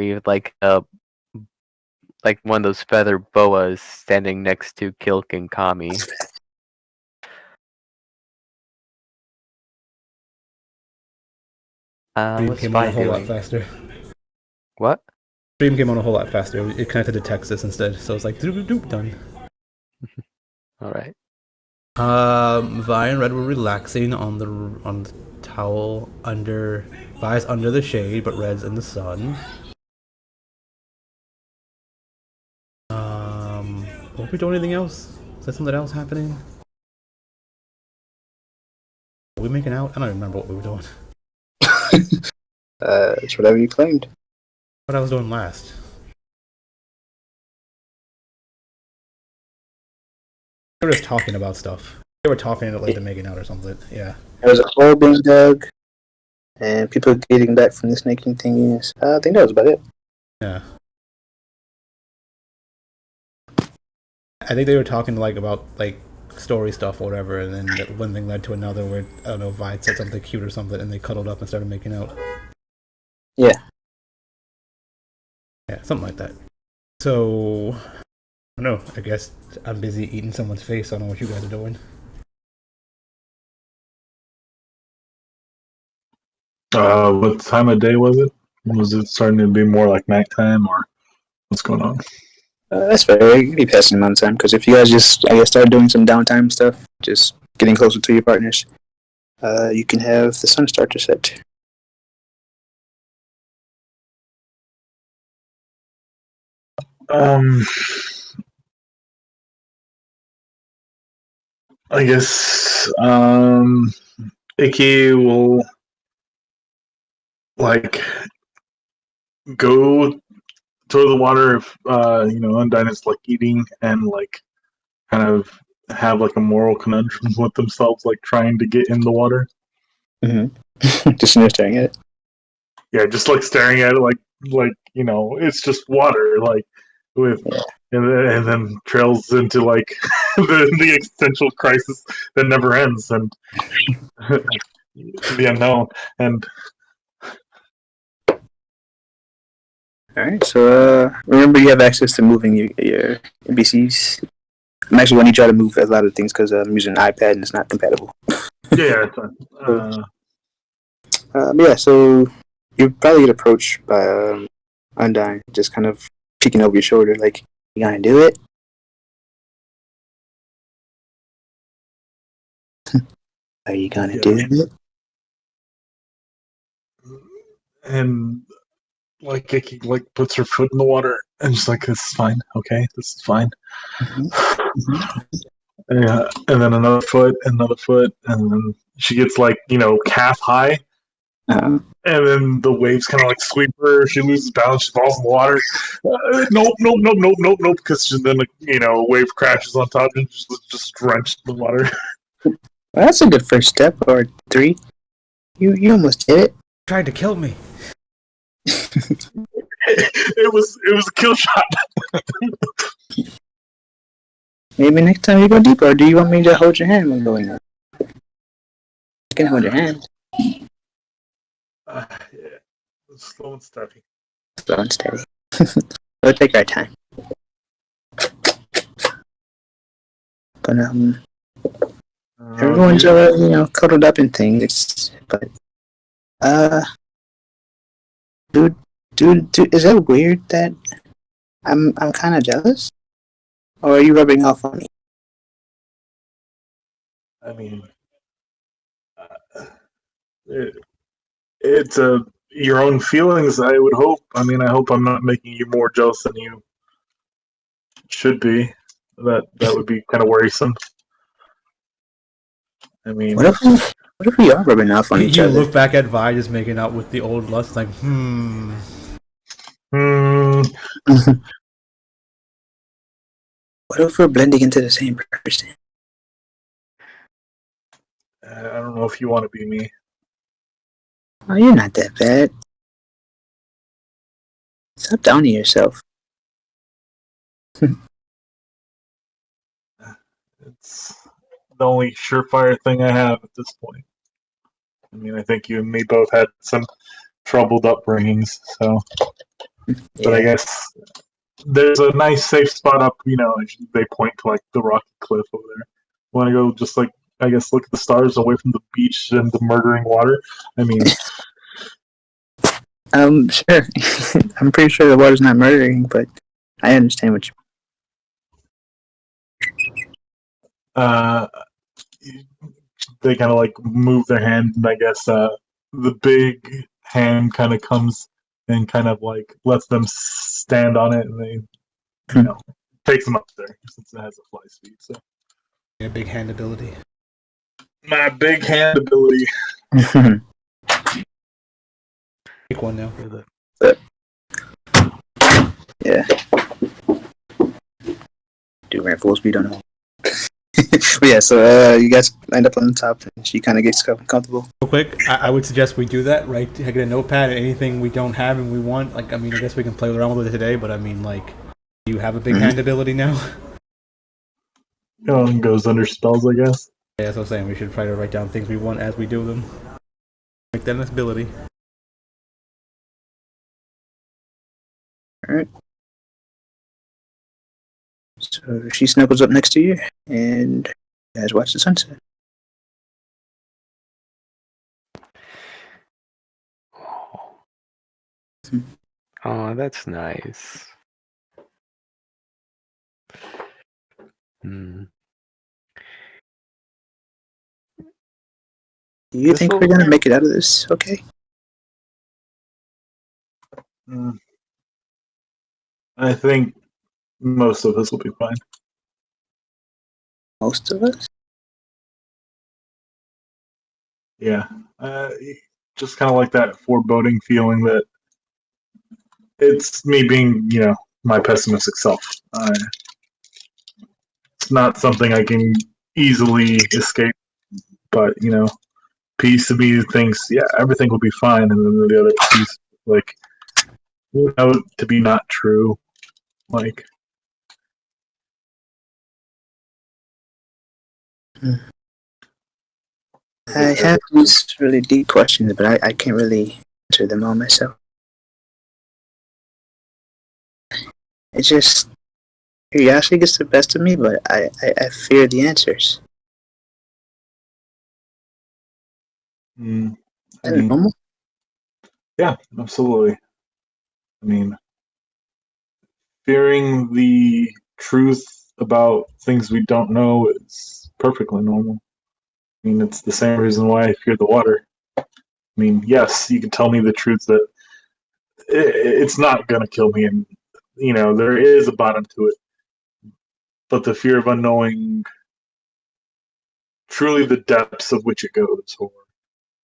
you have like one of those feather boas standing next to Kilk and Kami. Stream What's came on a Fine whole lot doing? faster. What? Stream came on a whole lot faster. It connected to Texas instead, so it's like doop doop done. All right. Vi and Red were relaxing on the towel under. Vi's under the shade, but Red's in the sun. Were we doing anything else? Is there something else happening? Were we making out? I don't remember what we were doing. It's whatever you claimed. What I was doing last. They were just talking about stuff. They were talking like they're making out or something. Yeah. There was a hole being dug, and people getting back from the snaking thingies. I think that was about it. Yeah. I think they were talking like about like story stuff or whatever, and then one thing led to another where I don't know, Vi said something cute or something, and they cuddled up and started making out. Yeah. Yeah, something like that. So I don't know. I guess I'm busy eating someone's face. I don't know what you guys are doing. What time of day was it? Was it starting to be more like nighttime, or what's going on? That's fair. It could be passing amount of time, because if you guys just, I guess, start doing some downtime stuff, just getting closer to your partners, you can have the sun start to set. I guess Icky will like go to the water if Undyne is like eating and like kind of have like a moral conundrum with themselves, like trying to get in the water. Mm-hmm. Just staring at it. Yeah, just like staring at it, like it's just water, like with. Yeah. And then trails into like the existential crisis that never ends, and the unknown. And All right. So remember, you have access to moving your NPCs. I'm actually going to try to move a lot of things because I'm using an iPad and it's not compatible. yeah, it's fine. Yeah. So you probably get approached by Undyne, just kind of peeking over your shoulder, like, "You gonna do it?" Are you gonna do it? And like Icky like puts her foot in the water and she's like, "This is fine, okay, this is fine." Yeah, and then another foot, and then she gets like calf high. Uh-huh. And then the waves kind of like sweep her. She loses balance. She falls in the water. Nope. Because then a wave crashes on top and just drenched in the water. Well, that's a good first step, or 3. You almost did it. Tried to kill me. It was a kill shot. Maybe next time you go deeper. Or do you want me to hold your hand when going in? You can hold your hand. Yeah. Slow and steady. Slow and steady. We'll take our time. But everyone's cuddled up in things. But dude, is that weird that I'm kind of jealous? Or are you rubbing off on me? I mean, it's your own feelings. I would hope. I mean, I hope I'm not making you more jealous than you should be. That would be kind of worrisome. I mean, what if we are rubbing off on each other? You look back at Vi just making out with the old lust, like, What if we're blending into the same person? I don't know if you want to be me. Oh, you're not that bad. Stop down to yourself. It's the only surefire thing I have at this point. I mean, I think you and me both had some troubled upbringings, so. But I guess there's a nice safe spot up. They point to like the rocky cliff over there. Want to go just like I guess look at the stars away from the beach and the murdering water. I mean, Sure. I'm pretty sure the water's not murdering, but I understand what you. uh, they kind of like move their hand, and I guess the big hand kind of comes and kind of like lets them stand on it, and they, you know, takes them up there since it has a fly speed. So Your big hand ability. my big hand ability. Pick one now. Yeah. Do ran full speed on it. But yeah, so you guys end up on the top, and she kind of gets comfortable. Real quick, I would suggest we do that, right? Get a notepad, anything we don't have and we want. Like, I mean, I guess we can play around with it today, but I mean, like, do you have a big hand ability now? Goes under spells, I guess. Yeah, that's what I'm saying. We should try to write down things we want as we do them. Make that an ability. All right. So she snuggles up next to you, and you guys watch the sunset. Oh, that's nice. Hmm. Do you think we're gonna make it out of this? Okay. I think most of us will be fine. Most of us. Yeah. Just kind of like that foreboding feeling that it's me being, my pessimistic self. It's not something I can easily escape, but, piece of me thinks, yeah, everything will be fine, and then the other piece, like, to be not true. Like, I have these really deep questions, but I can't really answer them all myself. It's just curiosity gets the best of me, but I fear the answers. mm, Is that normal? yeah, absolutely. I mean, fearing the truth about things we don't know is perfectly normal. I mean, it's the same reason why I fear the water. I mean, yes, you can tell me the truth that it's not going to kill me, and, there is a bottom to it. But the fear of unknowing truly the depths of which it goes, or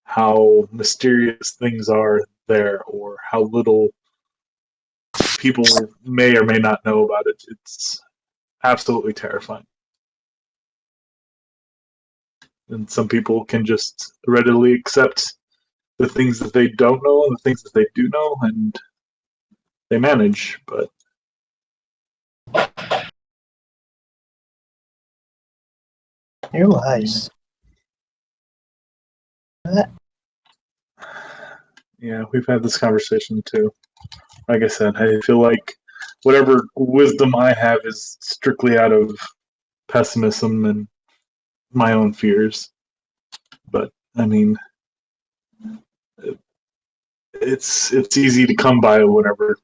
how mysterious things are there, or how little people may or may not know about it, it's absolutely terrifying. And some people can just readily accept the things that they don't know and the things that they do know, and they manage. But You're wise. Yeah, we've had this conversation too. Like I said, I feel like whatever wisdom I have is strictly out of pessimism and my own fears. But I mean, it's easy to come by whenever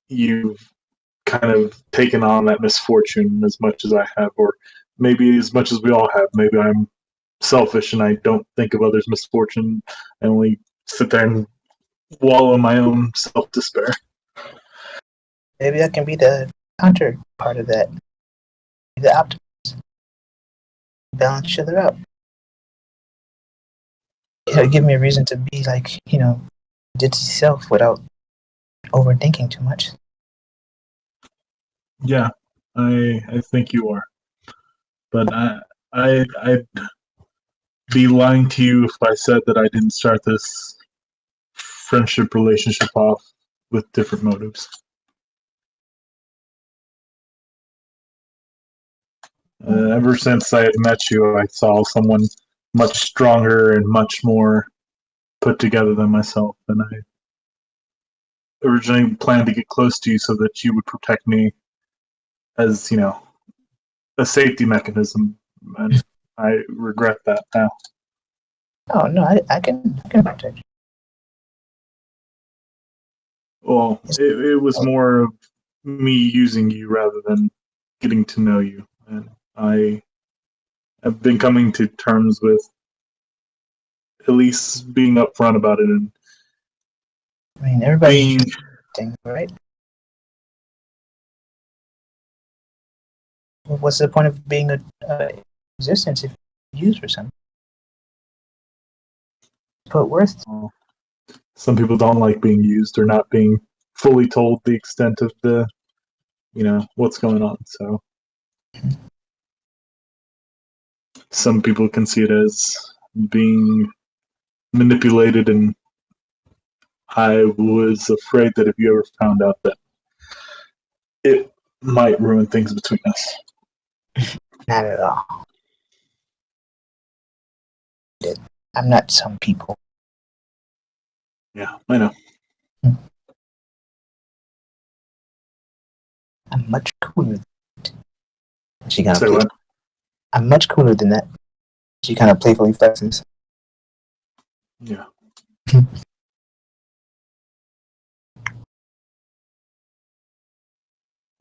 you've kind of taken on that misfortune as much as I have, or maybe as much as we all have. Maybe I'm selfish and I don't think of others' misfortune. I only sit there and wallow in my own self despair. Maybe I can be the counter part of that. Be the optimist. Balance each other out. Give me a reason to be like, ditzy self without overthinking too much. Yeah, I think you are, but I'd be lying to you if I said that I didn't start this friendship relationship off with different motives. Ever since I had met you, I saw someone much stronger and much more put together than myself, and originally planned to get close to you so that you would protect me as, a safety mechanism. And I regret that now. Oh no, I can protect you. Well, it was more of me using you rather than getting to know you. And I have been coming to terms with at least being upfront about it and I mean, everybody being. thing, right? Well, what's the point of being a existence if you use for something? Put worth. Some people don't like being used or not being fully told the extent of the, what's going on. So some people can see it as being manipulated, and I was afraid that if you ever found out that it might ruin things between us. Not at all. I'm not some people. Yeah, I know. I'm much cooler than that. She kind Say of what? I'm much cooler than that. She kind of playfully flexes. Yeah.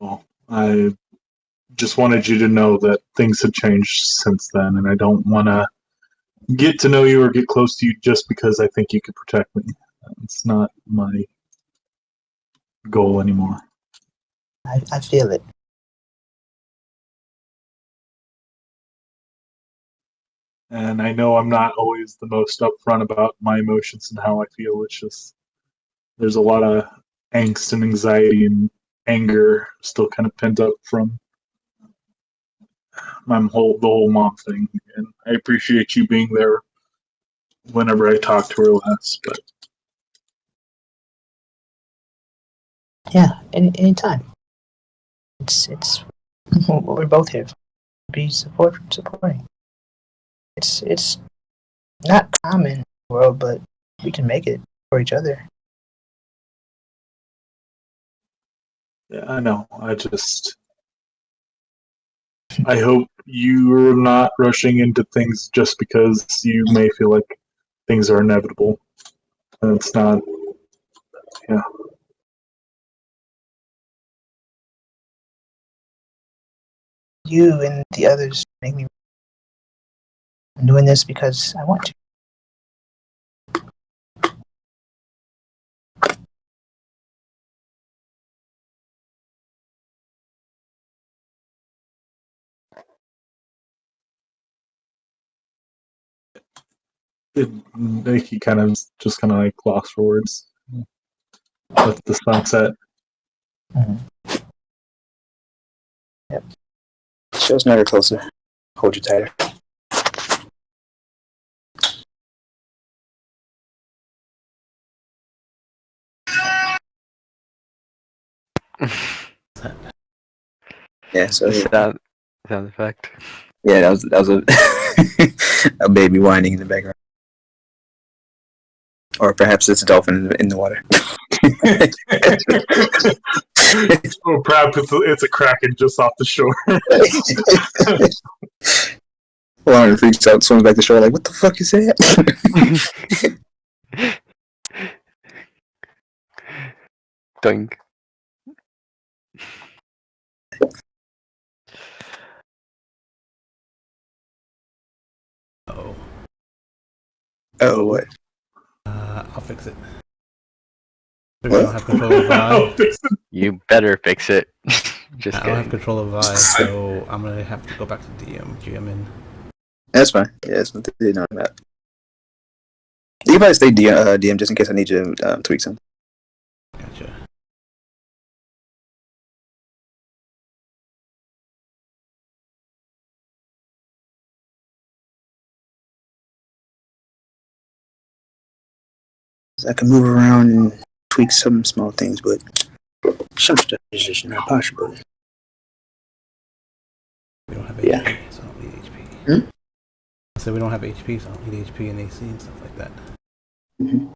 Well, I just wanted you to know that things have changed since then, and I don't want to get to know you or get close to you just because I think you could protect me. It's not my goal anymore. I feel it. And I know I'm not always the most upfront about my emotions and how I feel. It's just there's a lot of angst and anxiety and anger still kind of pent up from the whole mom thing. And I appreciate you being there whenever I talked to her last. But Yeah, anytime. It's we're both here to be supporting. It's not common in the world, but we can make it for each other. yeah, I know. I hope you're not rushing into things just because you may feel like things are inevitable. And it's not. Yeah. You and the others make me. I'm doing this because I want to. He kind of just kind of like lost for words. Let the sun set. Mm-hmm. Yep. Show's never closer. Hold you tighter. Yeah, so The sound effect. yeah, that was a a baby whining in the background, or perhaps it's a dolphin in the water. Or perhaps it's a kraken just off the shore. Lauren freaks out, swims back to shore, like, what the fuck is that? Doink. Oh, Oh, what? I'll fix it. I don't have control of Oh, Vi. You better fix it. Just I don't have kidding. control of Vi, so I'm gonna have to go back to GM in. That's fine. Yeah, that's what they know about. You can probably stay DM just in case I need you to tweak something. Gotcha. I can move around and tweak some small things, but some stuff is just not possible. We don't have Yeah. HP, so I don't need HP. Hmm? I said we don't have HP, so I don't need HP and AC and stuff like that. Mm-hmm.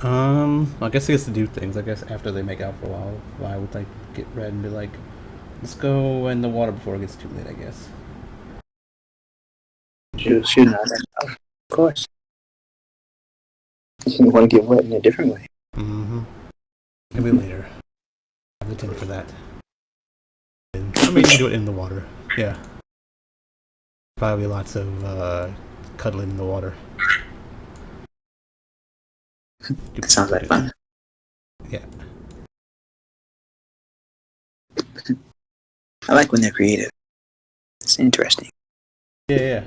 I guess he gets to do things. I guess after they make out for a while, I would like get Red and be like, "Let's go in the water before it gets too late." I guess. She's not that. Of course. You want to get wet in a different way. Mm-hmm. Maybe later. I have the tin for that. I mean, you can do it in the water. Yeah. Probably lots of cuddling in the water. That sounds like fun. Yeah. I like when they're creative. It's interesting. Yeah.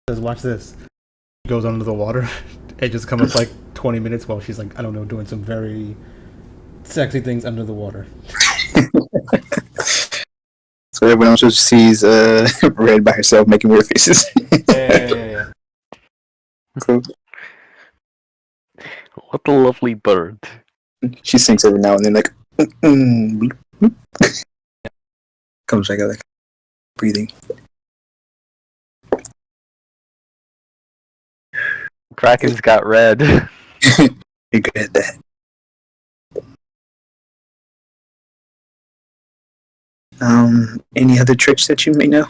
Says, watch this. She goes under the water. It just comes up like 20 minutes while she's like, I don't know, doing some very sexy things under the water. So everyone else just sees Red by herself making weird faces. Yeah. Cool. What a lovely bird. She sings every now and then, like, bloop, bloop. Comes like breathing. Kraken's got red. You're good at that. Any other tricks that you may know?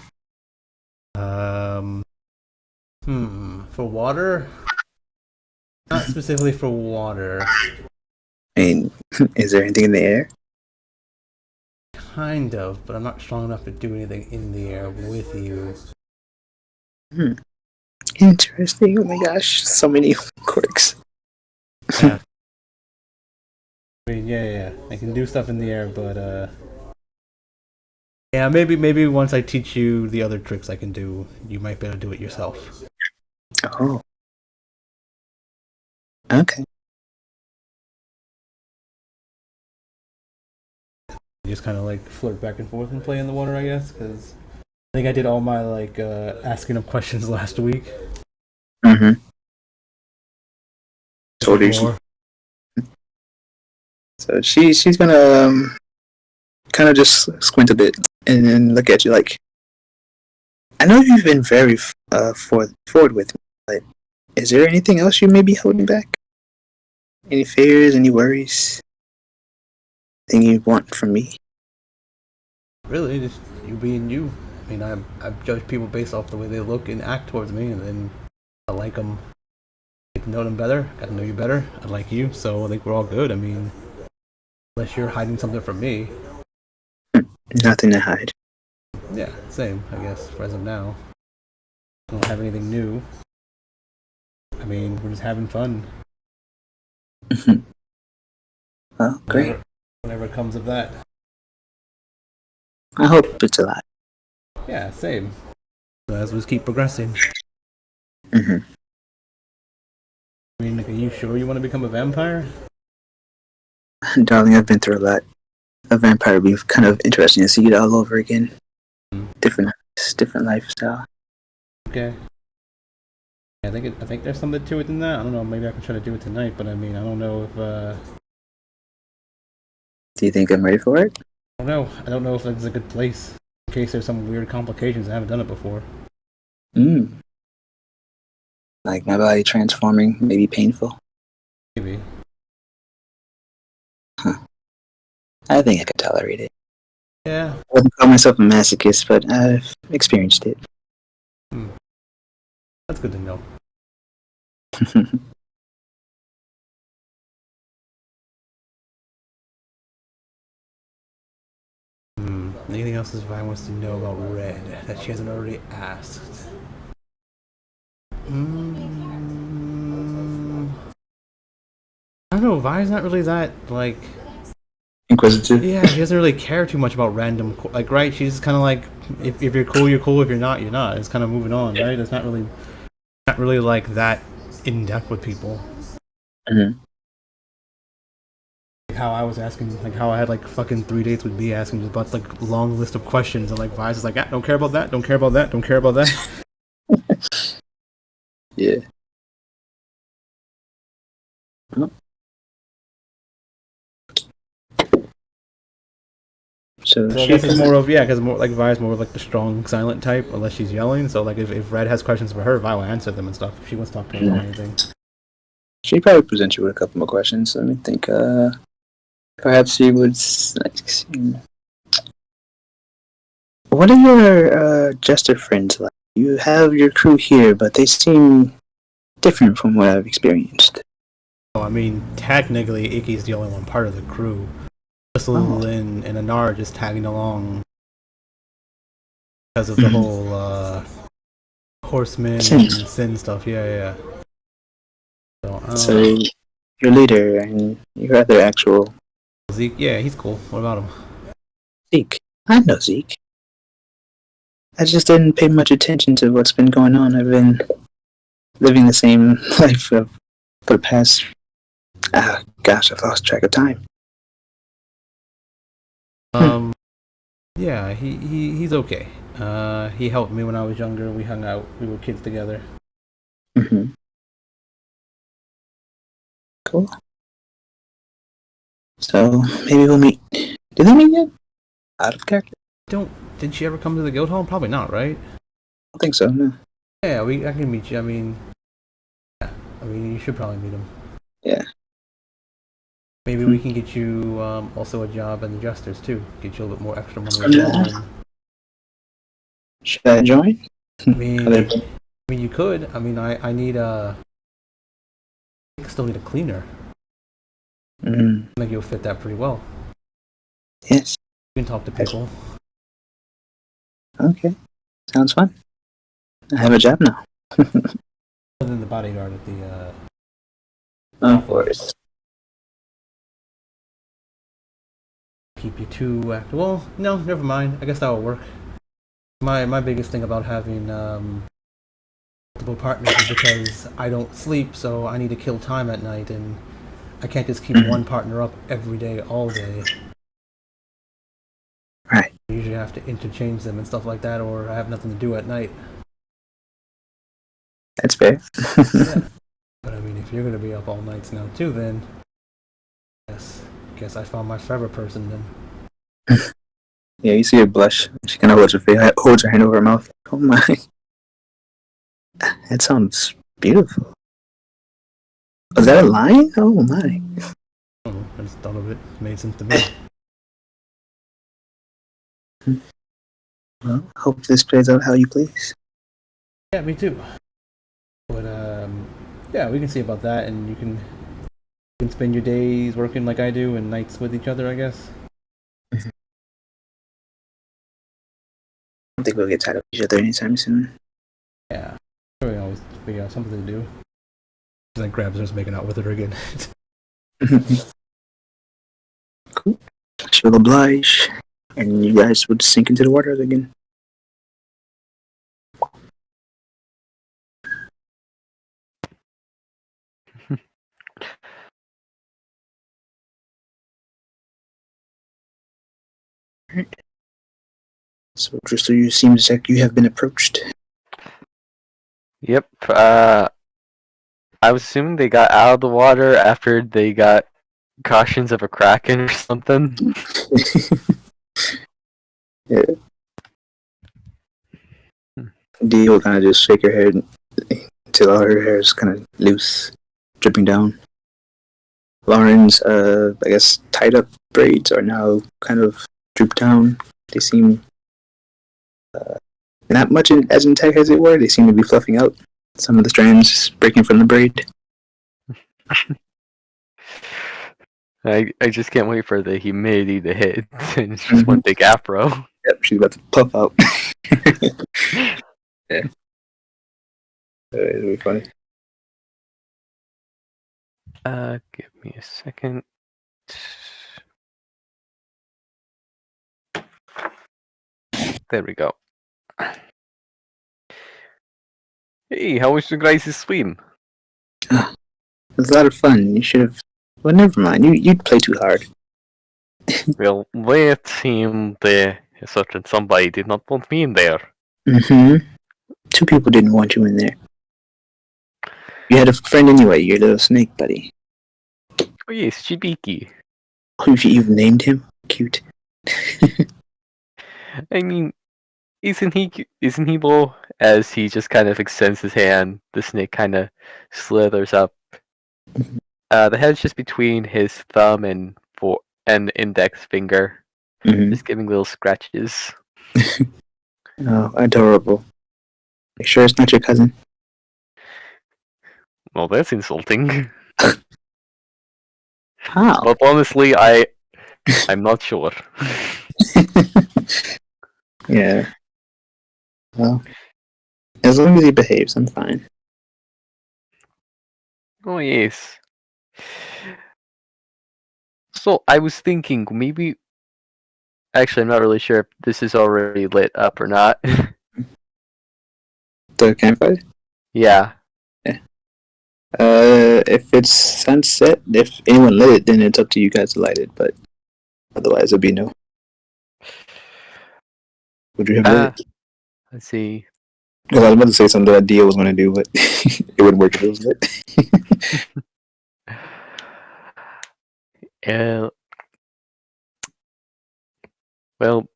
For water? Not specifically for water. I mean, is there anything in the air? Kind of, but I'm not strong enough to do anything in the air with you. Interesting. Oh my gosh, so many quirks. Yeah. I mean, yeah. I can do stuff in the air, but yeah, maybe once I teach you the other tricks I can do, you might be able to do it yourself. Oh. Okay. You just kind of like flirt back and forth and play in the water, I guess, because I think I did all my like asking of questions last week. Mm-hmm. Told her she- More. So she's gonna kind of just squint a bit and then look at you like, I know you've been very forward with me, but is there anything else you may be holding back? Any fears, any worries? Thing you want from me? Really, just you being you. I mean, I've judged people based off the way they look and act towards me, and then I like them. Get to know them better. Got to know you better. I like you, so I think we're all good. I mean, unless you're hiding something from me. Nothing to hide. Yeah, same, I guess, as of now. I don't have anything new. I mean, we're just having fun. Well, great. Whatever comes of that. I hope it's a lot. Yeah, same. So as we keep progressing. Mm-hmm. I mean, like, are you sure you want to become a vampire? Darling, I've been through a lot. A vampire would be kind of interesting to see it all over again. Different lifestyle. Okay. I think there's something to it in that. I don't know. Maybe I can try to do it tonight, but I mean, I don't know if. Do you think I'm ready for it? I don't know. I don't know if it's a good place in case there's some weird complications. I haven't done it before. Like my body transforming, maybe painful. Maybe. I think I could tolerate it. Yeah. I wouldn't call myself a masochist, but I've experienced it. That's good to know. Anything else this Vi wants to know about Red that she hasn't already asked? I don't know. Vi's not really that like. Inquisitive. Yeah, she doesn't really care too much about random. Like, right? She's kind of like, if you're cool, you're cool. If you're not, you're not. It's kind of moving on, right? It's not really like that in depth with people. Mm-hmm. Like how I was asking, like how I had like fucking 3 dates with B asking about like long list of questions, and like Vi's is like, ah, don't care about that, don't care about that, don't care about that. Yeah. Oh. So I guess it's more of because more like Vi's more of like the strong silent type, unless she's yelling. So like if Red has questions for her, Vi will answer them and stuff. If she wants to talk to him about anything. she'd probably present you with a couple more questions. Let me think. Perhaps she would. What are your jester friends like? You have your crew here, but they seem different from what I've experienced. Oh, I mean, technically, Ægis the only one part of the crew. Crystal and Anar are just tagging along because of the whole horseman and sin stuff. Yeah. So your leader and your other actual Zeke, yeah, he's cool. What about him? Zeke. I know Zeke. I just didn't pay much attention to what's been going on. I've been living the same life for the past. Gosh, I've lost track of time. Yeah, he's okay. He helped me when I was younger. We hung out. We were kids together. Mm-hmm. Cool. So maybe we'll meet. Did they meet yet? Out of character? Did she ever come to the guild hall? Probably not, right? I don't think so. No. Yeah, I can meet you. I mean, you should probably meet him. Yeah. Maybe we can get you also a job in the Jesters too. Get you a little bit more extra money as well. Should I join? I mean, you could. I mean, I need I still need a cleaner. Mm. I think you'll fit that pretty well. Yes. You can talk to people. Okay. Sounds fun. I have a job now. Other than the bodyguard at the Of course. keep you too active. Well, no, never mind. I guess that will work. My biggest thing about having multiple partners is because I don't sleep, so I need to kill time at night, and I can't just keep one partner up every day, all day. Right. I usually have to interchange them and stuff like that, or I have nothing to do at night. That's fair. Yeah. But I mean, if you're gonna be up all nights now too, then guess I found my forever person then. Yeah, you see her blush. She kind of holds her hand over her mouth. Oh my. That sounds beautiful. Was that a line? Oh my. I don't know, I just thought of it. It made sense to me. Well, hope this plays out how you please. Yeah, me too. But yeah, we can see about that, and you can spend your days working like I do, and nights with each other, I guess. I don't think we'll get tired of each other anytime soon. Yeah, we always figure out something to do. Then grabs her, making out with her again. Cool. She'll oblige, and you guys would sink into the water again. So, just so you seems like you have been approached. Yep. I was assuming they got out of the water after they got cautions of a kraken or something. Yeah. Dee will kind of just shake her head until all her hair is kind of loose, dripping down. Lauren's, I guess, tied up braids are now kind of drooped down. They seem not much as intact as they were. They seem to be fluffing out. Some of the strands breaking from the braid. I just can't wait for the humidity to hit. And it's just one big afro. Yep, she's about to puff out. Yeah. It'll be funny. Give me a second. There we go. Hey, how was your guys' swim? It was a lot of fun. You should have. Well, never mind. You'd play too hard. Well, it seemed a certain somebody did not want me in there. Mm-hmm. 2 people didn't want you in there. You had a friend anyway, your little snake buddy. Oh yes, Chibiki. Oh, you've named him? Cute. I mean, isn't he low? As he just kind of extends his hand, the snake kind of slithers up The head's just between his thumb and index finger, Mm-hmm. just giving little scratches. Oh, adorable. You sure it's not your cousin? Well, that's insulting. How? But honestly, I'm not sure. Yeah. Well, as long as he behaves, I'm fine. Oh yes. So I was thinking maybe. Actually, I'm not really sure if this is already lit up or not. The campfire? Yeah. If it's sunset, if anyone lit it, then it's up to you guys to light it. But otherwise, it'll be no. Would you have lit it? Let's see. Well, I was about to say something that Dio was going to do, but it wouldn't work if it was lit. Uh, well,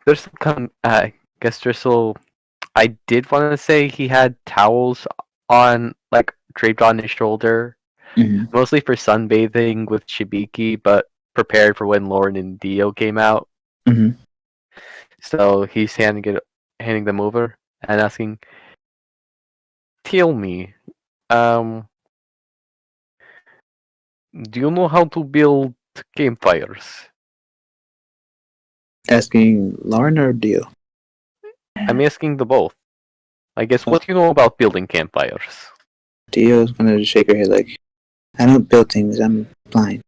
there's I guess Driscoll. I did want to say he had towels on, like draped on his shoulder, Mm-hmm. mostly for sunbathing with Shibiki, but prepared for when Lauren and Dio came out. Mm-hmm. So he's handing them over and asking, "Tell me, um, do you know how to build campfires?" Asking Lauren or Dio? I'm asking the both. I guess what do you know about building campfires? Dio's going to shake her head like, I don't build things, I'm blind.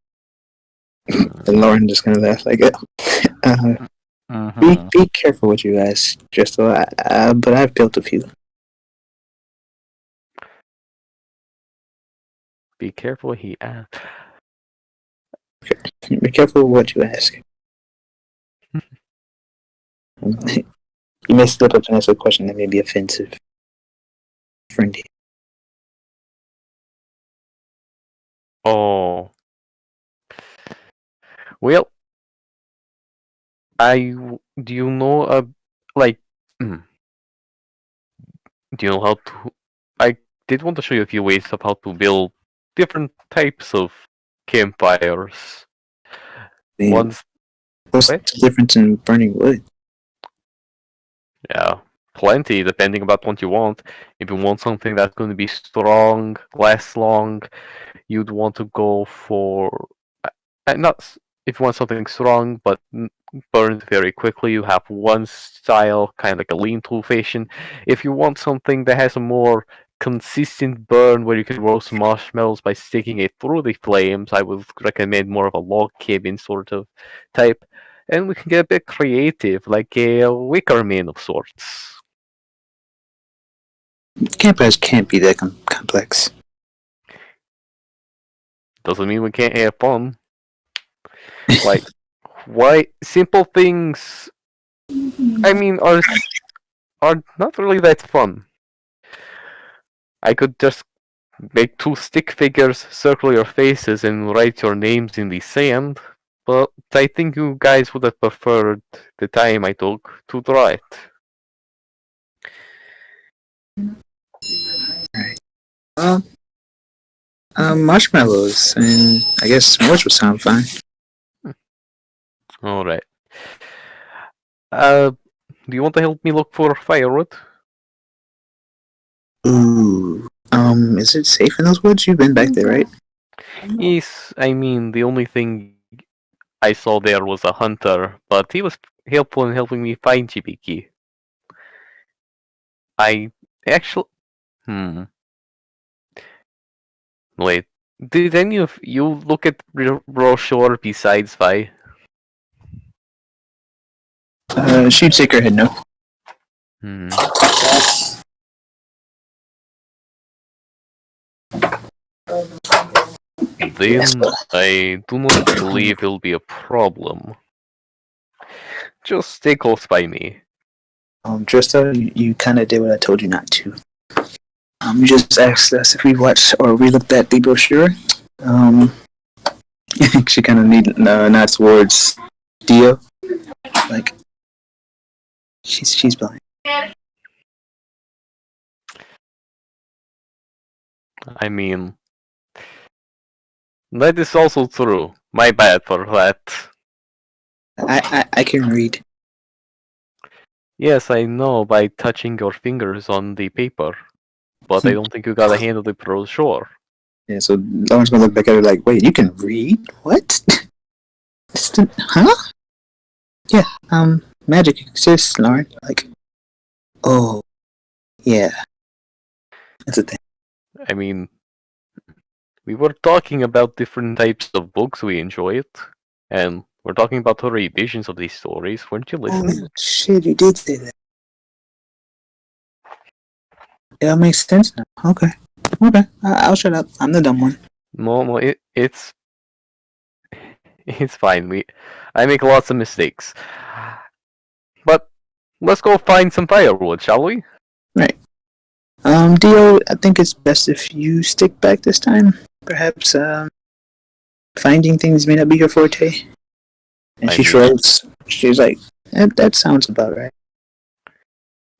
And Lauren just going to laugh like, be careful what you ask, just so but I've built a few. Be careful, he asked. Be careful what you ask. You may slip up and ask a question that may be offensive. Friendly. Oh. Well, do you know like do you know how to I did want to show you a few ways of how to build different types of campfires. One's What's what? the difference in burning wood? Yeah, plenty depending about what you want. If you want something that's going to be strong, last long, you'd want to go for not if you want something strong but burns very quickly. You have one style, kind of like a lean-to fashion. If you want something that has a more consistent burn where you can roast marshmallows by sticking it through the flames, I would recommend more of a log cabin sort of type. And we can get a bit creative, like a wicker man of sorts. Campfires can't be that complex. Doesn't mean we can't have fun. Like, why simple things? I mean, are not really that fun. I could just make two stick figures circle your faces and write your names in the sand, but I think you guys would have preferred the time I took to draw it. Right. Well, marshmallows and I guess s'mores would sound fine. Alright. Do you want to help me look for firewood? Ooh. Is it safe in those woods? You've been back there, right? Yes, I mean, the only thing I saw there was a hunter, but he was helpful in helping me find Chibiki. I actually. Wait. Did any of you look at brochure besides Vi? She'd shake her head no. Hmm. Then I do not believe it'll be a problem. Just stay close by me. Drista, you kind of did what I told you not to. You just asked us if we watched or we looked at the brochure. She kind of nods towards Dio, like she's blind. I mean, that is also true. My bad for that. I can read. Yes, I know by touching your fingers on the paper, but I don't think you got a hand of the brochure. Yeah, so Lauren's gonna look back at her like, wait, you can read? What? Huh? Yeah, magic exists, Lauren. Like, oh, yeah. That's a thing. I mean, we were talking about different types of books we enjoyed, and we're talking about her editions of these stories. Weren't you listening? Oh, shit, you did say that. Yeah, that makes sense now. Okay. Okay, I'll shut up. I'm the dumb one. No, it's it's fine. I make lots of mistakes, but let's go find some firewood, shall we? Right. Dio, I think it's best if you stick back this time. Perhaps, finding things may not be your forte. And I she mean- shrugs. She's like, that sounds about right.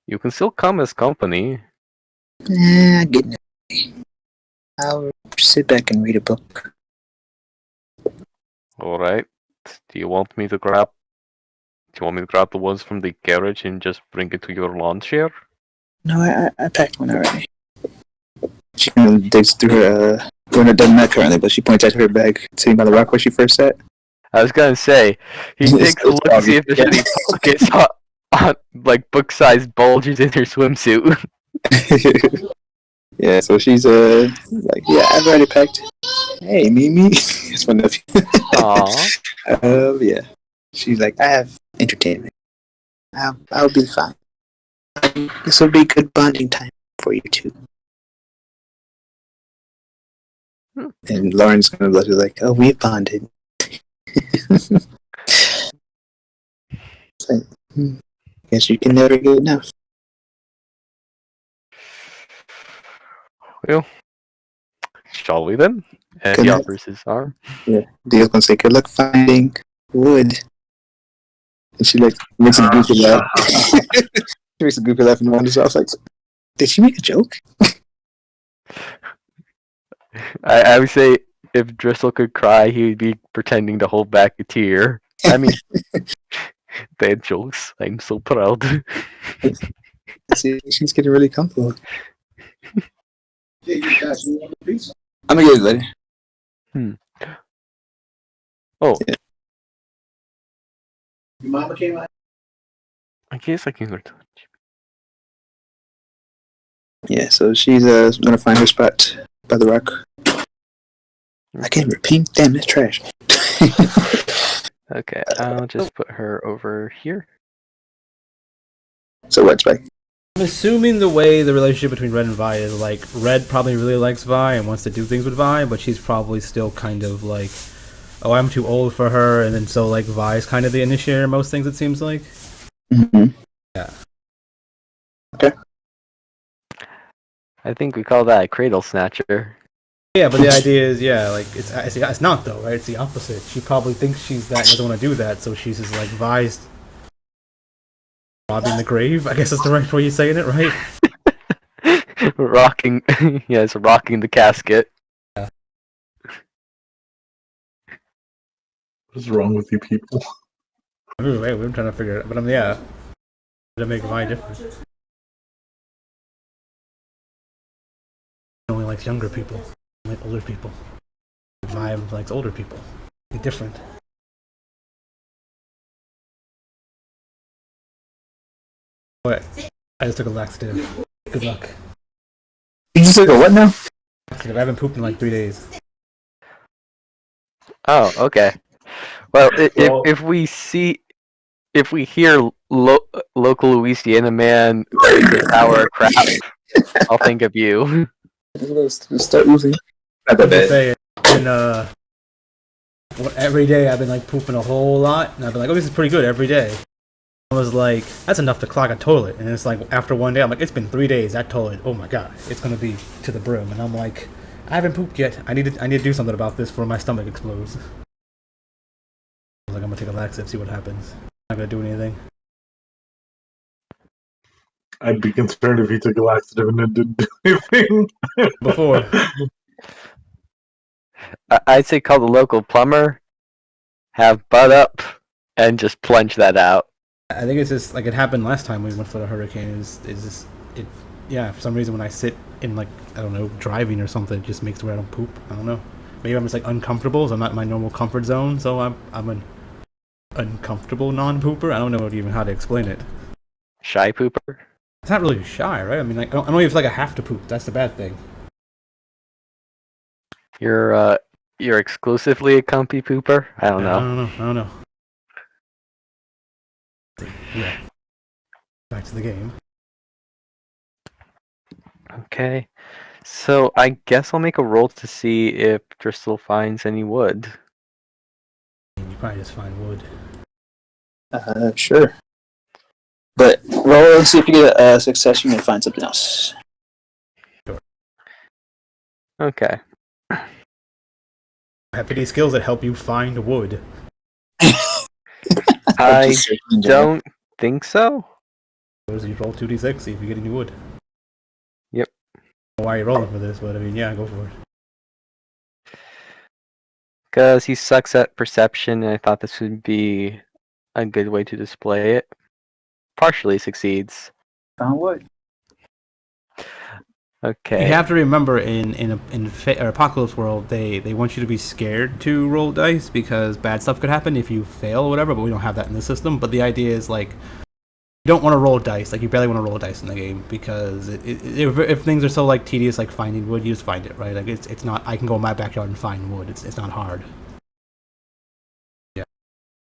You can still come as company. I get it. I'll sit back and read a book. All right. Do you want me to grab? Do you want me to grab the ones from the garage and just bring it to your lawn chair? No, I packed one already. She kind of digs through her, well, it doesn't matter currently, but she points at her bag sitting by the rock where she first sat. I was gonna say he It's- takes a it's look to see if there's any obvious. pockets like book-sized bulges in her swimsuit. Yeah, so she's like, yeah, I've already packed. Hey, Mimi, it's my nephew. Aww. Yeah, she's like, I have entertainment. I'll be fine. This will be good bonding time for you two. Hmm. And Lauren's gonna look like, oh, we've bonded. It's like, guess you can never get enough. Well, shall we then? And Good he luck. offers his arm. Yeah, Dio's gonna say, good luck finding wood. And she like makes a goofy laugh. She makes a goofy laugh and wanders off. Like, did she make a joke? I would say if Driscoll could cry, he would be pretending to hold back a tear. I mean, bad jokes. I'm so proud. See, she's getting really comfortable. I'm gonna get it later. Oh, Yeah. Your mama came out? I guess I can go to. Yeah, so she's gonna find her spot by the rock. I can't repeat. Damn, that's trash. Okay, I'll just put her over here. So what's back? I'm assuming the way the relationship between Red and Vi is like Red probably really likes Vi and wants to do things with Vi, but she's probably still kind of like, oh, I'm too old for her, and then so like Vi's kind of the initiator in most things, it seems like. Mm-hmm. Yeah. Okay. I think we call that a cradle snatcher. Yeah, but the idea is, yeah, like it's not though, right? It's the opposite. She probably thinks she's that and doesn't want to do that, so she's just like Vi's robbing the grave. I guess that's the right way of saying it, right? Rocking, yes, rocking the casket. What is wrong with you people? Anyway, we're trying to figure it out, but yeah, to make Vi different. Only likes younger people, only like older people. Vi likes older people. Be different. What? I just took a laxative. Good luck. You just took a what now? Laxative. I haven't pooped in like 3 days. Oh, okay. Well, Well- if we hear local Louisiana man with a sour crap, I'll think of you. Start losing. Not that I'm bad. saying, and every day I've been like pooping a whole lot, and I've been like, oh, this is pretty good every day. I was like, that's enough to clog a toilet, and it's like after one day, I'm like, it's been 3 days. That toilet, oh my god, it's gonna be to the brim, and I'm like, I haven't pooped yet. I need to do something about this before my stomach explodes. I was like, I'm gonna take a laxative, see what happens. Not gonna do anything. I'd be concerned if he took a laxative and then didn't do anything. Before. I'd say call the local plumber, have Bud up, and just plunge that out. I think it's just like it happened last time we went for the hurricane. Is just it? Yeah, for some reason when I sit in like I don't know driving or something, it just makes where I don't poop. I don't know. Maybe I'm just like uncomfortable. So I'm not in my normal comfort zone. So I'm an uncomfortable non-pooper. I don't know even how to explain it. Shy pooper. It's not really shy, right? I mean, like I don't even feel like I have to poop. That's the bad thing. You're exclusively a comfy pooper? I don't know. I don't know. Yeah. Back to the game. Okay. So I guess I'll make a roll to see if Dristle finds any wood. You probably just find wood. Sure. But roll and see if you get a success. You may find something else. Okay. Have any skills that help you find wood? I don't think so. You roll 2d6, see if you get any wood. Yep. I don't know why you're rolling for this, but I mean, yeah, go for it. Because he sucks at perception, and I thought this would be a good way to display it. Partially succeeds. Found wood. Okay. You have to remember in Apocalypse World, they want you to be scared to roll dice because bad stuff could happen if you fail or whatever. But we don't have that in the system. But the idea is like you don't want to roll dice. Like you barely want to roll dice in the game because if things are so like tedious, like finding wood, you just find it, right? Like it's not. I can go in my backyard and find wood. It's not hard. Yeah.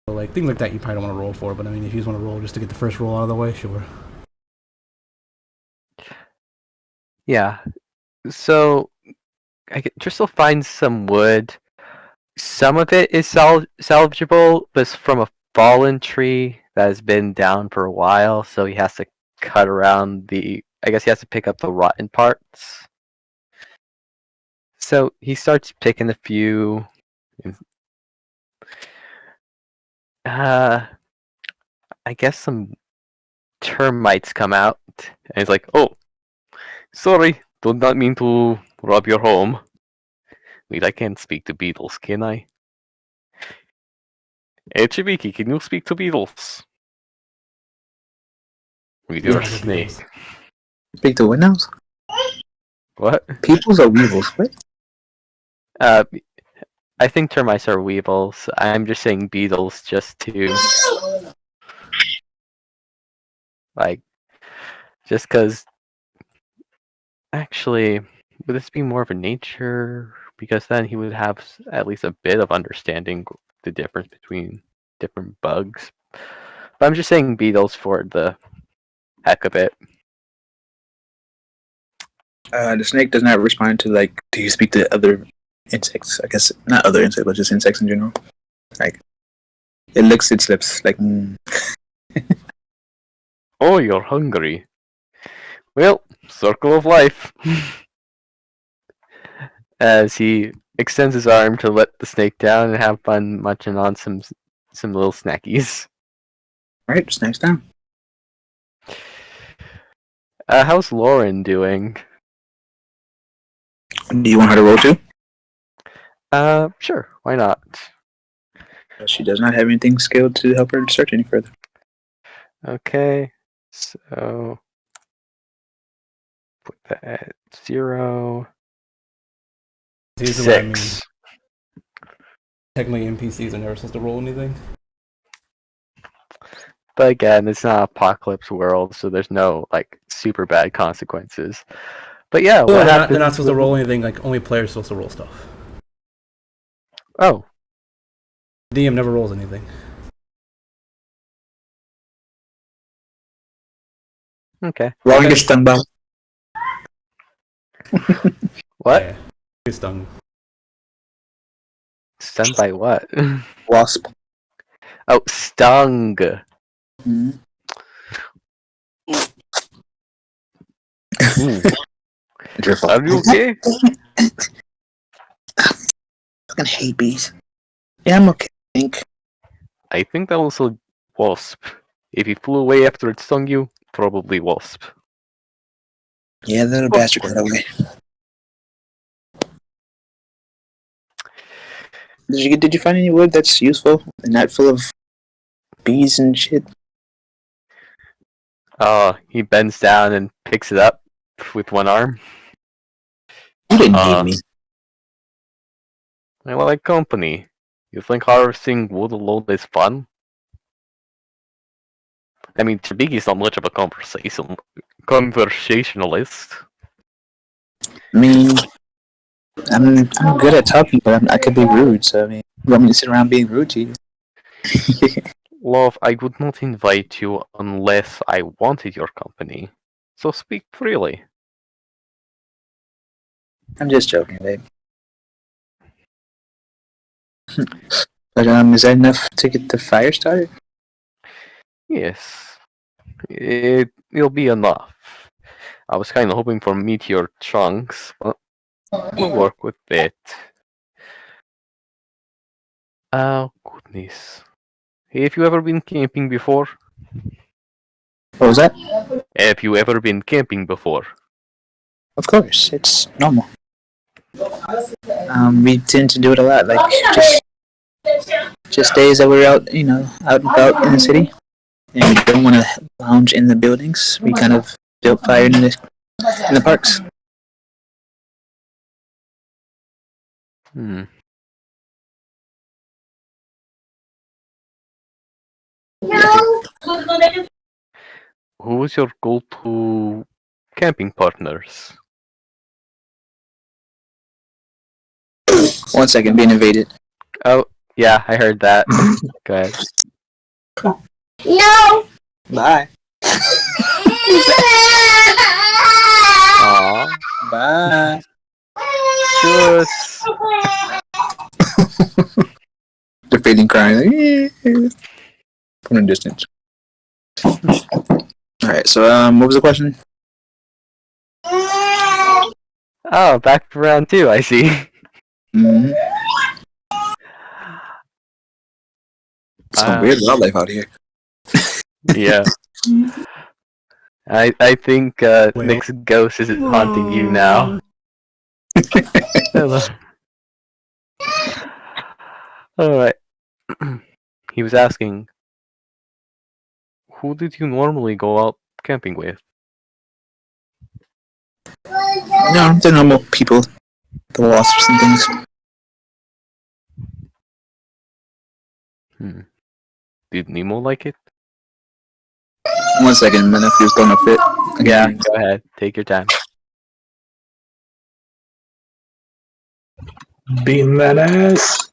So like things like that, you probably don't want to roll for. But I mean, if you just want to roll just to get the first roll out of the way, sure. Yeah. So Dristle finds some wood. Some of it is salvageable, but it's from a fallen tree that has been down for a while, so he has to cut around I guess he has to pick up the rotten parts. So he starts picking a few. I guess some termites come out, and he's like, "Oh, sorry, do not mean to rob your home. Wait, I can't speak to beetles, can I? Hey, Chibiki, can you speak to beetles? With your snake." Speak to what now? What? Peoples or weevils? What? I think termites are weevils. I'm just saying beetles just to like, just because. Actually, would this be more of a nature? Because then he would have at least a bit of understanding the difference between different bugs. But I'm just saying beetles for the heck of it. The snake does not respond to like. Do you speak to other insects? I guess not other insects, but just insects in general. Like it licks its lips. Like. Oh, you're hungry. Well, circle of life. As he extends his arm to let the snake down and have fun munching on some little snackies. All right, snake's down. How's Lauren doing? Do you want her to roll too? Sure, why not? She does not have anything skilled to help her search any further. Okay, so put that at 0. Here's what I mean. 6. Technically, NPCs are never supposed to roll anything. But again, it's not Apocalypse World, so there's no like super bad consequences. But yeah, Well, what happens? they're not supposed to roll anything. Like only players are supposed to roll stuff. Oh, DM never rolls anything. okay. Rolling gets stung by. What? Yeah, get stung. Stung by what? Wasp. Oh, stung. Mm-hmm. Are you okay? Fucking hate bees. Yeah, I'm okay. I think that was a wasp. If he flew away after it stung you, probably wasp. Yeah, the little Of bastard course. got away. Did you find any wood that's useful and not full of bees and shit? He bends down and picks it up with one arm. You didn't need me. I like company. You think harvesting wood alone is fun? I mean, Tabigi's not much of a conversationalist. I mean, I'm good at talking, but I could be rude. So I mean, you want me to sit around being rude to you? Love, I would not invite you unless I wanted your company. So speak freely. I'm just joking, babe. But is that enough to get the fire started? Yes, it'll be enough. I was kind of hoping for meteor chunks, but we'll work with it. Oh, goodness. Have you ever been camping before? What was that? Have you ever been camping before? Of course, it's normal. We tend to do it a lot, like just days that we're out, out and about in the city, and we don't want to lounge in the buildings. We kind of built fire in the parks. Hmm. Who's your go-to camping partners? 1 second, being invaded. Oh, yeah, I heard that. Go ahead. No. Bye. Aww. Bye. Just... They're fading, crying. From a distance. All right. So, what was the question? Oh, back for round 2, I see. Mm-hmm. Some weird wildlife out here. Yeah. I think Nick's ghost is haunting you now. Hello. Alright. He was asking, who did you normally go out camping with? No, they're normal people. The wasps and things. Did Nemo like it? 1 second, my nephew's throwing a fit. Yeah, go ahead. Take your time. Beating that ass.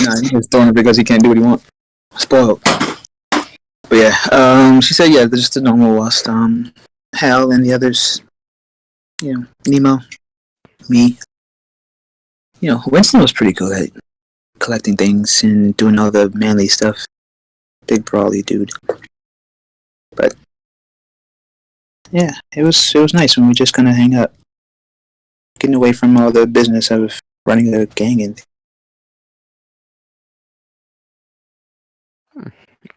Nah, he's just throwing it because he can't do what he wants. Spoiled. But yeah, she said yeah, they're just a normal wasp. Hal and the others. Nemo, me. Winston was pretty good at collecting things and doing all the manly stuff. Big brawly dude. But yeah, it was nice when we just kind of hang out, getting away from all the business of running a gang and.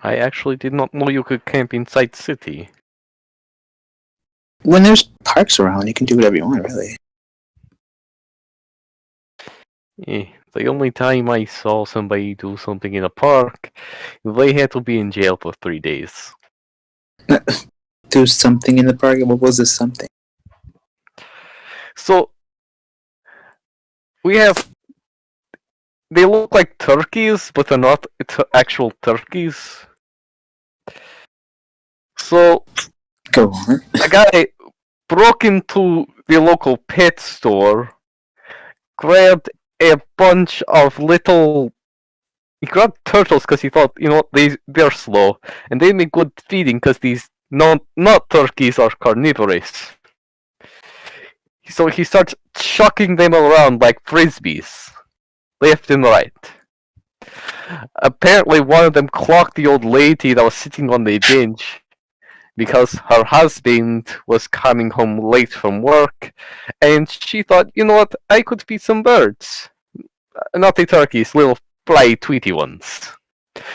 I actually did not know you could camp inside city. When there's parks around, you can do whatever you want, really. The only time I saw somebody do something in a park, they had to be in jail for 3 days. Do something in the park. What was this something? So, we have... They look like turkeys, but they're not actual turkeys. So, Go on. a guy broke into the local pet store, grabbed a bunch of little... He grabbed turtles because he thought, they're slow, and they make good feeding because these not turkeys are carnivorous. So he starts chucking them around like frisbees, left and right. Apparently one of them clocked the old lady that was sitting on the bench because her husband was coming home late from work, and she thought, you know what, I could feed some birds. Not the turkeys, little fly tweety ones.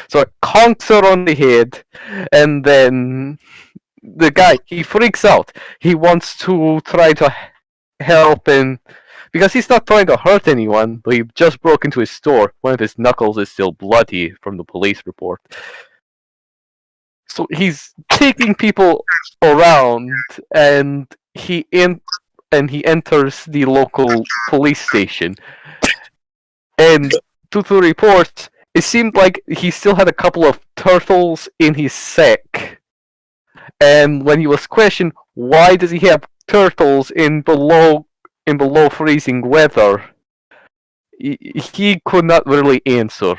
So it conks her on the head, and then the guy, he freaks out. He wants to try to help and because he's not trying to hurt anyone, but he just broke into his store. One of his knuckles is still bloody from the police report. So he's taking people around, and he enters the local police station. And due to the reports, it seemed like he still had a couple of turtles in his sack. And when he was questioned, why does he have turtles in below freezing weather? He could not really answer.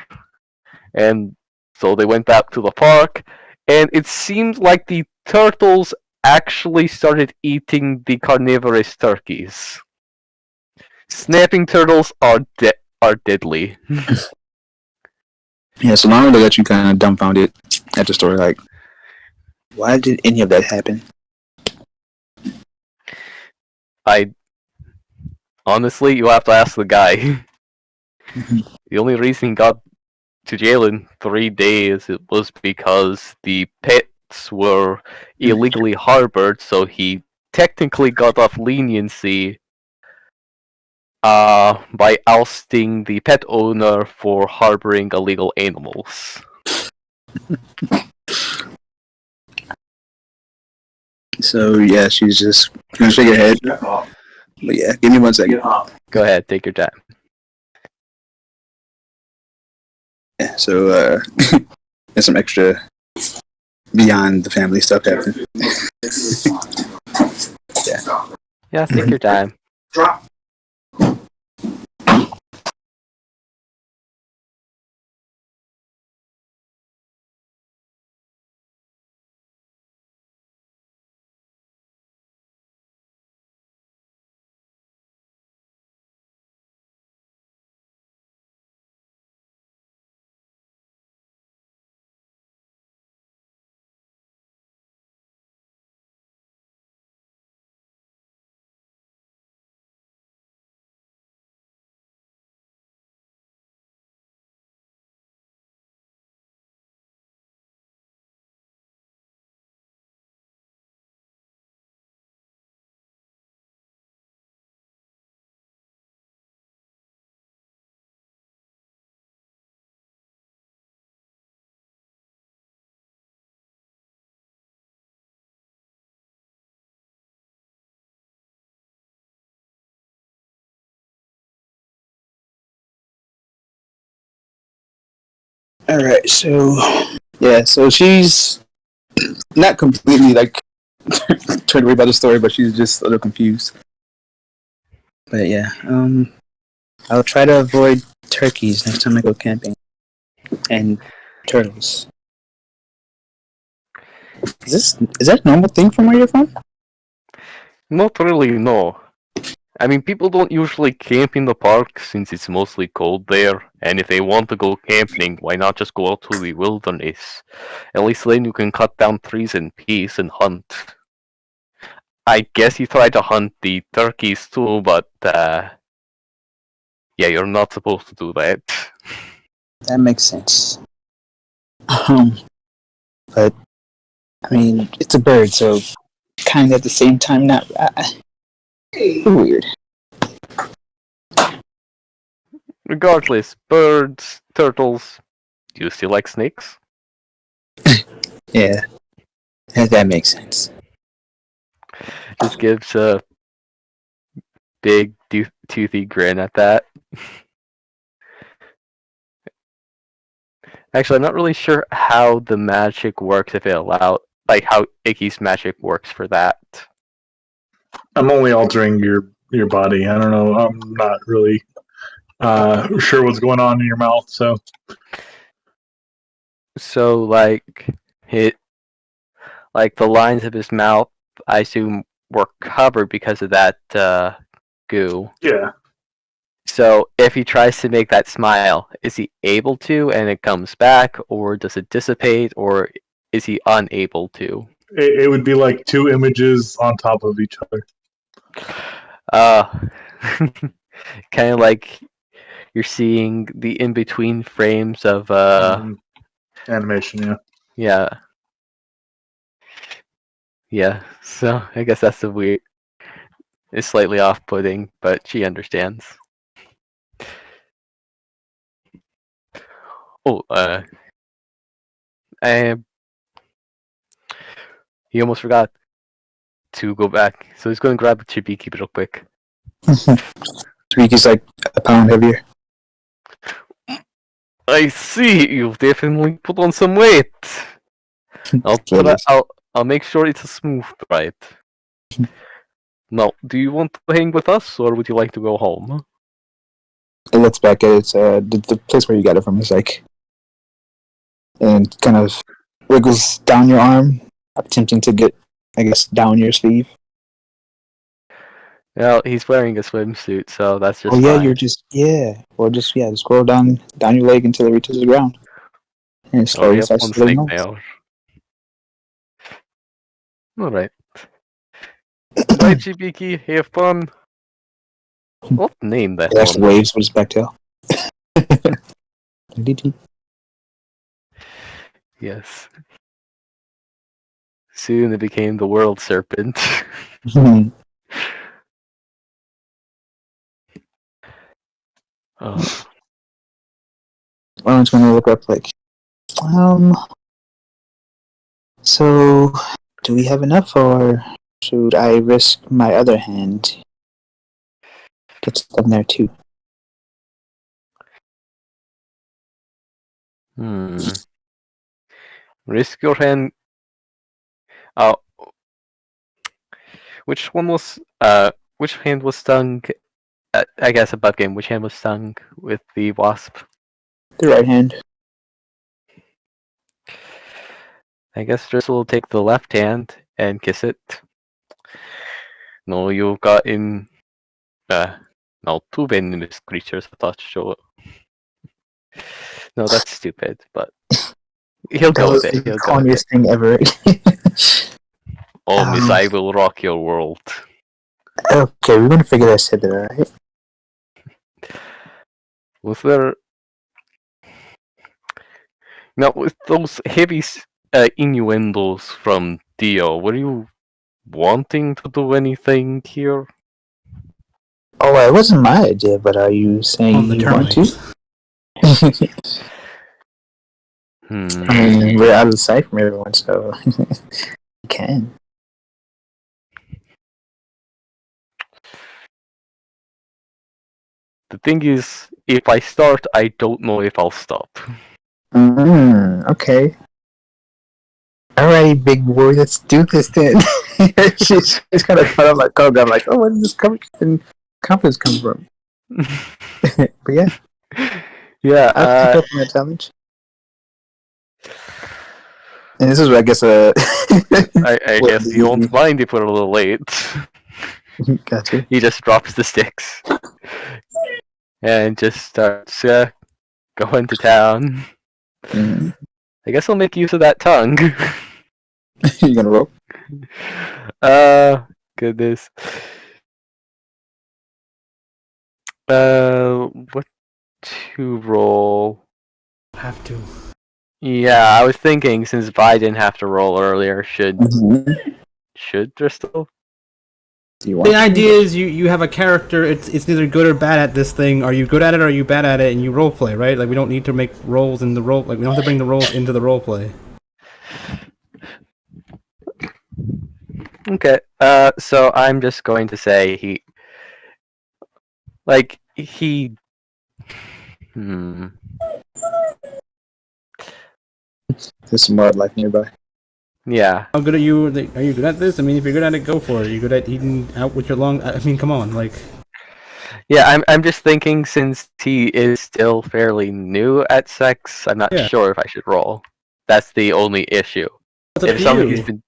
And so they went back to the park, and it seemed like the turtles actually started eating the carnivorous turkeys. Snapping turtles are deadly. Yeah, so not only that you kind of dumbfounded at the story, like, why did any of that happen? Honestly, you have to ask the guy. The only reason he got to jail in 3 days it was because the pets were illegally harbored, so he technically got off leniency by ousting the pet owner for harboring illegal animals. So yeah, she's just gonna shake her head. But yeah, give me 1 second. Go ahead, take your time. Yeah, so there's some extra beyond the family stuff happening. Yeah, take your time. All right, so yeah, so she's not completely like turned away by the story, but she's just a little confused. But yeah, I'll try to avoid turkeys next time I go camping, and turtles. Is that a normal thing from where you're from? Not really, no. I mean, people don't usually camp in the park since it's mostly cold there, and if they want to go camping, why not just go out to the wilderness? At least then you can cut down trees in peace and hunt. I guess you try to hunt the turkeys too, but yeah, you're not supposed to do that. That makes sense. But I mean, it's a bird, so kind of at the same time, not weird. Regardless, birds, turtles, do you still like snakes? Yeah, that makes sense. Just gives a big toothy grin at that. Actually, I'm not really sure how the magic works if it like how Ægis magic works for that. I'm only altering your body. I don't know. I'm not really sure what's going on in your mouth. So like the lines of his mouth, I assume, were covered because of that goo. Yeah. So if he tries to make that smile, is he able to and it comes back, or does it dissipate, or is he unable to? It would be like two images on top of each other. Kind of like you're seeing the in-between frames of Animation, yeah. yeah. Yeah, so I guess that's the weird. It's slightly off-putting, but she understands. Oh, I, he almost forgot to go back, so he's going to grab a Chibiki real quick. Riki's like a pound heavier. I see you've definitely put on some weight. I'll try. Curious. I'll make sure it's a smooth ride. Now, do you want to hang with us, or would you like to go home? It looks back at it. The place where you got it from is like, and kind of wiggles down your arm, attempting to get, I guess, down your sleeve. Well, he's wearing a swimsuit, so that's just Oh yeah, fine. you're just or just scroll down your leg until it reaches the ground, and it Or slowly you have starts one sliding snake off. nail. Alright. Bye, Chibiki. Have fun. What name that It actually one? waves with its back tail. Yes. Soon it became the world serpent. Oh. I'm just gonna look up like, so do we have enough, or should I risk my other hand? Get stuck in there too. Risk your hand. Oh, which one was which hand was stung? I guess above game. Which hand was stung with the wasp? The right hand. I guess Driscoll will take the left hand and kiss it. No, you got in. No, two venomous creatures. I thought show. No, that's stupid. But he'll That go with was it. the He'll go with it. corniest thing ever. Oh, Miss, I will rock your world. Okay, we're gonna figure this out, alright? Was there now with those heavy innuendos from Dio? Were you wanting to do anything here? Oh, it wasn't my idea, but are you saying On the you want to? termites. I mean, we're out of sight from everyone, so you can. The thing is, if I start, I don't know if I'll stop. Okay. Alrighty, big boy, let's do this then. she's kind of caught up like, oh, I'm like, oh, where did this confidence come from? But yeah, Yeah, I'll take up on that challenge. And this is, I guess, I what guess you won't mind if we're a little late. Gotcha. He just drops the sticks and just starts going to town. Mm. I guess I'll make use of that tongue. You gonna roll? Goodness. What to roll? Have to. Yeah, I was thinking since Vi didn't have to roll earlier, should Driscoll? Do you want The idea is you have a character. It's either good or bad at this thing. Are you good at it or are you bad at it? And you role play, right? Like we don't need to make roles in the role. Like we don't have to bring the roles into the role play. Okay. So I'm just going to say he. There's some wildlife nearby. Yeah. How good are you? Are you good at this? I mean, if you're good at it, go for it. Are you good at eating out with your long? I mean, come on, like. Yeah, I'm just thinking since he is still fairly new at sex, I'm not Yeah. sure if I should roll. That's the only issue. It's up If to somebody you. who's been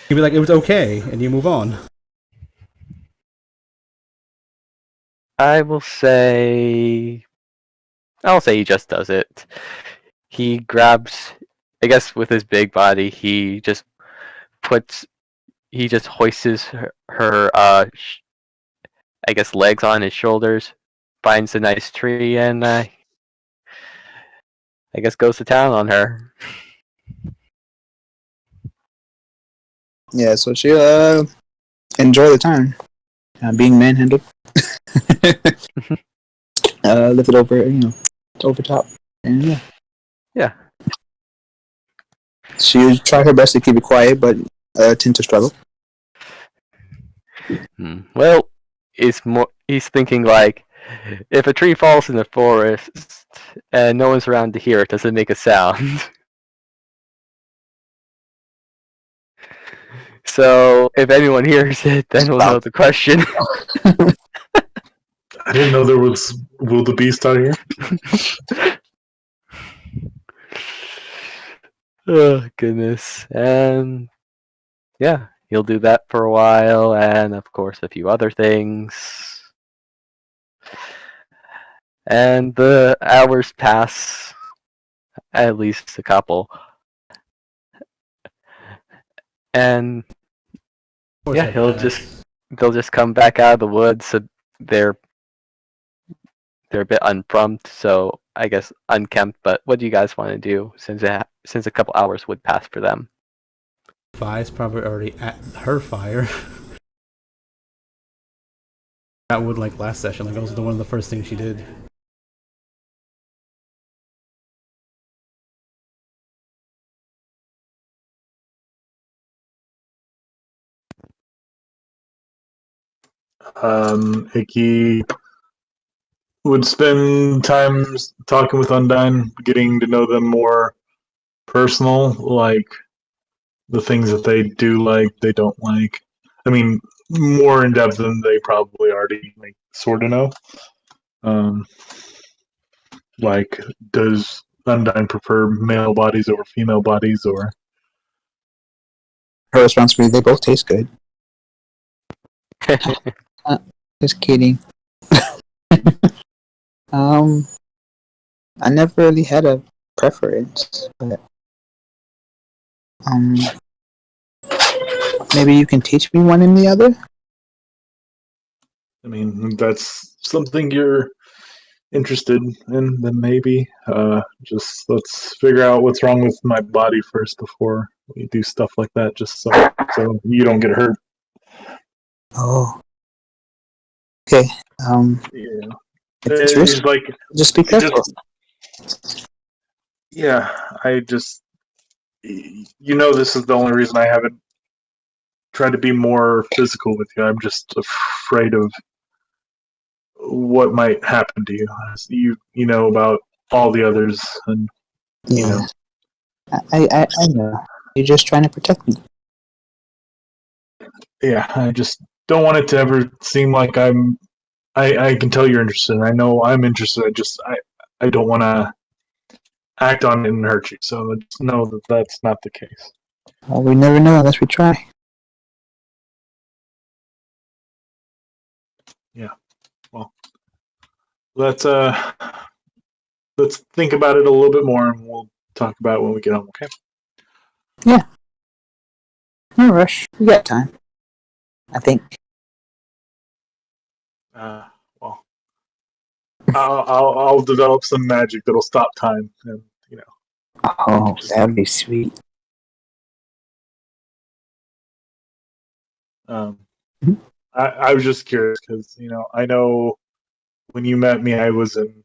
You'd be like, it was okay, and you move on. I'll say he just does it. He grabs, I guess with his big body, he just hoists her I guess legs on his shoulders, finds a nice tree, and I guess goes to town on her. Yeah, so she'll enjoy the time being manhandled. Lift it over, over top, and yeah. Yeah. She'll try her best to keep it quiet, but tend to struggle. Well, he's thinking like, if a tree falls in the forest and no one's around to hear it, does it make a sound? So if anyone hears it, then we'll know the question. I didn't know there was Will the Beast out here. Oh goodness. And yeah, he'll do that for a while, and of course a few other things. And the hours pass, at least a couple. And yeah, they'll just come back out of the woods. So they're a bit unprompt, so I guess unkempt. But what do you guys want to do since a couple hours would pass for them? Vi's probably already at her fire. That would like last session. Like that was one of the first things she did. Icky would spend time talking with Undyne, getting to know them more personal, like the things that they do like, they don't like. I mean, more in depth than they probably already like sort of know. Like, does Undyne prefer male bodies over female bodies, or Her response would be, they both taste good. Just kidding. I never really had a preference, but maybe you can teach me one and the other. I mean, that's something you're interested in, then maybe. Just let's figure out what's wrong with my body first before we do stuff like that, just so you don't get hurt. Oh. Okay. Yeah. It's risky. Like, just be careful. Yeah, I just, this is the only reason I haven't tried to be more physical with you. I'm just afraid of what might happen to you. You know about all the others, and yeah. I know. You're just trying to protect me. Yeah, I just don't want it to ever seem like I can tell you're interested. I know I'm interested. I don't want to act on it and hurt you. So just know that that's not the case. Well, we never know unless we try. Yeah. Well, let's think about it a little bit more, and we'll talk about it when we get home. Okay. Yeah. No rush. We got time. I think. Well, I'll develop some magic that'll stop time, and Oh, that'd be sweet. I was just curious because I know when you met me, I was in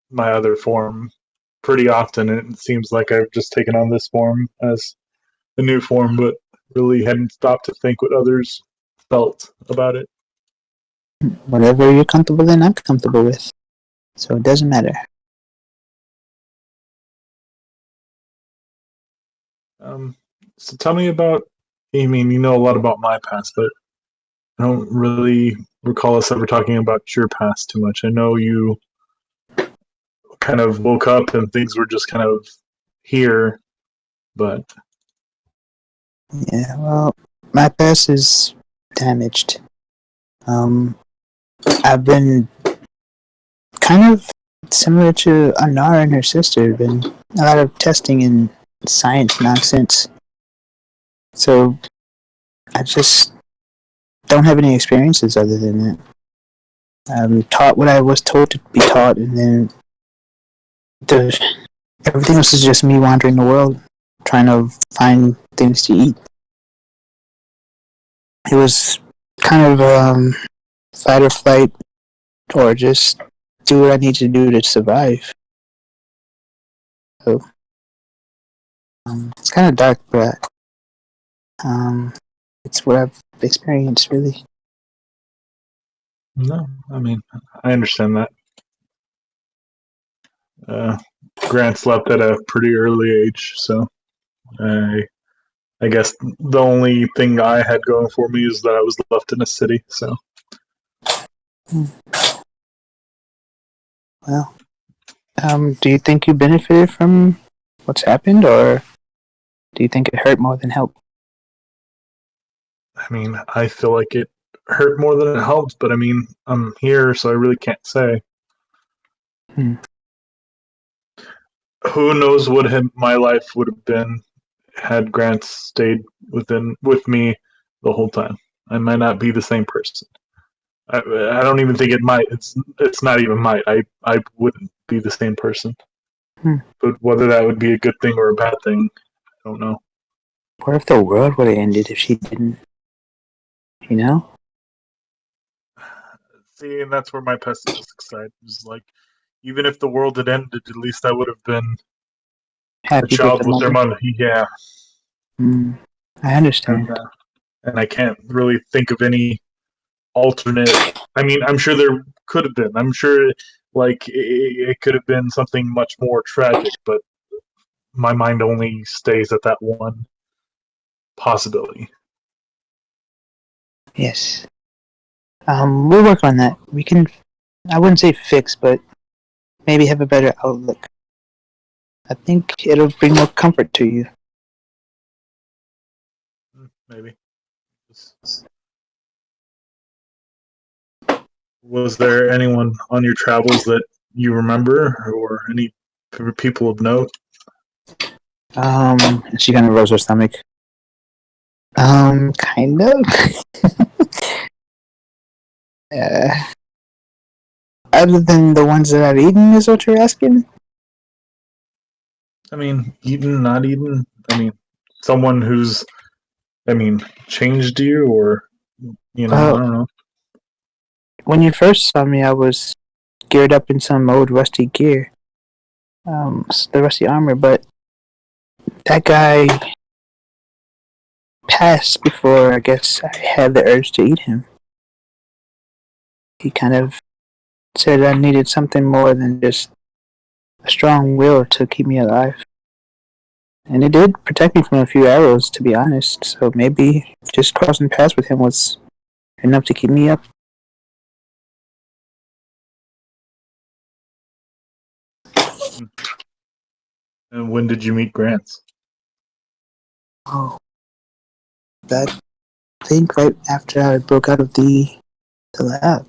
my other form pretty often, and it seems like I've just taken on this form as a new form, but really hadn't stopped to think what others felt about it. Whatever you're comfortable in, I'm comfortable with. So it doesn't matter. So tell me about. I mean, you know a lot about my past, but I don't really recall us ever talking about your past too much. I know you kind of woke up and things were just kind of here, but Yeah, well, my past is damaged. I've been kind of similar to Anara and her sister. Been a lot of testing and science nonsense. So I just don't have any experiences other than that. I'm taught what I was told to be taught, and then everything else is just me wandering the world, trying to find things to eat. It was kind of fight or flight, or just do what I need to do to survive. So it's kind of dark, but it's what I've experienced, really. No, I mean, I understand that. Grant left at a pretty early age, so I guess the only thing I had going for me is that I was left in a city. So Well, do you think you benefited from what's happened, or do you think it hurt more than helped? I mean, I feel like it hurt more than it helped, but I mean, I'm here, so I really can't say. Hmm. Who knows what my life would have been had Grant stayed with me the whole time. I might not be the same person. I don't even think it might. It's not even might. I wouldn't be the same person. Hmm. But whether that would be a good thing or a bad thing, I don't know. What if the world would have ended if she didn't? You know? See, and that's where my pessimistic side is like, even if the world had ended, at least I would have been a Happy with child the with their mother? mother. Yeah, I and understand. and I can't really think of any alternate. I mean, I'm sure there could have been. I'm sure, like, it could have been something much more tragic, but my mind only stays at that one possibility. Yes. We'll work on that. We can, I wouldn't say fix, but maybe have a better outlook. I think it'll bring more comfort to you. Maybe. Was there anyone on your travels that you remember, or any people of note? She kind of rose her stomach. Kind of. uh, Other than the ones that I've eaten, is what you're asking? I mean, Eden, not Eden. I mean, someone who's, I mean, changed you, or I Well, don't know. when you first saw me, I was geared up in some old rusty gear, the rusty armor, but that guy passed before I guess I had the urge to eat him. He kind of said I needed something more than just a strong will to keep me alive. And it did protect me from a few arrows, to be honest, so maybe just crossing paths with him was enough to keep me up. And when did you meet Grants? Oh, that I think right after I broke out of the lab.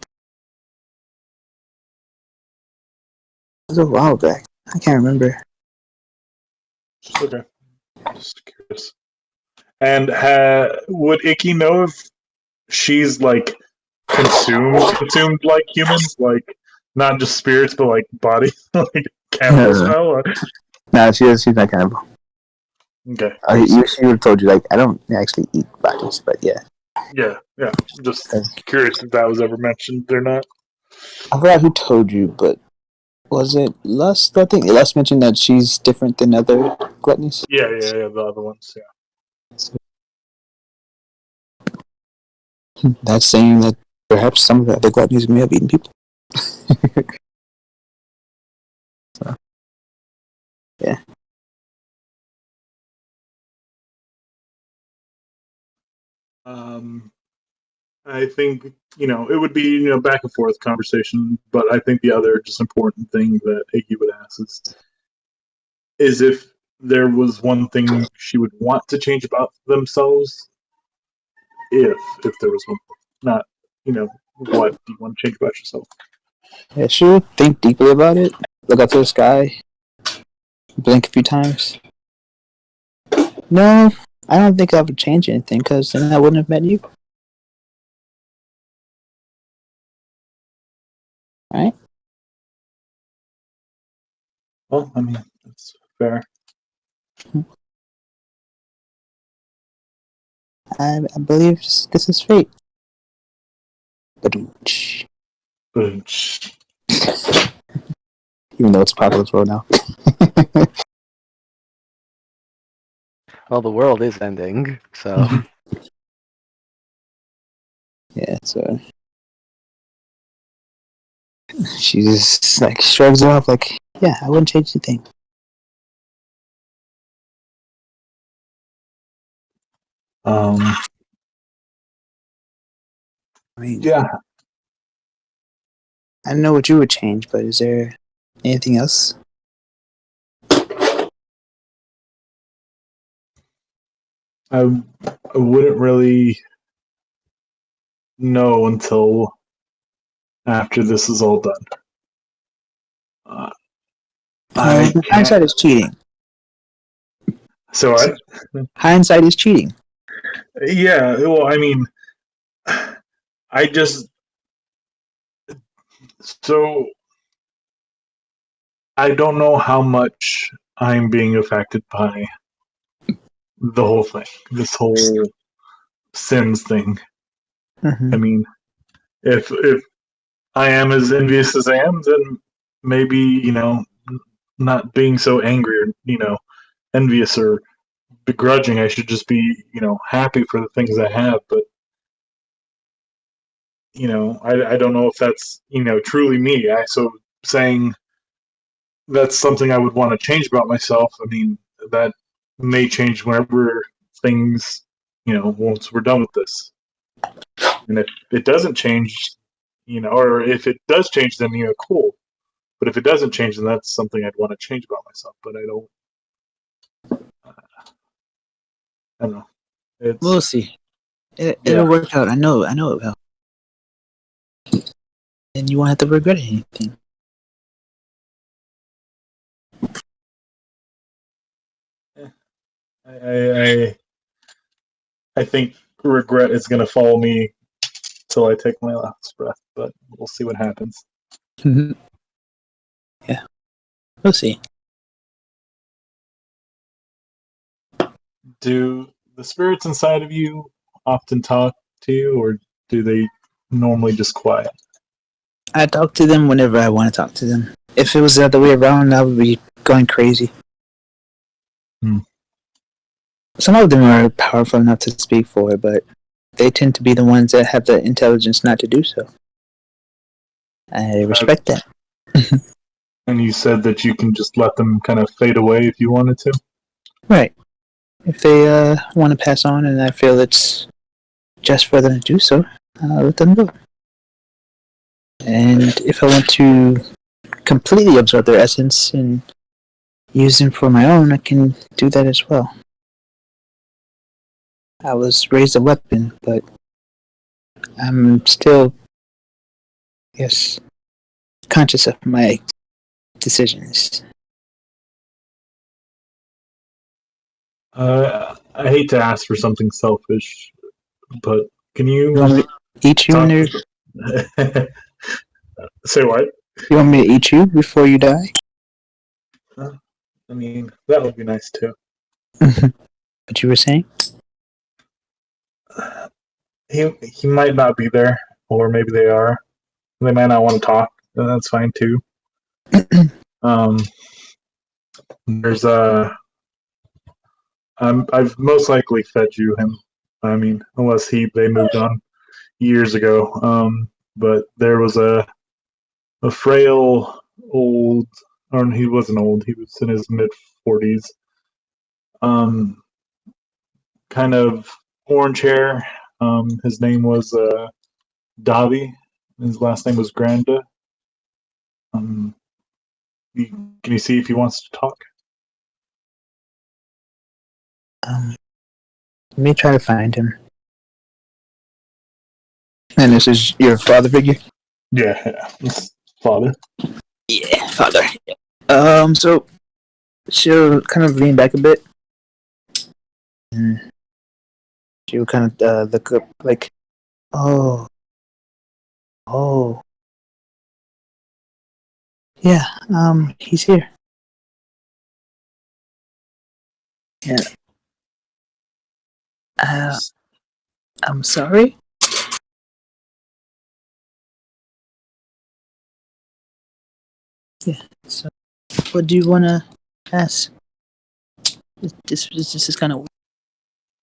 It was a while back. I can't remember. Okay, just curious. And would Icky know if she's like consumed like humans, like not just spirits, but like body, like cannibal style? Or? No, she's not cannibal. Okay, She would have told you, like, I don't actually eat bodies, but yeah. yeah. Just curious if that was ever mentioned or not. I forgot who told you, but was it Lust? I think Lust mentioned that she's different than other gluttonies. Yeah. The other ones, yeah. So, that's saying that perhaps some of the other gluttonies may have eaten people. So, yeah. Um, I think it would be back and forth conversation, but I think the other just important thing that Iggy would ask is if there was one thing she would want to change about themselves, if there was one, not what do you want to change about yourself? Yeah, she would think deeply about it, look up to the sky, blink a few times. No, I don't think I would change anything, because then I wouldn't have met you. Right? Well, I mean, that's fair. I believe this is fate. But even though it's Apocalypse World now. Well, the world is ending, so Yeah, so she just like shrugs it off like, yeah, I wouldn't change a thing. Um, I mean, yeah, I don't know what you would change, but is there anything else? I wouldn't really know until after this is all done. I can't. Hindsight is cheating. So Hindsight is cheating. yeah. Well, I mean, I just so I don't know how much I'm being affected by the whole thing, this whole Sims thing. Mm-hmm. I mean, if I am as envious as I am, then maybe not being so angry or envious or begrudging. I should just be happy for the things I have. But I don't know if that's truly me. So saying that's something I would want to change about myself. I mean, that may change whenever things, once we're done with this. And if it doesn't change, or if it does change, then cool. But if it doesn't change, then that's something I'd want to change about myself. But I don't know. We'll It's see. yeah, It'll work out. I know it will. And you won't have to regret anything. I I think regret is going to follow me till I take my last breath. But we'll see what happens. Yeah, we'll see. Do the spirits inside of you often talk to you, or do they normally just quiet? I talk to them whenever I want to talk to them. If it was the other way around, I would be going crazy. Hmm. Some of them are powerful enough to speak for, but they tend to be the ones that have the intelligence not to do so. I respect that. And you said that you can just let them kind of fade away if you wanted to? Right. If they want to pass on and I feel it's just for them to do so, I'll let them go. And if I want to completely absorb their essence and use them for my own, I can do that as well. I was raised a weapon, but I'm still, yes, conscious of my decisions. I hate to ask for something selfish, but can You you want me to eat you, talk? Nerd? Say what? You want me to eat you before you die? I mean, that would be nice too. What you were saying? He might not be there, or maybe they are. They might not want to talk, and that's fine too. Um, there's I've most likely fed you him. I mean, unless they moved on years ago. But there was a frail old, or he wasn't old. He was in his mid 40s. Um, kind of orange hair. His name was Davi. His last name was Granda. Um, can you see if he wants to talk? Let me try to find him. And this is your father figure? Yeah, his father. Yeah, father. So she'll kind of lean back a bit. And she'll kind of look up like, oh, oh. Yeah, he's here. Yeah. I'm sorry? Yeah, so what do you want to ask? This is kind of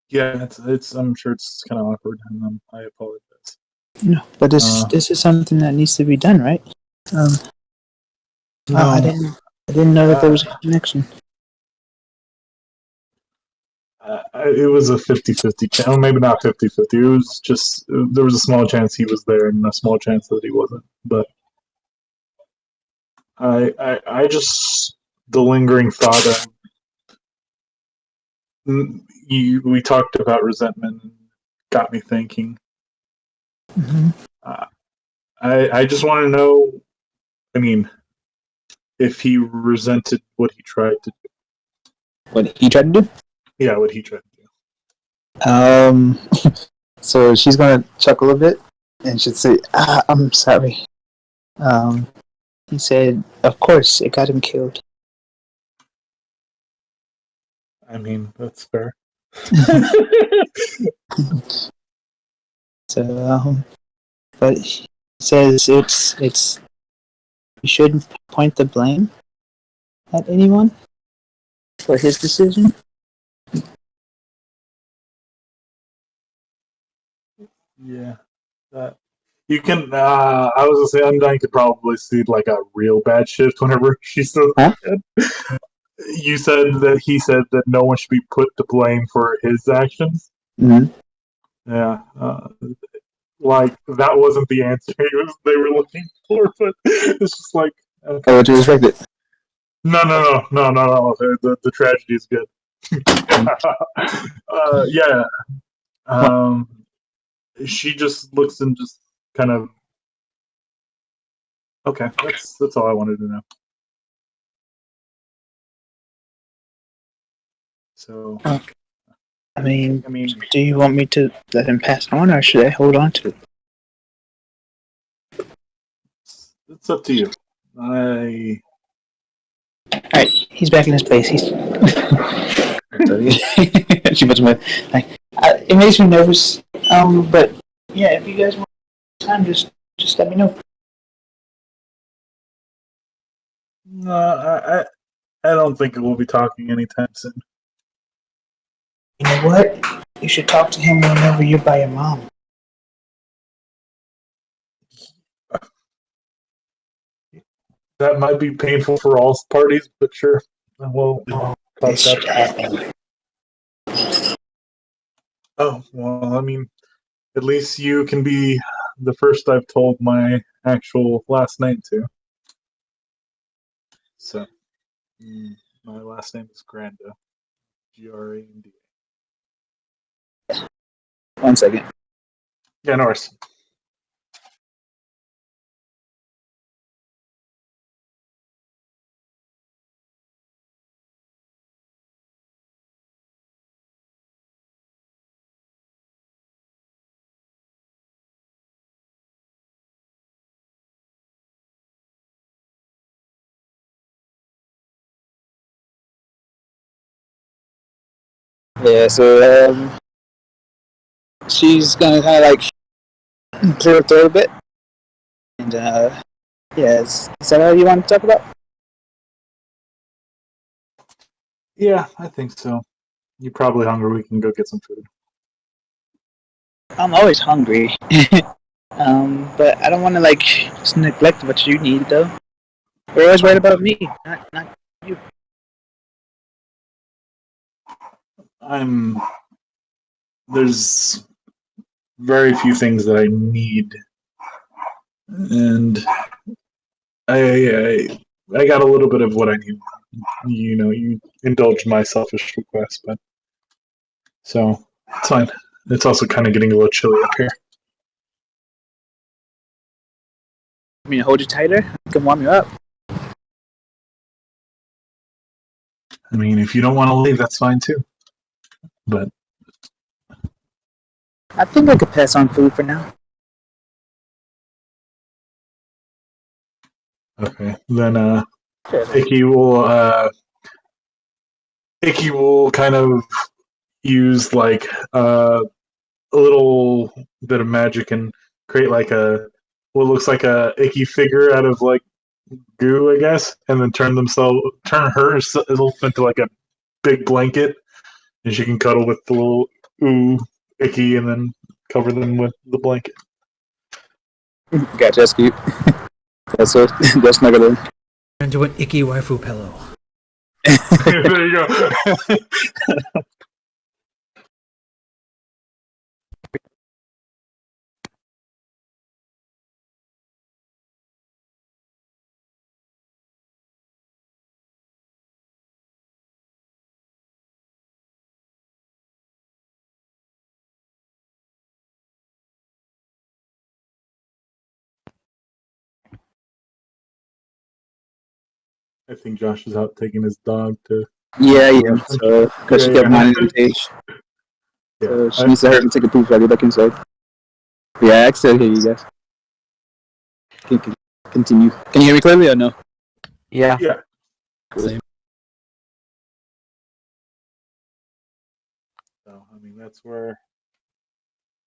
Yeah, it's. I'm sure it's kind of awkward, and I apologize. but this is something that needs to be done, right? Um, No, I didn't know that there was a connection. it was a 50-50 chance. Well, maybe not 50-50. It was just there was a small chance he was there and a small chance that he wasn't. But I just the lingering thought of we talked about resentment and got me thinking. Mm-hmm. Uh, I just want to know. I mean, if he resented what he tried to do. What he tried to do? Yeah, what he tried to do. So she's gonna chuckle a bit, and she'd say, "I'm sorry." He said, "Of course, it got him killed." I mean, that's fair. So, but he says it's you shouldn't point the blame at anyone for his decision. Yeah, that you can. I was gonna say, Undyne could probably see like a real bad shift whenever she says Huh? that. You said that he said that no one should be put to blame for his actions. Mm-hmm. Yeah, like that wasn't the answer they were looking for, but it's just like Oh, okay. what you expected? No. The tragedy is good. Yeah. What? Um, she just looks and just kind of okay. That's all I wanted to know. So, I mean, do you want me to let him pass on, or should I hold on to it? it's up to you. I Alright, he's back in his place. He's. She puts my like. It makes me nervous. But yeah, if you guys want time, just let me know. no, I don't think we'll be talking anytime soon. You know what? You should talk to him whenever you're by your mom. That might be painful for all parties, but sure, we'll Oh, cross this that should bridge. happen. Oh well, I mean, at least you can be the first I've told my actual last name to. So, my last name is Granda, Granda. 1 second. Yeah, Norris. Yeah. So she's gonna kind of like clear her throat a bit, and yeah, is that all you want to talk about? Yeah, I think so. You're probably hungry. We can go get some food. I'm always hungry. But I don't want to like just neglect what you need though. You're always worried about me, not you. I'm. There's very few things that I need, and I got a little bit of what I need. You know, you indulge my selfish request, but so it's fine. It's also kind of getting a little chilly up here. I mean, hold you tighter. I can warm you up. I mean, if you don't want to leave, that's fine too. But I think I could pass on food for now. okay, then Sure. Icky will kind of use like a little bit of magic and create like a what looks like a icky figure out of like goo, I guess, and then turn herself into like a big blanket, and she can cuddle with the little ooh icky, and then cover them with the blanket. Gotcha, that's cute. That's so that's snuggle in. Into an icky waifu pillow. There you go. I think Josh is out taking his dog to. Yeah, so because she kept minding the page. Yeah, So she needs to hurry and take a poop while I get back inside. Yeah, I said here, you guys. Can continue. Can you hear me clearly or no? Yeah. Yeah. Same. So I mean, that's where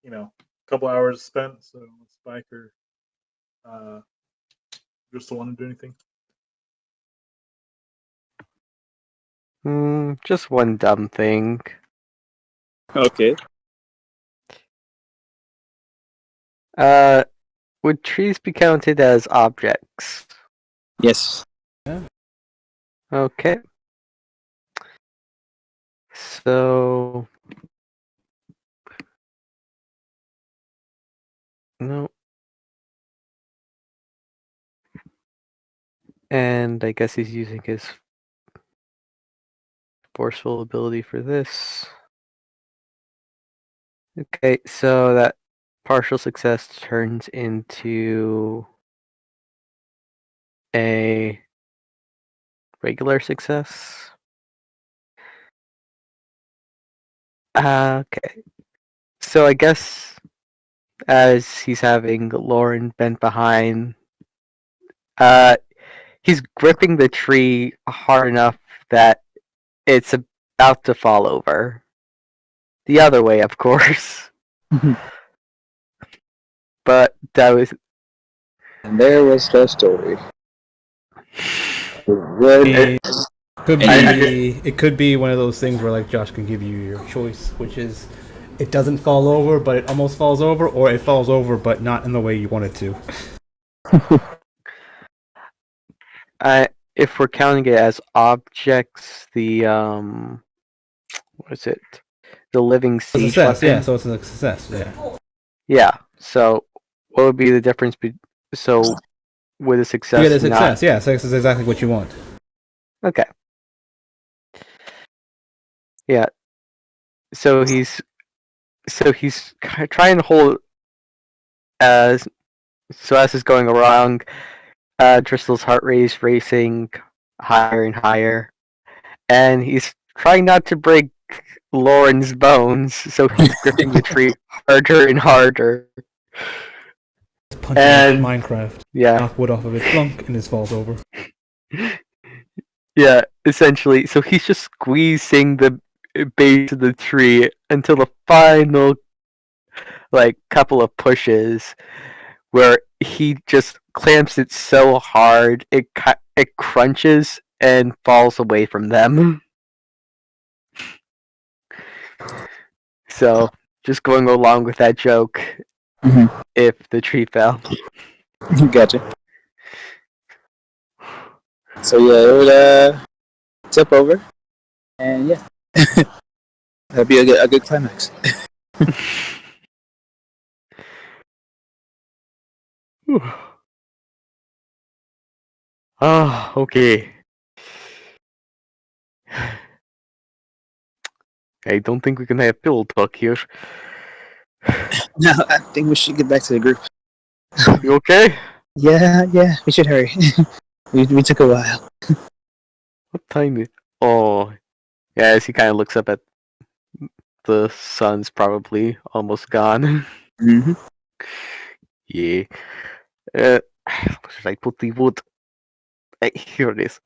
a couple hours spent. So Spike or just don't want to do anything. Just one dumb thing. Okay. Would trees be counted as objects? Yes. Okay. So no. And I guess he's using his forceful ability for this. Okay, so that partial success turns into a regular success. Okay. So I guess as he's having Lauren bent behind, he's gripping the tree hard enough that it's about to fall over. The other way, of course. But that was. And there was the story. It could be one of those things where like Josh can give you your choice, which is it doesn't fall over but it almost falls over, or it falls over but not in the way you want it to. If we're counting it as objects, the what is it? The living siege Success, weapon. yeah. So it's a success, yeah. Yeah. So what would be the difference? So with a success, You get a success, yeah. Success is exactly what you want. Okay. Yeah. So he's trying to hold as is going around. Driscoll's heart rate is racing higher and higher, and he's trying not to break Lauren's bones, so he's gripping the tree harder and harder. Punching like Minecraft. Yeah. Knock wood off of it, plunk, and it falls over. Yeah, essentially. So he's just squeezing the base of the tree until the final, couple of pushes, where he just clamps it so hard it crunches and falls away from them. So just going along with that joke, if the tree fell. Gotcha. So yeah, it would tip over, and yeah, that'd be a good climax. Okay. I don't think we can have pillow talk here. No, I think we should get back to the group. You okay? Yeah, we should hurry. we took a while. What time is? Oh, yeah. As he kind of looks up at the sun's probably almost gone. Mm-hmm. Yeah. Where should I put the wood? Here it is.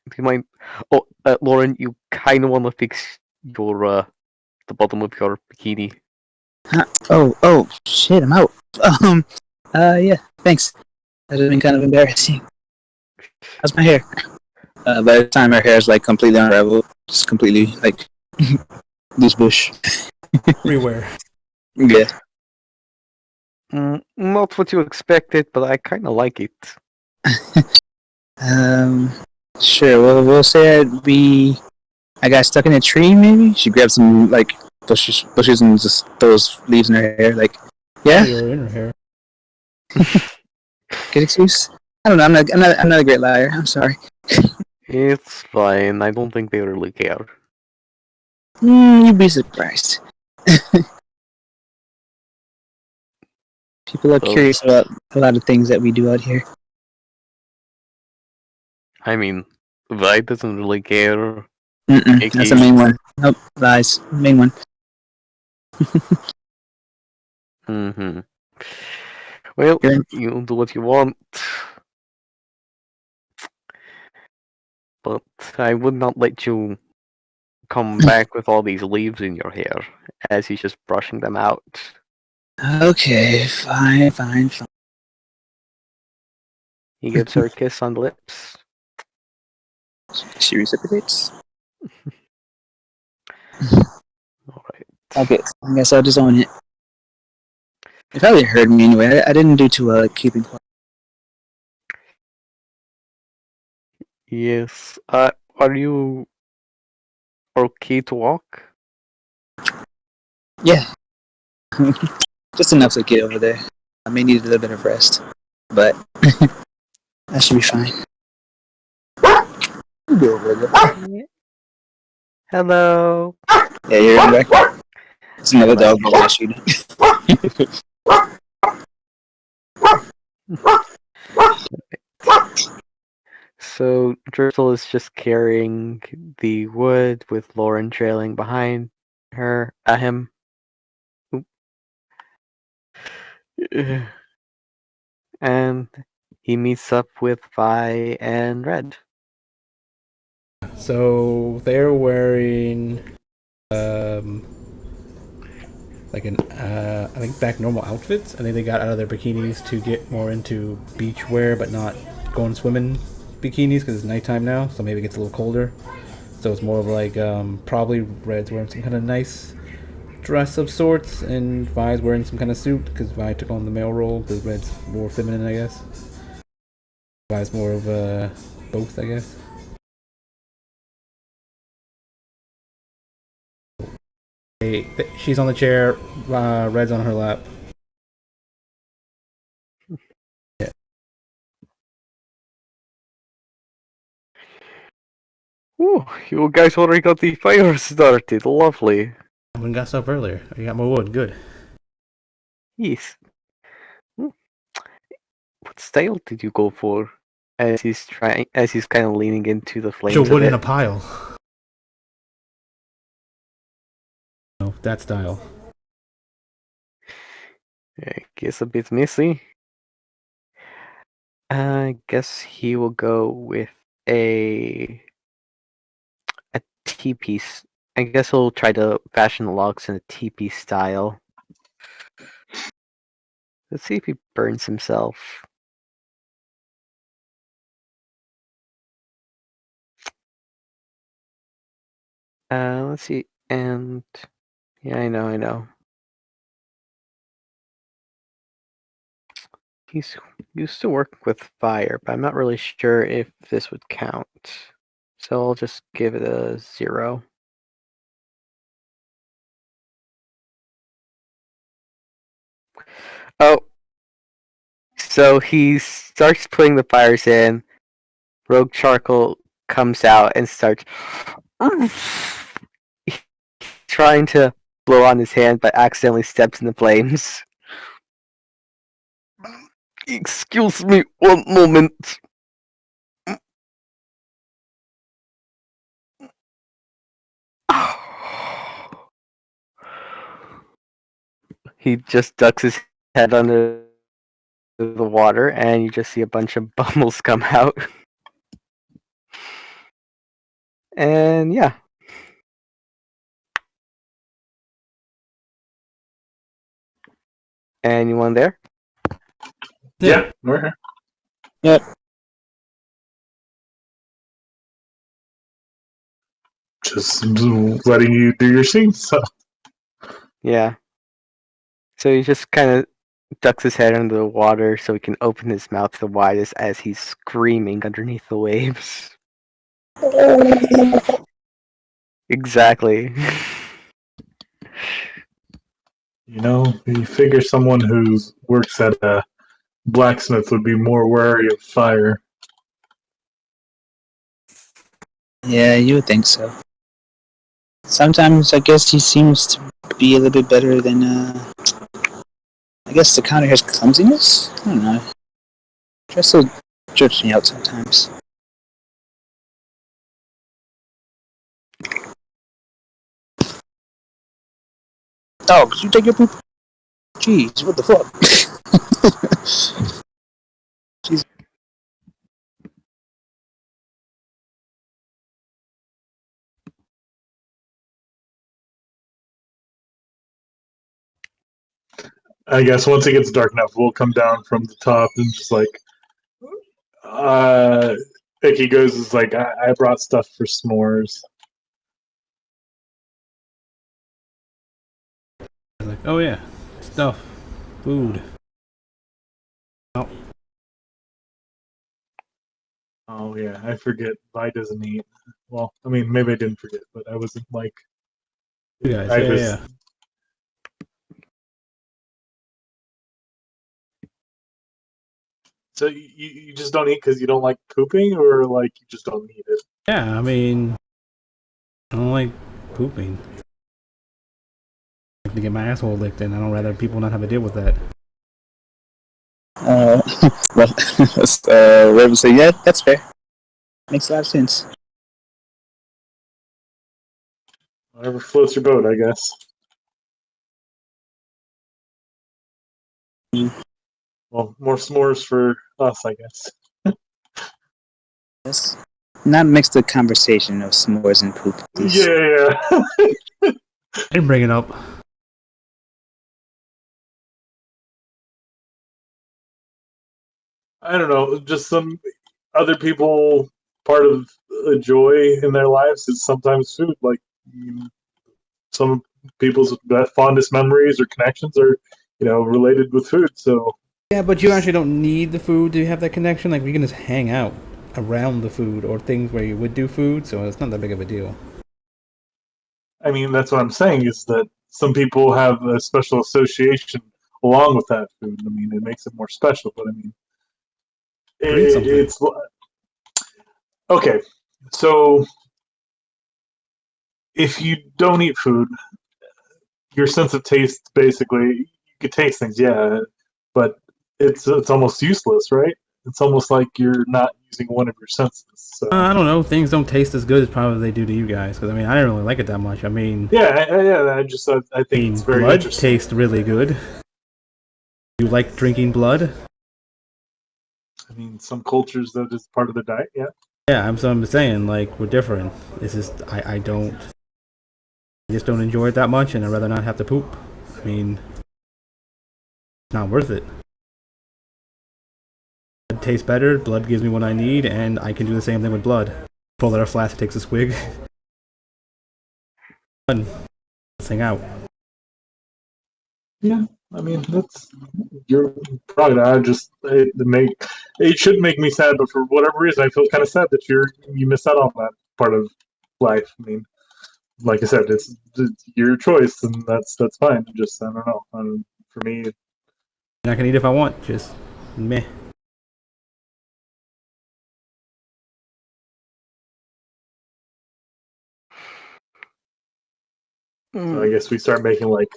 Do you mind? Oh, Lauren, you kind of want to fix your the bottom of your bikini. Huh? Oh, shit, I'm out. Um, yeah, thanks. That has been kind of embarrassing. How's my hair? By the time her hair is like completely unraveled, just completely like loose bush. Everywhere. Yeah. Not what you expected, but I kind of like it. Um, sure. Well, we'll say I got stuck in a tree. Maybe she grabbed some like bushes, and just throws leaves in her hair. Like, yeah, Oh, you're in her hair. good excuse. I don't know. I'm not a great liar. I'm sorry. It's fine. I don't think they really care. You'd be surprised. People are So, curious about a lot of things that we do out here. I mean, Vi doesn't really care. That's the Ægis. main one. Nope, lies. Main one. Mm-hmm. Well, Good. you do what you want, but I would not let you come back with all these leaves in your hair as he's just brushing them out. Okay, fine. He gives her a kiss on the lips. She reciprocates. Alright. Okay, I guess I'll just own it. It probably heard me anyway. I didn't do too well at keeping quiet. Yes. Are you okay to walk? Yeah, just enough to get over there. I may need a little bit of rest, but that should be fine. We'll be over there. Yeah. Hello. Yeah, you're in back. It's another Hello. dog going at you. So Dristle is just carrying the wood with Lauren trailing behind her at him. Oop. And he meets up with Vi and Red. So they're wearing like an I think back normal outfits. I think they got out of their bikinis to get more into beach wear, but not going swimming bikinis because it's nighttime now, so maybe it gets a little colder. So it's more of like probably Red's wearing some kind of nice dress of sorts, and Vi's wearing some kind of suit because Vi took on the male role because Red's more feminine, I guess. Vi's more of both, I guess. She's on the chair, Red's on her lap. Yeah. Ooh, you guys already got the fire started. Lovely. We got stuff earlier. You got more wood. Good. Yes. What style did you go for? As he's kind of leaning into the Put flames your of wood it. in a pile. No, that style. I guess a bit messy. I guess he will go with a teepee. I guess he'll try to fashion the logs in a teepee style. Let's see if he burns himself. Let's see. And yeah, I know. He's used to work with fire, but I'm not really sure if this would count. So I'll just give it a 0. Oh, so he starts putting the fires in. Rogue Charcoal comes out and starts trying to blow on his hand, but accidentally steps in the flames. Excuse me, one moment. He just ducks his head under the water, and you just see a bunch of bubbles come out. And yeah. Anyone there? Yeah, we're here. Yep. Just letting you do your scene. So Yeah. So he just kind of ducks his head under the water so he can open his mouth the widest as he's screaming underneath the waves. Exactly. you figure someone who works at a blacksmith would be more wary of fire. Yeah, you would think so. Sometimes I guess he seems to be a little bit better than I guess to counter his clumsiness? I don't know. Tries to judge me out sometimes. Dog, could you take your poop? Jeez, what the fuck? Jeez. I guess once it gets dark enough, we'll come down from the top and just like, Icky goes is like, I brought stuff for s'mores. Like, oh yeah, stuff, food. Oh, Oh yeah, I forget. Vi doesn't eat. Well, I mean, maybe I didn't forget, but I wasn't like. you guys, I yeah, was. yeah. So you just don't eat because you don't like pooping, or like you just don't need it. Yeah, I mean, I don't like pooping. I like to get my asshole licked, and I don't rather people not have to deal with that. Well, Raven say, yeah, that's fair. Makes a lot of sense. Whatever floats your boat, I guess. Well, more s'mores for us, I guess. Yes. Not mix the conversation of s'mores and poop, please. Yeah. I didn't bring it up. I don't know. Just some other people. Part of a joy in their lives is sometimes food. Like some people's fondest memories or connections are, related with food. So Yeah, but you actually don't need the food to have that connection. Like, we can just hang out around the food or things where you would do food, so it's not that big of a deal. I mean, that's what I'm saying is that some people have a special association along with that food. I mean, it makes it more special. But I mean, Bring something. it's okay. So if you don't eat food, your sense of taste basically you could taste things, yeah, but it's almost useless, right? It's almost like you're not using one of your senses. So I don't know. Things don't taste as good as probably they do to you guys. Because I mean, I didn't really like it that much. I mean, yeah. I think it's very blood interesting. tastes really good. You like drinking blood? I mean, some cultures that is part of the diet. Yeah. Yeah, I'm saying like we're different. It's just I don't. I just don't enjoy it that much, and I'd rather not have to poop. I mean, it's not worth it. Blood tastes better. Blood gives me what I need, and I can do the same thing with blood. Pull out a flask, takes a swig. Done. Let's hang out. Yeah, I mean that's you're probably not just it should make me sad, but for whatever reason, I feel kind of sad that you miss out on that part of life. I mean, like I said, it's your choice, and that's fine. Just I don't know. For me, And I can eat if I want. Just meh. so I guess we start making like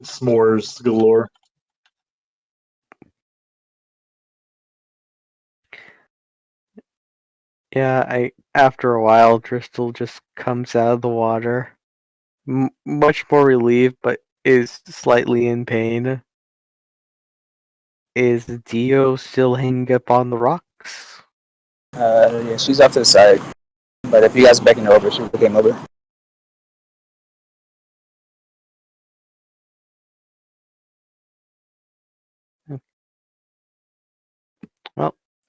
s'mores galore. Yeah, after a while, Driscoll just comes out of the water, much more relieved, but is slightly in pain. Is Dio still hanging up on the rocks? Yeah, she's off to the side. But if you guys are backing over, she came over.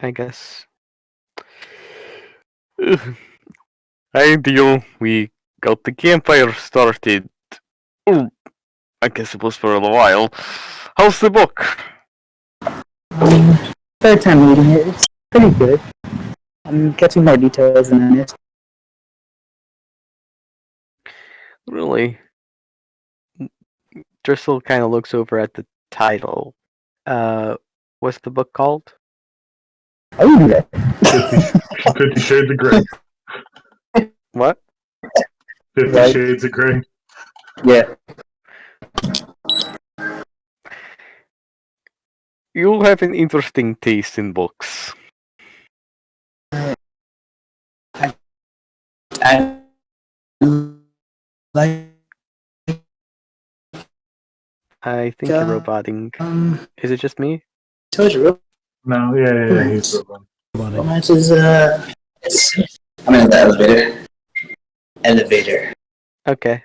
I guess. Ideal. We got the campfire started. Oh, I guess it was for a while. How's the book? Third time reading it, it's pretty good. I'm catching more details than I missed. Really? Driscoll kind of looks over at the title. What's the book called? Oh, yeah. 50 Shades of Grey. What? 50 Right. Shades of Grey. Yeah. You have an interesting taste in books. I like I think you're roboting. Is it just me? told you, No, yeah, he's robot. romance is it's. I'm in the elevator. Elevator. Okay.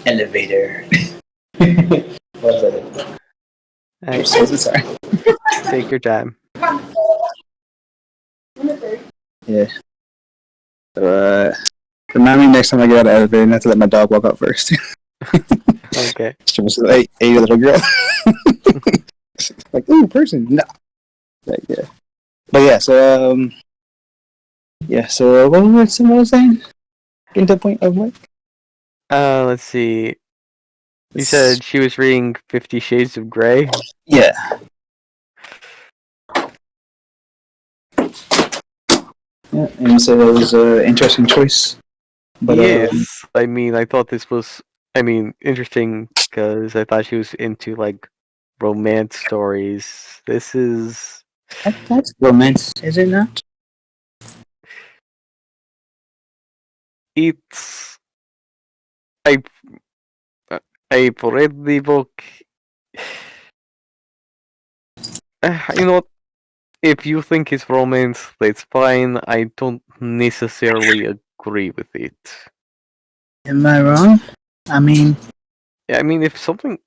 Elevator. What was it? I'm so sorry. Take your time. Yeah. So, remind me next time I get out of the elevator not to let my dog walk out first. Okay. She was like, hey, little girl. Like, ooh, person. No. Like, yeah. But yeah, so, what was someone saying? Getting to the point of what? Let's see. You said she was reading 50 Shades of Grey? Yeah. Yeah, and you said it was an interesting choice. But, Yes. I mean, I thought this was, interesting because I thought she was into, like, romance stories. This is... That's romance, is it not? It's... I... I've read the book. You know what? If you think it's romance, that's fine. I don't necessarily agree with it. Am I wrong? I mean, Yeah, I mean, if something...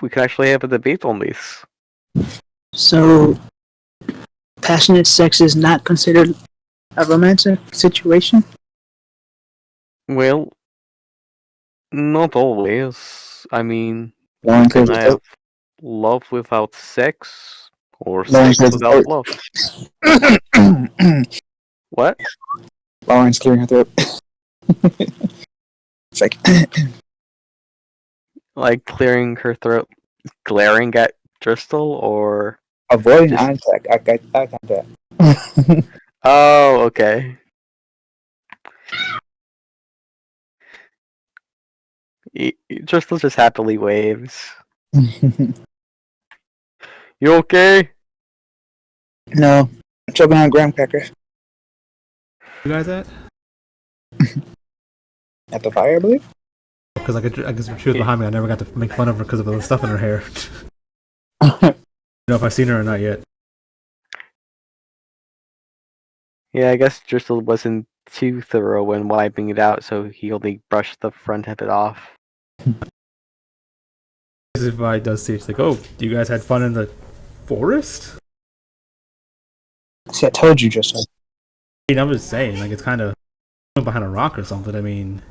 We can actually have a debate on this. so passionate sex is not considered a romantic situation? Well, not always. I mean, you Lauren can says, have love without sex, or Lauren sex says, without love. What? Lauren's clearing her throat. It's like, Like clearing her throat, glaring at Driscoll, or... avoiding Just- eye contact. Oh, okay. Driscoll just happily waves. You okay? No, I'm choking on graham crackers You guys at? at the fire, I believe. Because I guess if she was behind me, I never got to make fun of her because of the stuff in her hair. I don't know if I've seen her or not yet. Yeah, I guess Driscoll wasn't too thorough when wiping it out, so he only brushed the front of it off. If I does see, it's like, oh, you guys had fun in the forest? See, I told you just. I mean, I'm just saying, like, it's kind of behind a rock or something. I mean,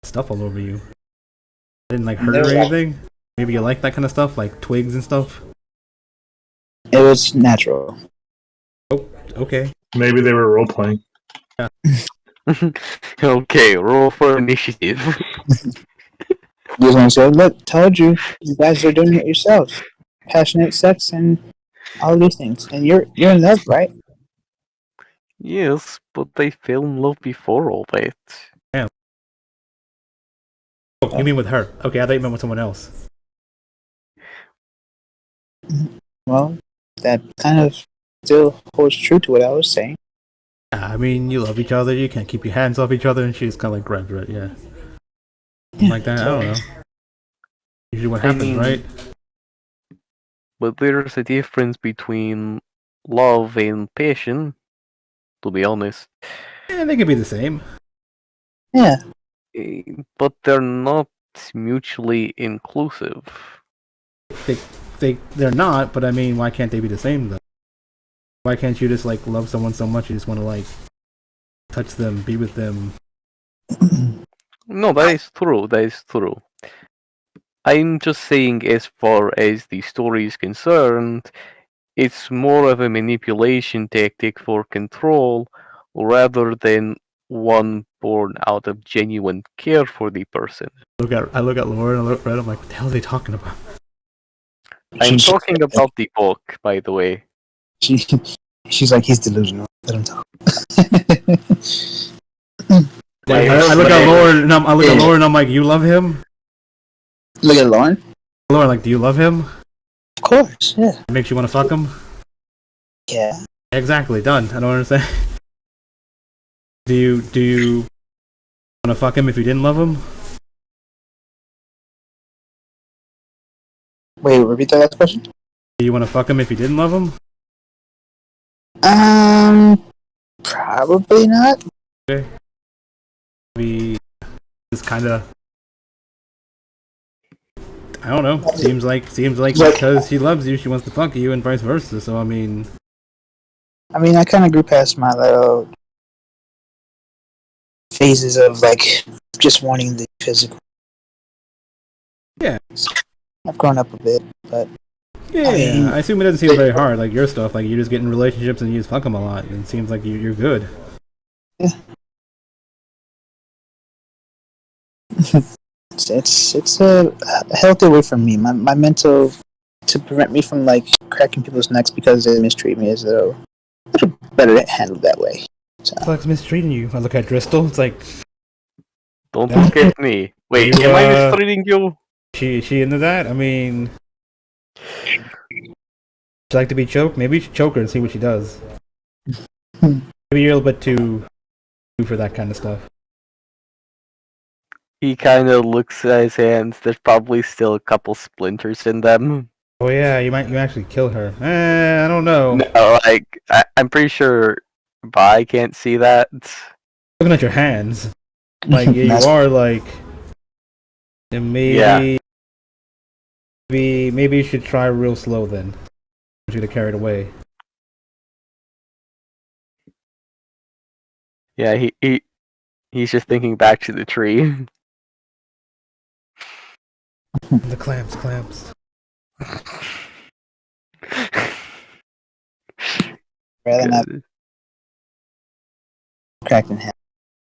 stuff all over you. Didn't like hurt or anything. Maybe you like that kind of stuff, like twigs and stuff. It was natural. Oh, okay. Maybe they were role playing. Okay, roll for initiative. You know what I'm saying? Look, told you. You guys are doing it yourselves. Passionate sex and all these things, and you're in love, right? Yes, but they fell in love before all that. Oh, you mean with her? Okay, I thought you meant with someone else. Well, that kind of still holds true to what I was saying. I mean, you love each other. You can't keep your hands off each other, and she just kind of like grabbed her. Yeah. Something like that. I don't know. Usually, what happens, mean- right? But there's a difference between love and passion, to be honest. Yeah, they could be the same. Yeah. But they're not mutually inclusive. They're not, but I mean, why can't they be the same though? Why can't you just like love someone so much you just want to like touch them, be with them? No, that is true. That is true. I'm just saying, as far as the story is concerned, it's more of a manipulation tactic for control rather than one born out of genuine care for the person. I look at Laura and I look at Red. I'm like, what the hell are they talking about? I'm talking about the book, by the way. She's like, he's delusional. Let him talk. Like, Yeah, I look at yeah. Laura and I look at Laura and I'm like, you love him? Look at Lauren. Laura, like, do you love him? Of course, yeah. It makes you want to fuck him? Yeah. Exactly, done. I don't understand. Do you want to fuck him if you didn't love him? Wait, repeat that last question. Do you want to fuck him if you didn't love him? Probably not. Okay. We just kind of. I don't know. Seems like because she loves you, she wants to fuck you, and vice versa. So I mean, I kind of grew past my little phases of like just wanting the physical. Yeah. I've grown up a bit, but yeah. I assume it doesn't seem very hard. Like your stuff, like you just get in relationships and you just fuck them a lot. And it seems like you're good. yeah. It's a healthy way for me. My mental to prevent me from like cracking people's necks because they mistreat me is a little better handled that way. So. Fuck's mistreating you. I look at Dristle. It's like, don't look at me. Wait, You, am I mistreating you? she into that? I mean, she'd like to be choked. Maybe you should choke her and see what she does. Maybe you're a little bit too for that kind of stuff. He kind of looks at his hands. There's probably still a couple splinters in them. Oh yeah, you actually kill her. I don't know. No, like I'm pretty sure Bai can't see that. Looking at your hands, like yeah, you are like. And maybe you should try real slow then. I want you to carry it away. Yeah, he's just thinking back to the tree. The clamps. Rather not cracked in half.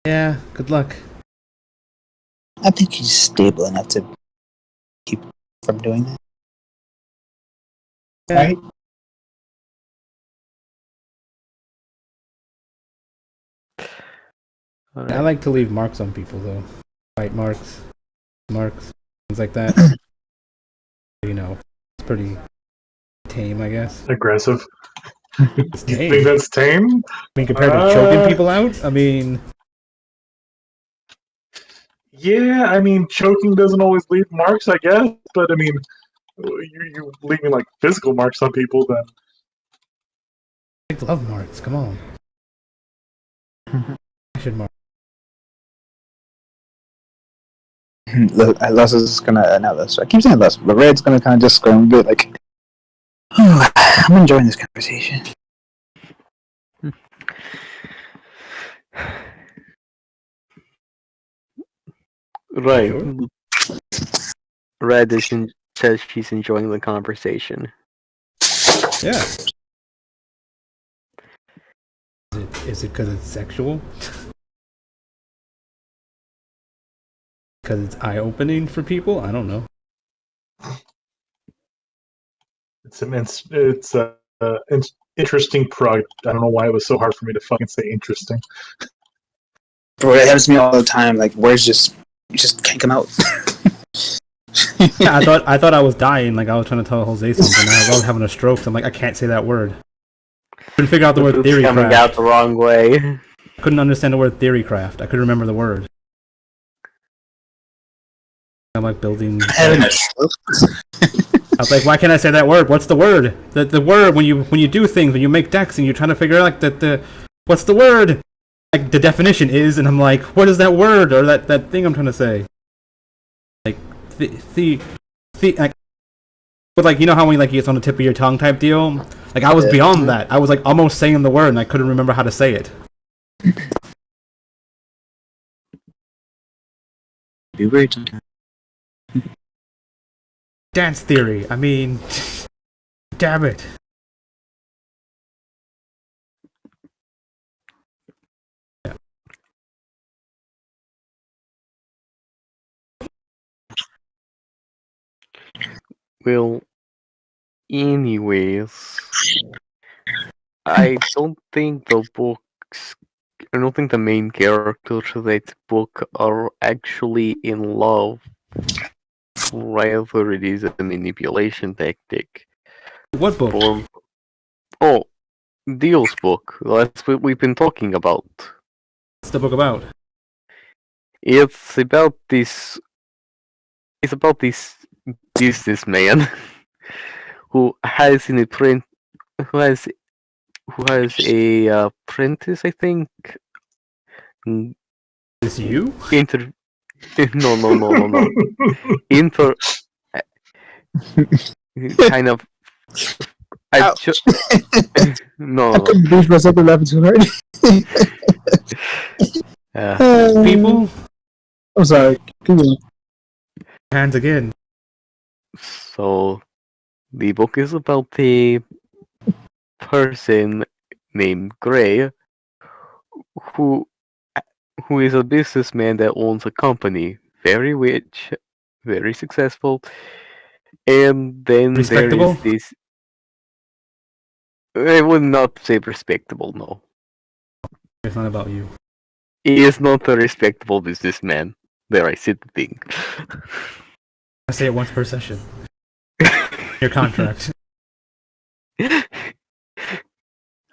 Yeah, good luck. I think he's stable enough to keep from doing that. Yeah. Right? Right. I like to leave marks on people though. Bite marks, things like that. You know, it's pretty tame, I guess. Aggressive. It's You tame. think that's tame? I mean, compared to choking people out, I mean, Yeah, I mean, choking doesn't always leave marks, I guess. But I mean, you leaving like physical marks on people, then I love marks. Come on, action marks. Look, Les is gonna not Les. I keep saying Les, but Red's gonna kind of just go and be like, oh, I'm enjoying this conversation. Right. Sure. Red says she's enjoying the conversation. Yeah. Is it because it's sexual? Because it's eye-opening for people? I don't know. it's immense. It's interesting product. I don't know why it was so hard for me to fucking say interesting. Bro, it happens to me all the time. Like words just can't come out. Yeah, I thought I was dying. Like I was trying to tell Jose something. I was having a stroke. So I'm like, I can't say that word. Couldn't figure out the word It's theory coming craft. out the wrong way. Couldn't understand the word theory craft. I couldn't remember the word. I'm like building. I was like, why can't I say that word? What's the word? The word when you do things, when you make decks and you're trying to figure out like the what's the word? Like the definition is, and I'm like, what is that word or that thing I'm trying to say? Like the like, but like you know how when like it's on the tip of your tongue type deal. Like I was Yeah. beyond that. I was like almost saying the word and I couldn't remember how to say it. Be weird sometimes. Dance theory. I mean, damn it. Well, anyways, I don't think the books. I don't think the main characters of that book are actually in love. Rather, it is a manipulation tactic. What book? For oh, Deal's book. That's what we've been talking about. What's the book about? It's about this. It's about this businessman who has an apprentice. Who has a apprentice, I think. Mm, Is you? Inter. No. Inter. Kind of. I Ouch. ju- I no. couldn't believe myself for laughing too hard. People? I'm sorry. Keep going. Hands again. So the book is about a person named Gray who who is a businessman that owns a company, very rich, very successful, and then there is Respectable? this. I would not say respectable. No, It's not about you. he is not a respectable businessman. There, I said the thing. I say it once per session. Your contract.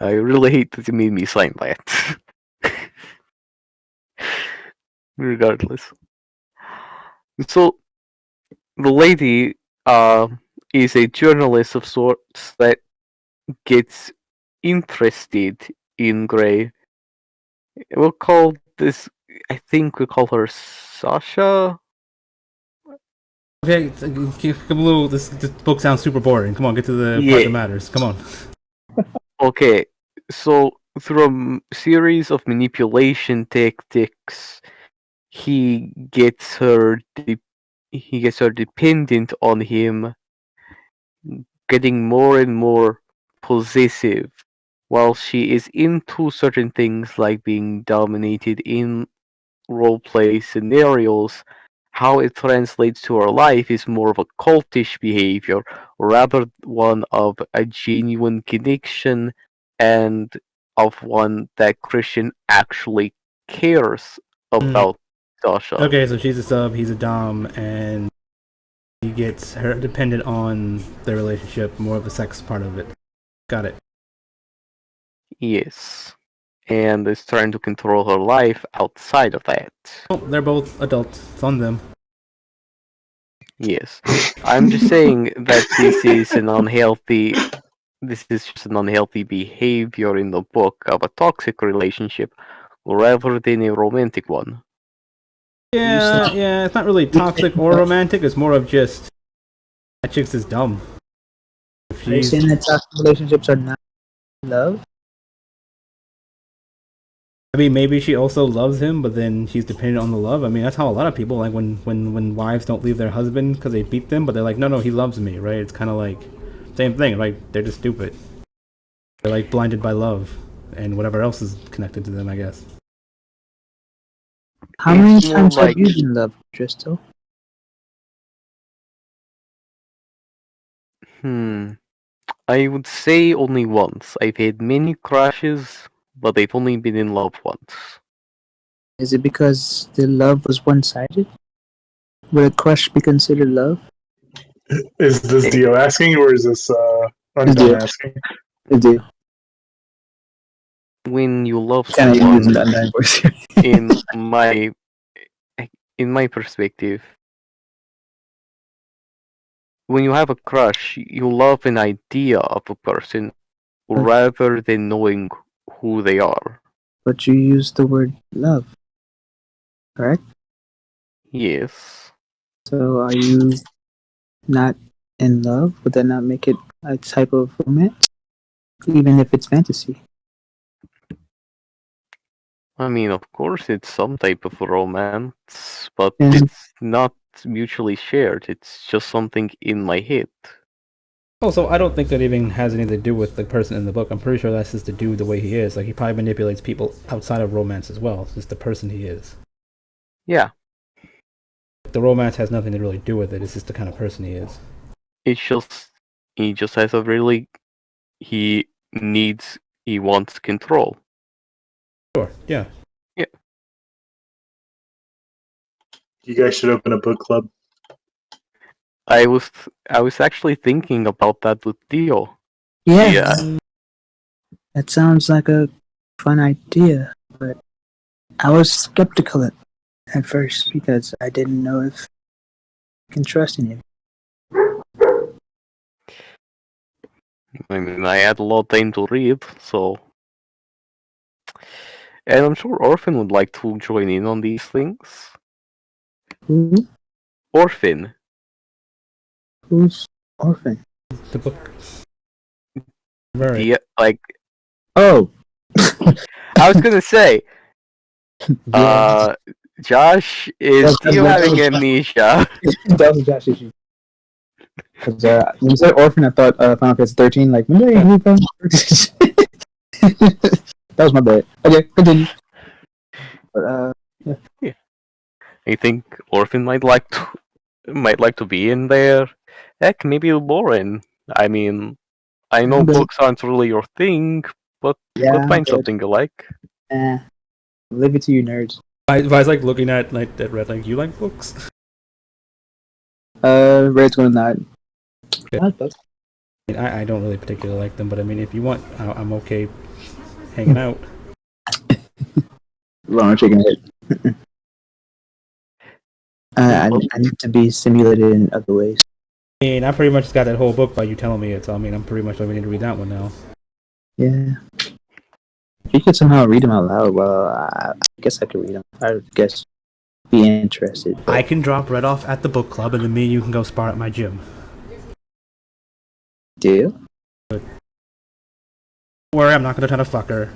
I really hate that you made me sign that. Regardless. So the lady is a journalist of sorts that gets interested in Gray. We'll call this. I think we call her Sasha. Okay, come a little. This book sounds super boring. Come on, get to the part that Yeah. matters. Come on. Okay. So through a series of manipulation tactics, he gets her. He gets her dependent on him, getting more and more possessive. While she is into certain things like being dominated in roleplay scenarios, how it translates to our life is more of a cultish behavior, or rather one of a genuine connection and of one that Christian actually cares about Sasha. Okay, so she's a sub, he's a dom, and he gets her dependent on their relationship, more of the sex part of it. Got it. Yes. And is trying to control her life outside of that. Well, they're both adults. It's on them. Yes. I'm just saying that this is an unhealthy this is just an unhealthy behavior in the book of a toxic relationship rather than a romantic one. Yeah, it's not really toxic or romantic, it's more of just that chick's is dumb. If Are you she's saying that toxic relationships are not love? I mean, maybe she also loves him, but then she's dependent on the love. I mean, that's how a lot of people like when wives don't leave their husband because they beat them, but they're like, no, he loves me, right? It's kind of like same thing. Like they're just stupid. They're like blinded by love and whatever else is connected to them, I guess. How many It's more times like- have you been loved, Tristel? I would say only once. I've had many crushes, but I've only been in love once. Is it because the love was one-sided? Would a crush be considered love? Is this Eh. Dio asking, or is this It's Dio. Undone asking? Is it When you love kind of someone, using that nine voice? in my in my perspective, when you have a crush, you love an idea of a person rather than knowing who they are. But you use the word love, correct? Yes. So are you not in love? Would that not make it a type of romance? even if it's fantasy. I mean, of course, it's some type of romance, but And it's not mutually shared. It's just something in my head. Also, I don't think that even has anything to do with the person in the book. I'm pretty sure that's just the dude the way he is. Like, he probably manipulates people outside of romance as well. It's just the person he is. Yeah, The romance has nothing to really do with it. It's just the kind of person he is. it's just he just has a really he he wants control. Sure, yeah. You guys should open a book club. I was actually thinking about that with Dio. yeah, that sounds like a fun idea, but I was skeptical at first because I didn't know if I can trust any of you. I mean, I had a lot of time to read, so. And I'm sure Orphan would like to join in on these things. Who? Orphan. Who's orphan? The book. Very. Like, Oh, I was gonna say, Josh, is Dio having amnesia? that was Josh's issue. Because when you said orphan, I thought Final Fantasy 13. Like, when did I move Final Fantasy? That was my bad. Okay, continue. But Yeah. I think Orphan might like to be in there. Heck, maybe Lauren. I mean, I know But- books aren't really your thing, but you yeah, could find but, something you like. leave it to you nerds. I was like looking at like that red, like, you like books? Red's gonna nod. Yeah. I like books. I don't really particularly like them, but I mean, if you want, I'm okay hanging out. Wrong chicken head. I need to be simulated in other ways. I mean, I pretty much just got that whole book by you telling me it, so I mean, I'm pretty much only need to read that one now. Yeah. If you could somehow read them out loud, well, I guess I could read them. I would guess be interested. But I can drop Red off at the book club, and then me and you can go spar at my gym. deal? Don't worry, I'm not gonna try to fuck her.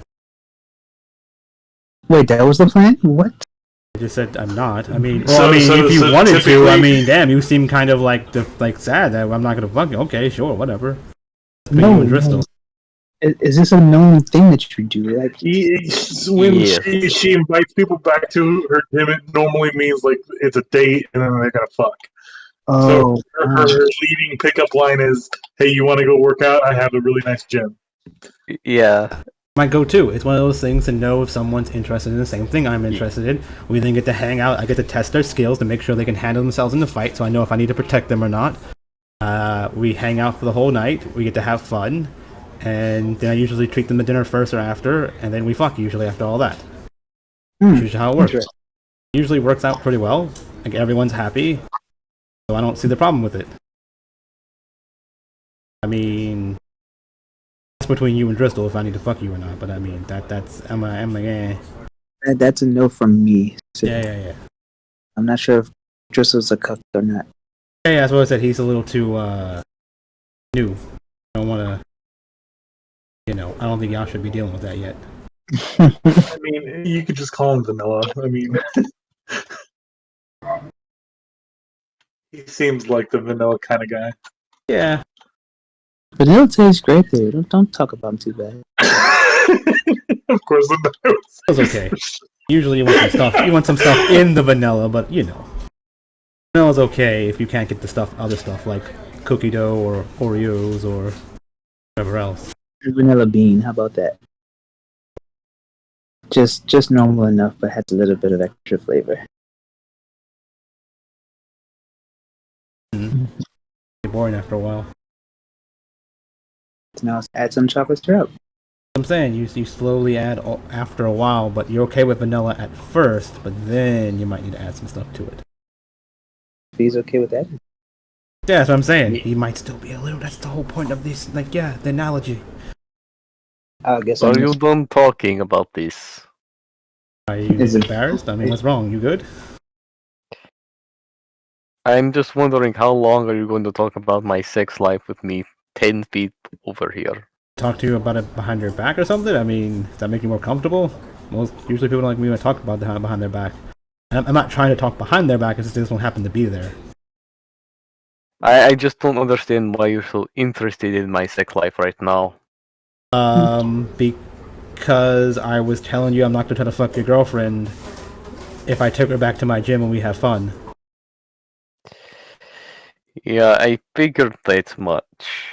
Wait, that was the plan? What? I just said I'm not. I mean, So- if you so wanted to, I typically- mean, damn, you seem kind of like sad that I'm not gonna fuck you. Okay, sure, whatever. Between No, you and Driscoll. Is this a known thing that you do? Like, When Yes. she invites people back to her gym, it normally means like it's a date and then they're gonna fuck. oh, Her leading pickup line is, "Hey, you want to go work out? I have a really nice gym." Yeah. My go-to. It's one of those things to know if someone's interested in the same thing I'm interested in. We then get to hang out. I get to test their skills to make sure they can handle themselves in the fight, so I know if I need to protect them or not. We hang out for the whole night. We get to have fun, and then I usually treat them to dinner first or after, and then we fuck usually after all that. That's usually how it works. interesting. Usually works out pretty well. Like, everyone's happy, so I don't see the problem with it. I mean, it's between you and Driscoll if I need to fuck you or not. But I mean, that's I'm like, eh. That's a no from me. So Yeah. I'm not sure if Driscoll's a cuck or not. Yeah, that's what I said. He's a little too new. I don't want to. I don't think y'all should be dealing with that yet. I mean, you could just call him Vanilla. I mean, he seems like the vanilla kind of guy. Yeah. Vanilla tastes great there. Don't talk about him too bad. Of course, it knows. It's okay. Usually you want some stuff. You want some stuff in the vanilla, but vanilla's okay if you can't get the other stuff like cookie dough or Oreos or whatever else. Vanilla bean, how about that? Just normal enough, but has a little bit of extra flavor. Get boring after a while. So now let's add some chocolate syrup. I'm saying you slowly add after a while, but you're okay with vanilla at first, but then you might need to add some stuff to it. If he's okay with that. Yeah, that's what I'm saying. He might still be a little. That's the whole point of this. Like, yeah, the analogy. I guess Are I'm you done talking about this? Are you Is it- embarrassed? I mean, what's wrong? You good? I'm just wondering how long are you going to talk about my sex life with me 10 feet over here? talk to you about it behind your back or something? I mean, does that make you more comfortable? Usually people don't like me when I talk about it behind their back. And I'm not trying to talk behind their back, it's just they just don't happen to be there. I just don't understand why you're so interested in my sex life right now. Because I was telling you I'm not gonna try to fuck your girlfriend if I took her back to my gym and we have fun. Yeah, I figured that much.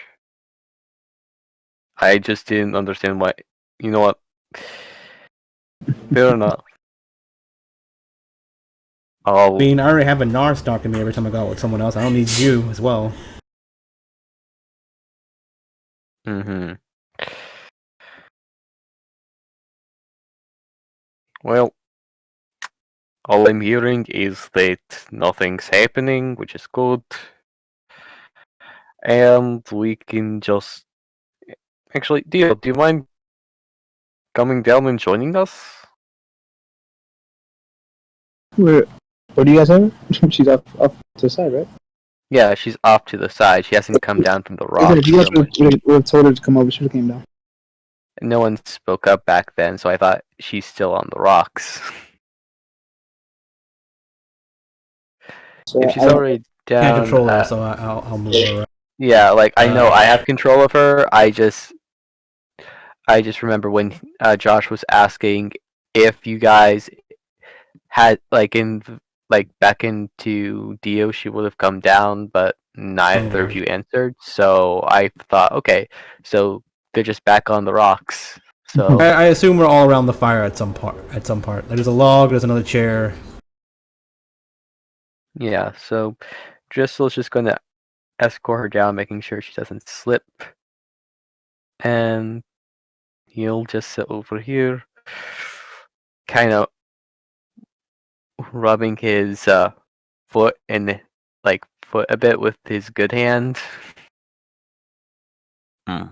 I just didn't understand why. You know what? Fair enough. I mean, I already have a Nar stalking me every time I go out with someone else. I don't need you as well. Mm-hmm. Well, all I'm hearing is that nothing's happening, which is good. And we can just... Actually, Dio, do you mind coming down and joining us? Where do you guys have her? She's up to the side, right? Yeah, she's off to the side. She hasn't come down from the I said rocks. if you guys would have told her to come over, she would have came down. No one spoke up back then, so I thought she's still on the rocks. So If she's already down... Can't control her, so I'll move her around. Yeah, like, I know I have control of her, I just remember when Josh was asking if you guys had, like, back into Dio, she would have come down, but neither of you answered. So I thought, okay, so they're just back on the rocks. So I assume we're all around the fire at some part. There's a log. There's another chair. yeah, so Driscoll's just gonna escort her down, making sure she doesn't slip, and he'll just sit over here, kind of rubbing his foot a bit with his good hand. I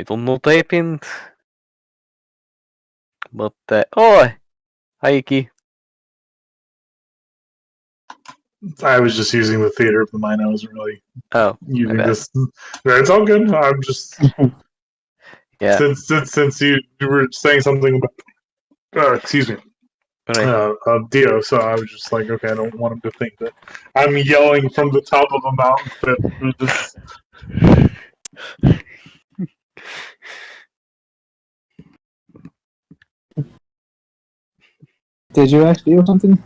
don't know what happened, but oh, hi Iki. I was just using the theater of the mind. I wasn't really Oh, using bad. this. It's all good. I'm just Yeah, since you were saying something about excuse me, right. Dio. So I was just like, okay, I don't want him to think that I'm yelling from the top of a mountain pit. This, Did you ask Dio something?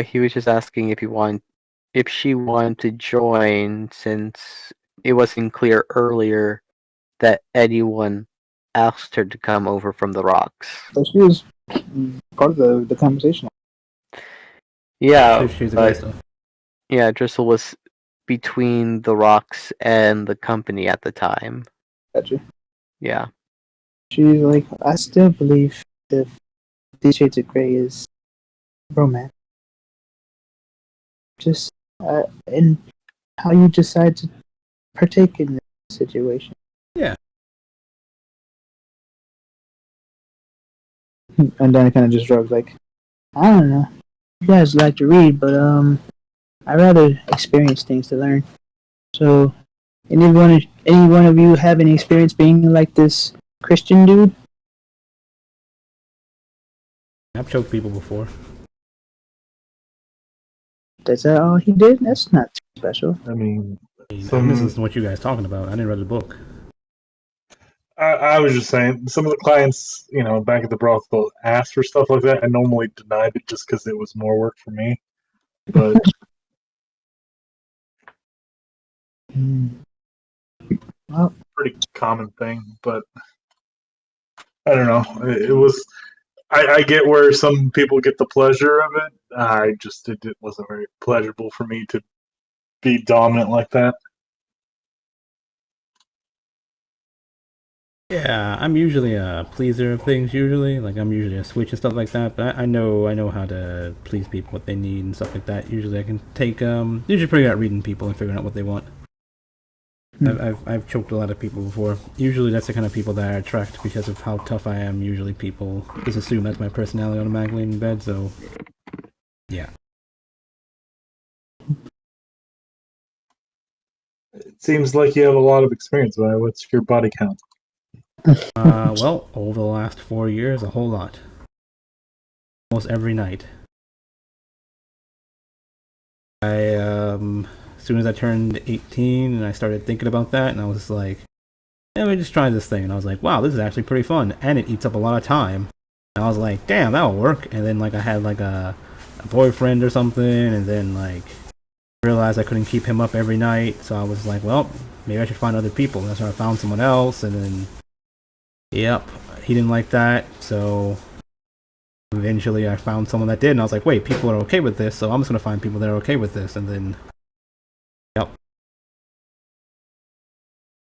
He was just asking if she wanted to join, since it wasn't clear earlier that anyone asked her to come over from the rocks. So she was part of the conversation. Yeah, She's a but great stuff. yeah, Driscoll was between the rocks and the company at the time. Gotcha. Yeah. She's like, I still believe that 50 Shades of Grey is romance. Just in how you decide to partake in this situation. Yeah. And then it kind of just drugs like, I don't know. You guys like to read, but I rather experience things to learn. So, any one of you have any experience being like this Christian dude? I've choked people before. That's all he did? That's not too special. I mean, I'm just listening to what you guys talking about. I didn't read the book. I was just saying, some of the clients, back at the brothel asked for stuff like that. I normally denied it just because it was more work for me. But Well, pretty common thing. But I don't know. It was. I get where some people get the pleasure of it. It wasn't very pleasurable for me to be dominant like that. Yeah, I'm usually a pleaser of things. Usually, like I'm usually a switch and stuff like that. But I know how to please people, what they need and stuff like that. Usually, I can take usually pretty good at reading people and figuring out what they want. I've choked a lot of people before. Usually, that's the kind of people that I attract because of how tough I am. Usually, people just assume that's my personality automatically in bed. So, yeah. Seems like you have a lot of experience. What's your body count? Well, over the last 4 years, a whole lot. Almost every night. As soon as I turned 18 and I started thinking about that, and I was like, let me just try this thing. And I was like, wow, this is actually pretty fun, and it eats up a lot of time. And I was like, damn, that'll work. And then like I had like a boyfriend or something, and then like realized I couldn't keep him up every night, so I was like, well, maybe I should find other people. And that's when I found someone else, and then, yep, he didn't like that, so eventually I found someone that did, and I was like, wait, people are okay with this, so I'm just going to find people that are okay with this, and then, yep.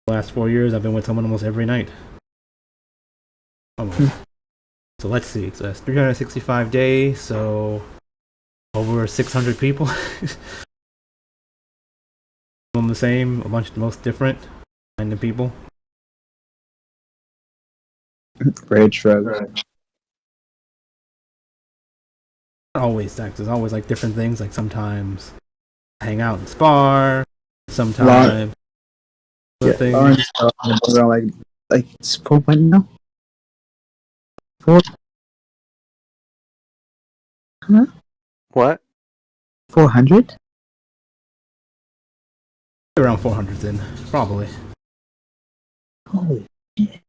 The last 4 years, I've been with someone almost every night. Almost. So let's see, it's 365 days, so over 600 people. Some the same, a bunch of the most different kind of people. Red shrugs. Right. Not always sex. There's always like different things. Like sometimes I hang out in spar. Sometimes other things. Around like it's 4 now. 4. Huh? What? 400? Around 400 then, probably. Holy shit.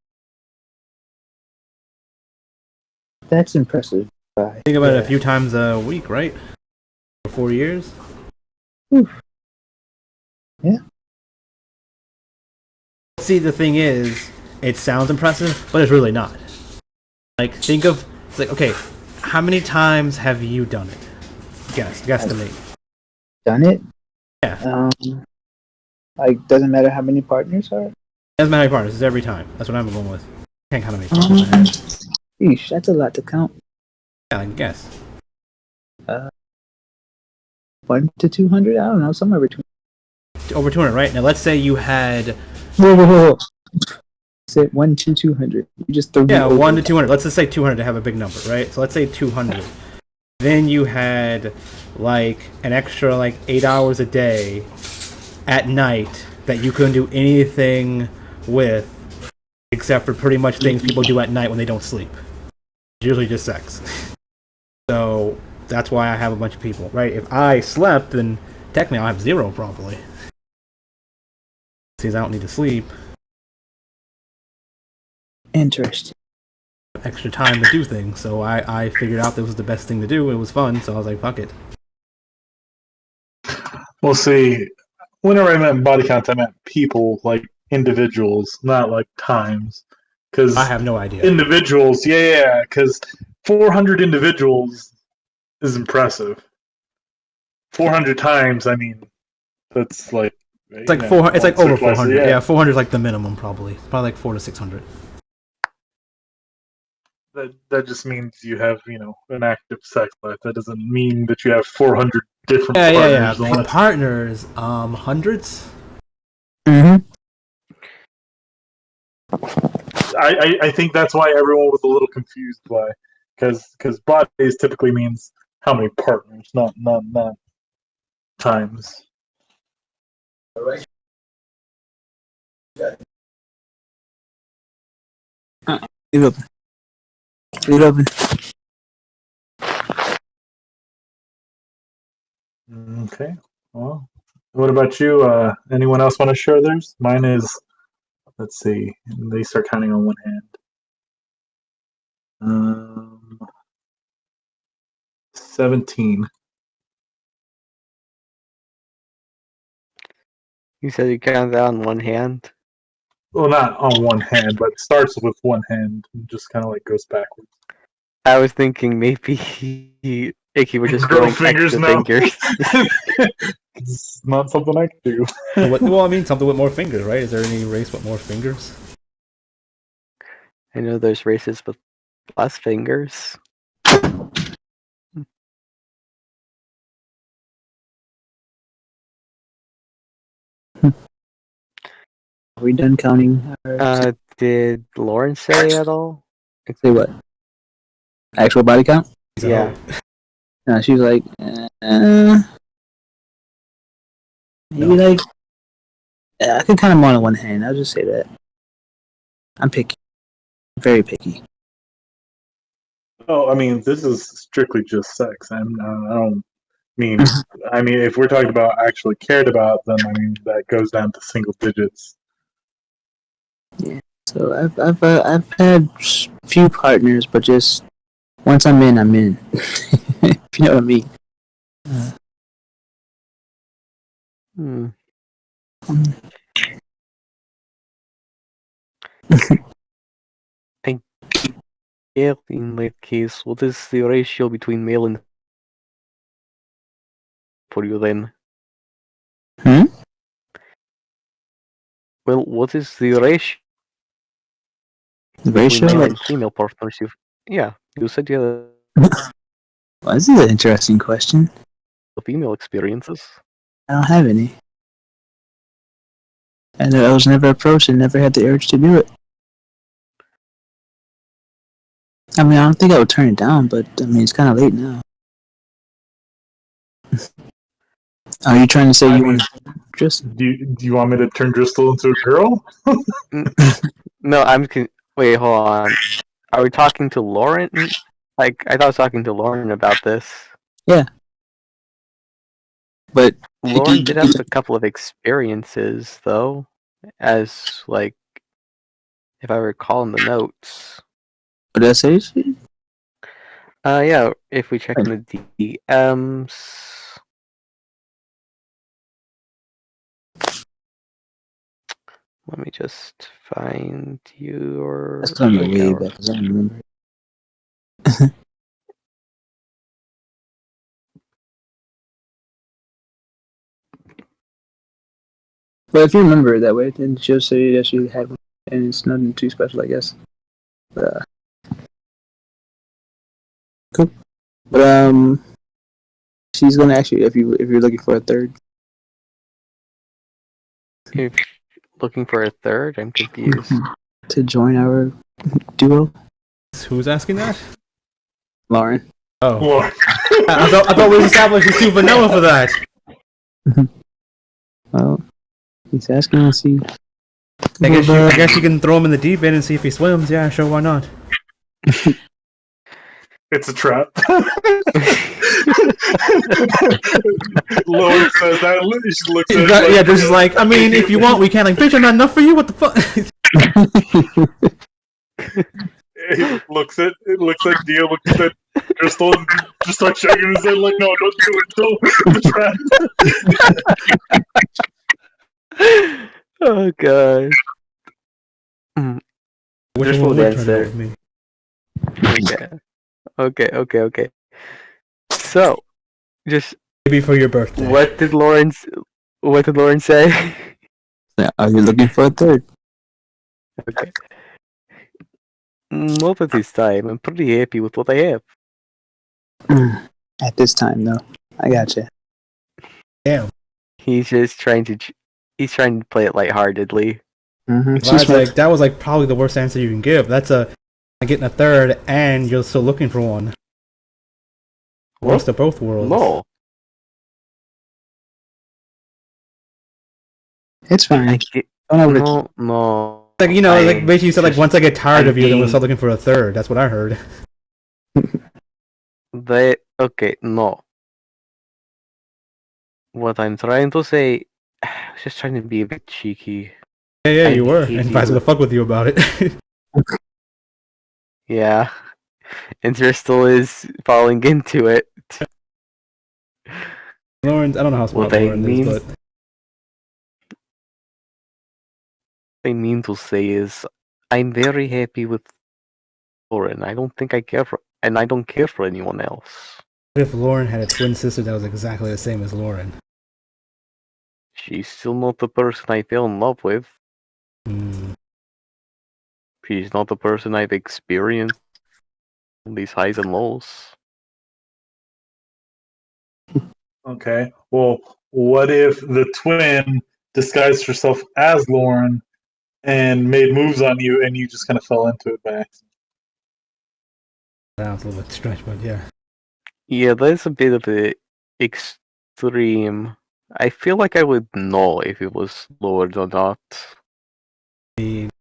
That's impressive. Think about it a few times a week, right? For 4 years. Oof. Yeah. See, the thing is, it sounds impressive, but it's really not. Like, think of, it's like, okay, how many times have you done it? Guesstimate. Done it? Yeah. Like, doesn't matter how many partners are? Doesn't matter how many partners, it's every time. That's what I'm going with. Can't count how many partners I had. Eesh, that's a lot to count. Yeah, I guess. 1 to 200? I don't know, somewhere between. Over 200, right? Now, let's say you had... Whoa. Say 1 to 200. You just threw me Yeah, over. 1 to 200. Let's just say 200 to have a big number, right? So let's say 200. Then you had, like, an extra, like, 8 hours a day at night that you couldn't do anything with except for pretty much things people do at night when they don't sleep. It's usually just sex. So that's why I have a bunch of people, right? If I slept, then technically I'll have 0 probably. Since I don't need to sleep. Interesting. Extra time to do things, so I figured out that was the best thing to do. It was fun, so I was like, fuck it. Well, see, whenever I meant body count, I meant people, like individuals, not like times. Because I have no idea. individuals, yeah, because 400 individuals is impressive. 400 times, I mean, that's like... It's like 400. It's like over 400. Yeah, 400 is like the minimum, probably. Probably like 400 to 600. That just means you have, an active sex life. That doesn't mean that you have 400 different partners. Yeah. Partners, hundreds. Mm-hmm. I think that's why everyone was a little confused by, because bodies typically means how many partners, not times. All right. Leave it open. Leave it open. Okay. Well, what about you? Anyone else want to share theirs? Mine is, let's see, they start counting on one hand. 17. You said you count that on one hand. Well, not on one hand, but it starts with one hand and just kind of like goes backwards. I was thinking maybe Icky would just Grow growing fingers extra now. fingers. It's not something I can do. Well, I mean, something with more fingers, right? Is there any race with more fingers? I know there's races with less fingers. Are we done counting? Did Lauren say at all? Say what? Actual body count? Yeah. No, she was like, maybe No. like I can count them on one hand. I'll just say that. I'm picky. Very picky. Oh, I mean, this is strictly just sex. I don't mean. I mean, if we're talking about actually cared about, then I mean that goes down to single digits. So I've had few partners, but just once I'm in, I'm in. If you know what I mean. Hmm. Yeah, in that case, what is the ratio between male and for you then? Hmm? Well, what is the ratio The between ratio? male Like, and female partners? Yeah, you said you had well, this is an interesting question. female experiences. I don't have any. And I was never approached and never had the urge to do it. I mean, I don't think I would turn it down, but I mean, it's kind of late now. Are you trying to say I you mean, want to just? do you want me to turn Driscoll into a girl? No, wait, hold on. Are we talking to Lauren? Like, I thought I was talking to Lauren about this. Yeah. But Lauren did have a couple of experiences, though, as, like, if I recall in the notes. what did I say? Yeah, if we check in the DMs. Let me just find your That's going like way our back. 'Cause I don't remember. But if you remember it that way, then she'll say that she had one, and it's nothing too special, I guess. But, cool. But she's gonna ask you if you're looking for a third. if looking for a third, I'm confused. To join our duo, Who's asking that? Lauren. Oh, Well, I thought we established he's too vanilla for that. Well, he's asking to see. I guess you can throw him in the deep end and see if he swims. Yeah, sure, why not? it's a trap. Lauren says that. She looks at it Yeah, this is like, I mean, if you want, we can. Like, bitch, I'm not enough for you. What the fuck? it looks at Dio, looks at Crystal, and just starts shaking his head like, no, don't do it. Don't. It's a trap. Oh god. Which Just one would would turn answer. out with me? Okay. So, just Maybe for your birthday. what did Lauren say? Are you looking for a third? Okay. Not at this time. I'm pretty happy with what I have. At this time, though. I gotcha. Damn. He's just trying to play it lightheartedly. That was like probably the worst answer you can give. That's getting a third, and you're still looking for one. Worst of both worlds. No. It's fine. No. Like, you know, like basically you said, like, once I get tired of you, then we'll start looking for a third. That's what I heard. No. What I'm trying to say, I was just trying to be a bit cheeky. Yeah, you were. hate And I was you. gonna fuck with you about it. Yeah. And Crystal is falling into it. Lauren, I don't know how smart What I Lauren mean- is, but What I mean to say is, I'm very happy with Lauren. I don't think I care for, and I don't care for anyone else. what if Lauren had a twin sister that was exactly the same as Lauren? She's still not the person I fell in love with. Hmm. She's not the person I've experienced these highs and lows. Okay. Well, what if the twin disguised herself as Lauren and made moves on you, and you just kind of fell into it by accident? That was a little bit stretch, but yeah. Yeah, that's a bit of a extreme. I feel like I would know if it was lowered or not. I mean, as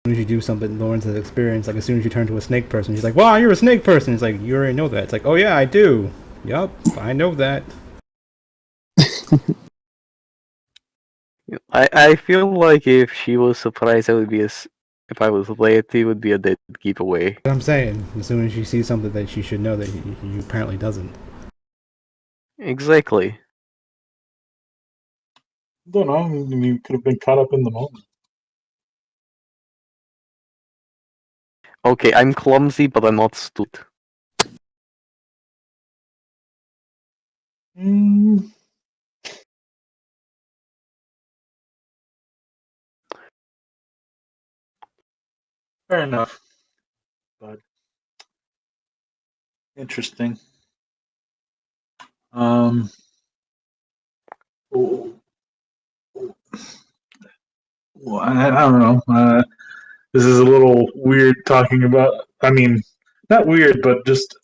soon as you do something Lauren's has experienced, like as soon as you turn to a snake person, she's like, "Wow, you're a snake person." It's like, you already know that. It's like, "Oh yeah, I do. Yup, I know that." I feel like if she was surprised, I would be if I was late, it would be a dead giveaway. What I'm saying, as soon as she sees something that she should know that you apparently doesn't. Exactly. Don't know. I mean, you could have been caught up in the moment. Okay, I'm clumsy, but I'm not stupid. Mm, fair enough. But interesting. Oh, well, I don't know. This is a little weird talking about. I mean, not weird, but just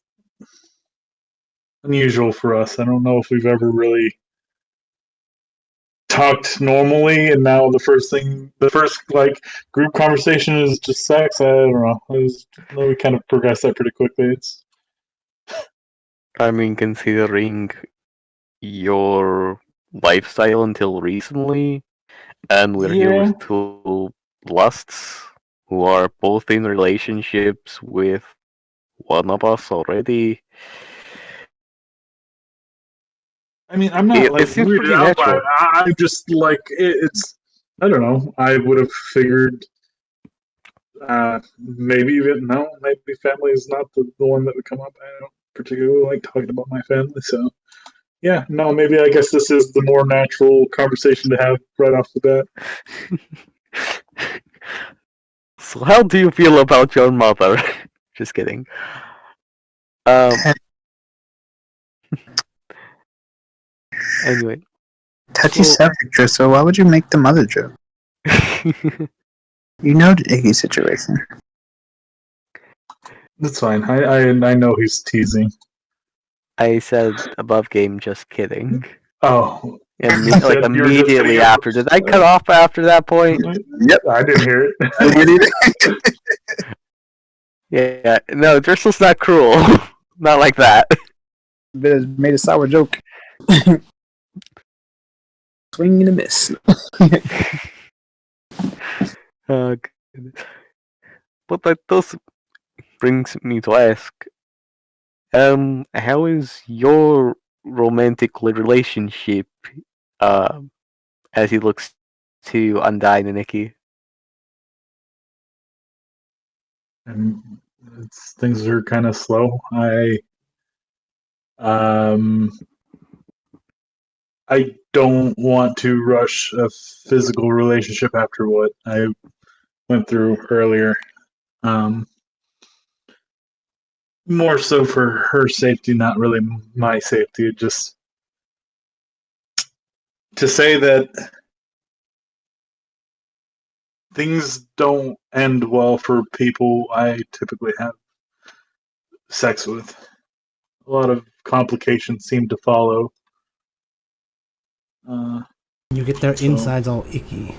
unusual for us. I don't know if we've ever really talked normally, and now the first like group conversation is just sex. I don't know. We kind of progressed that pretty quickly. It's I mean, considering your lifestyle until recently, and we're here yeah. with two lusts who are both in relationships with one of us already. I mean, I'm not It like seems weirded pretty out by it. natural. I'm just like it's. I don't know. I would have figured maybe even no. Maybe family is not the one that would come up. I don't particularly like talking about my family, so yeah. No, maybe I guess this is the more natural conversation to have right off the bat. So, how do you feel about your mother? Just kidding. Um. Anyway, Touchy so subject, Driscoll. Why would you make the mother joke? You know the Iggy situation. That's fine. I know he's teasing. I said above game. Just kidding. Oh, And you like said you were just hitting immediately him. after, did I cut off after that point? Yep. I didn't hear I did it. Yeah. No, Driscoll's not cruel. Not like that. Made a sour joke. Swing and a miss. Goodness. But that does brings me to ask, how is your romantic relationship, uh, as he looks to Undyne and Nikki? And things are kind of slow. Um, I don't want to rush a physical relationship after what I went through earlier. Um, More so for her safety, not really my safety. Just to say that things don't end well for people I typically have sex with. A lot of complications seem to follow. You get their So insides all icky.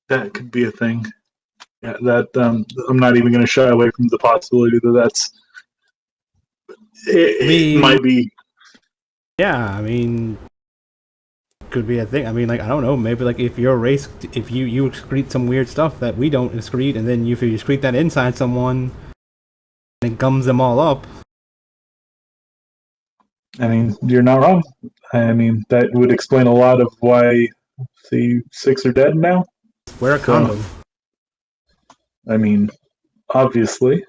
that could be a thing. Yeah, that I'm not even going to shy away from the possibility that I it mean, might be. yeah, I mean, could be a thing. I mean, like I don't know, maybe like if your race, if you excrete some weird stuff that we don't excrete, and then if you excrete that inside someone, and it gums them all up. I mean, you're not wrong. I mean, that would explain a lot of why the six are dead now. Wear a So, condom. I mean, obviously,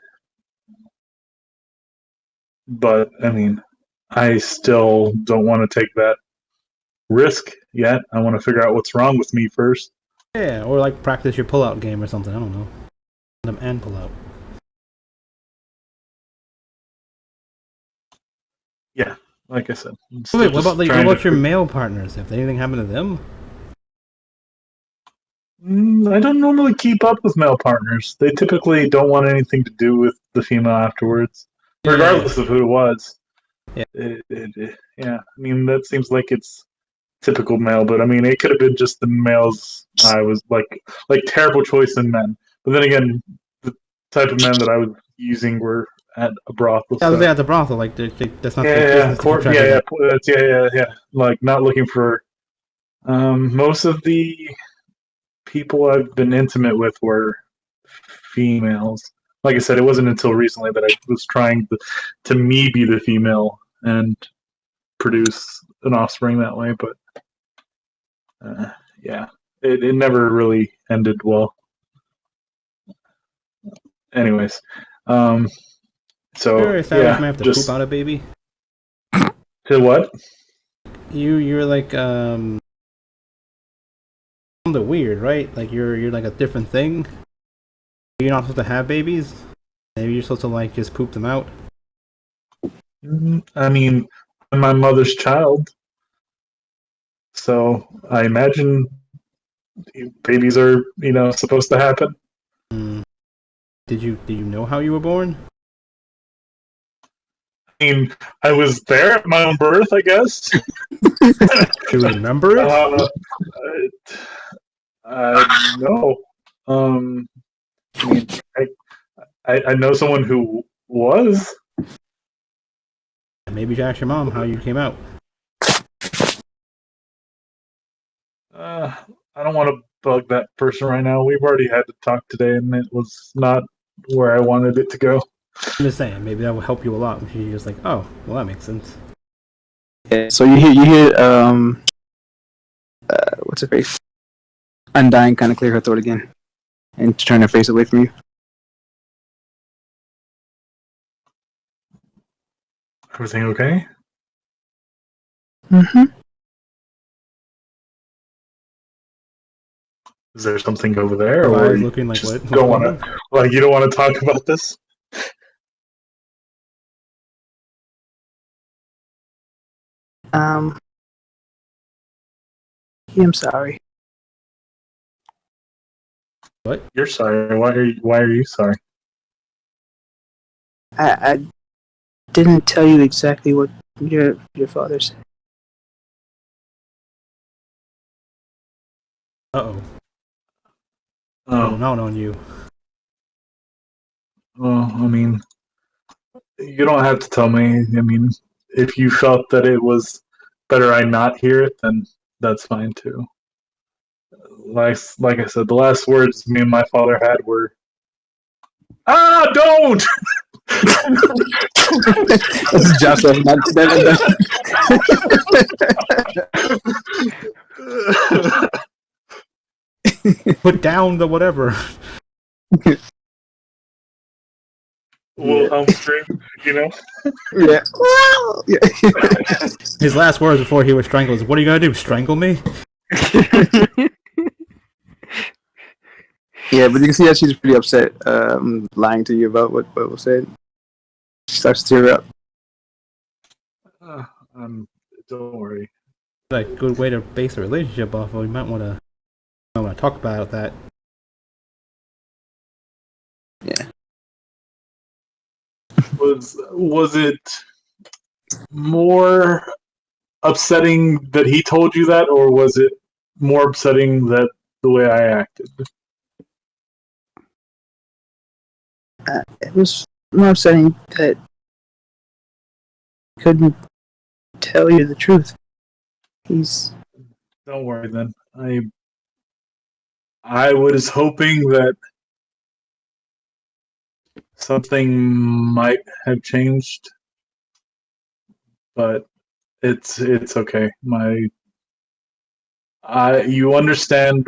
but I mean, I still don't want to take that risk yet. I want to figure out what's wrong with me first. Yeah, or like practice your pull-out game or something. I don't know. Condom and pull-out. Yeah, like I said, I'm Wait, still what about just like what trying about your to. male partners? If anything happened to them? I don't normally keep up with male partners. They typically don't want anything to do with the female afterwards, Yeah. regardless of who it was. Yeah. Yeah, I mean that seems like it's typical male, but I mean it could have been just the males. I was like terrible choice in men, but then again, the type of men that I was using were at a brothel. I was So there at the brothel. Like, that's not their yeah, business to keep track yeah, of yeah, them. yeah. Like not looking for. Most of the people I've been intimate with were females. Like I said, it wasn't until recently that I was trying to me be the female and produce an offspring that way. But yeah, it never really ended well. Anyways, You so ever established you yeah, might have to poop just out a baby? to what? You're like something weird, right? Like you're like a different thing. You're not supposed to have babies. Maybe you're supposed to like just poop them out. I mean, I'm my mother's child, so I imagine babies are supposed to happen. Mm. Did you know how you were born? I mean, I was there at my own birth, I guess. Do you remember it? No. Um, I mean, I know someone who was. Maybe you should ask your mom how you came out. Uh, I don't want to bug that person right now. We've already had to talk today, and it was not where I wanted it to go. I'm just saying, maybe that will help you a lot. You're just like, oh, well, that makes sense. Yeah, so you hear what's her face? Undying kind of clear her throat again and turn her face away from you. Everything okay? Mm-hmm. Is there something over there, Her or eyes you looking like just what? What's don't going want on? to? Like you don't want to talk about this? Um, yeah, I'm sorry. What? You're sorry. Why are you sorry? I didn't tell you exactly what your father said. Uh-oh. Oh, Going out on you. well, I mean, you don't have to tell me. I mean, if you felt that it was better I not hear it, then that's fine too. Like I said, the last words me and my father had were, don't!" This is Joshua. Put down the whatever. Wilhelm scream, you know. Yeah. Yeah. His last words before he was strangled is, "What are you gonna do? Strangle me?" Yeah, but you can see that she's pretty upset, lying to you about what was said. She starts to tear up. Uh, don't worry. Like, good way to base a relationship off of. You might want to talk about that. Yeah. Was it more upsetting that he told you that, or was it more upsetting that the way I acted? It was more upsetting that he couldn't tell you the truth. He's Don't worry then. I was hoping that something might have changed, but it's okay. You understand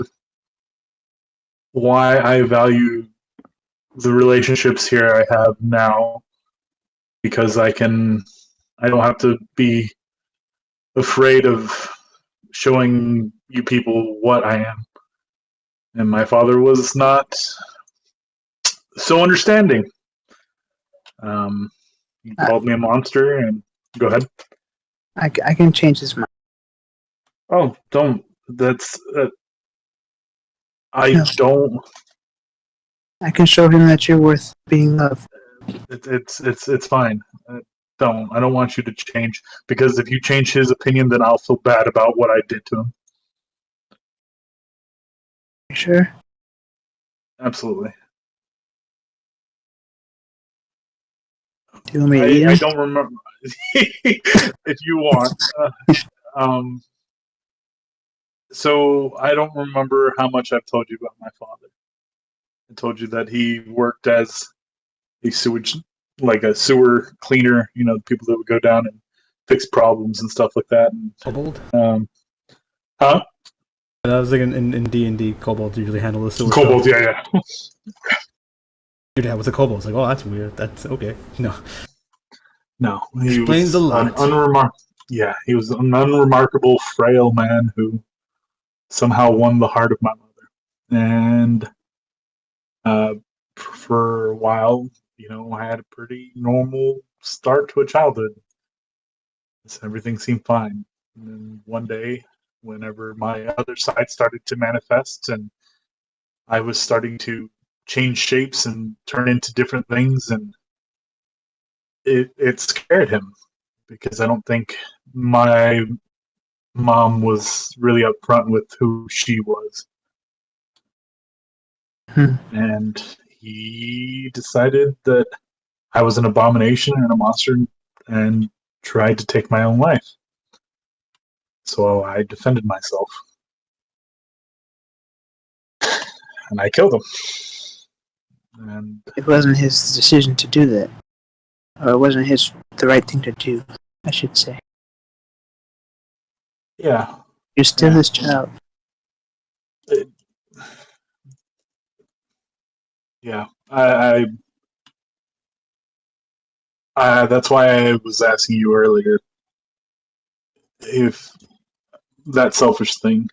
why I value the relationships here I have now, because I don't have to be afraid of showing you people what I am. And my father was not so understanding. He I, called me a monster, and go ahead. I can change his mind. Oh, don't. That's I No, don't. I can show him that you're worth being loved. It's fine. don't. I don't want you to change, because if you change his opinion, then I'll feel bad about what I did to him. You sure? Absolutely. Do you want me to eat I him? don't remember. If you want. Um, so I don't remember how much I've told you about my father. I told you that he worked as a sewage, like a sewer cleaner. You know, people that would go down and fix problems and stuff like that. And, Kobold? huh? I was thinking in D&D, kobolds usually handle the sewer Kobold, stuff. yeah. Your dad was a kobold. It's like, oh, that's weird. That's okay. No. No, he Explains was a lot. Yeah, he was an unremarkable, frail man who somehow won the heart of my mother. And for a while, I had a pretty normal start to a childhood. So everything seemed fine. And then one day, whenever my other side started to manifest and I was starting to change shapes and turn into different things, and it scared him, because I don't think my mom was really upfront with who she was. Hmm. And he decided that I was an abomination and a monster, and tried to take my own life. So I defended myself. And I killed him. And It wasn't his decision to do that. Or it wasn't the right thing to do, I should say. yeah, You're still his child. it, yeah. That's why I was asking you earlier if that selfish thing,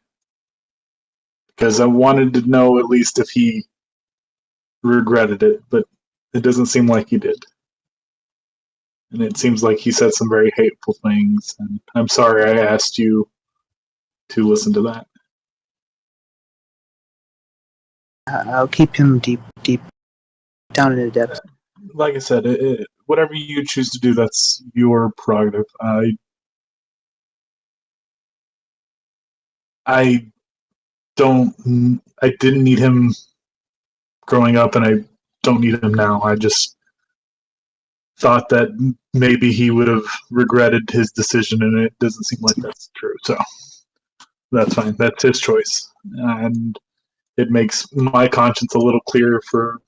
because I wanted to know at least if he regretted it, but it doesn't seem like he did. And it seems like he said some very hateful things, and I'm sorry I asked you to listen to that. I'll keep him deep down in the depths. Like I said, whatever you choose to do, that's your prerogative. I I didn't need him growing up, and I don't need him now. I just thought that maybe he would have regretted his decision, and it doesn't seem like that's true. So that's fine. That's his choice, and it makes my conscience a little clearer for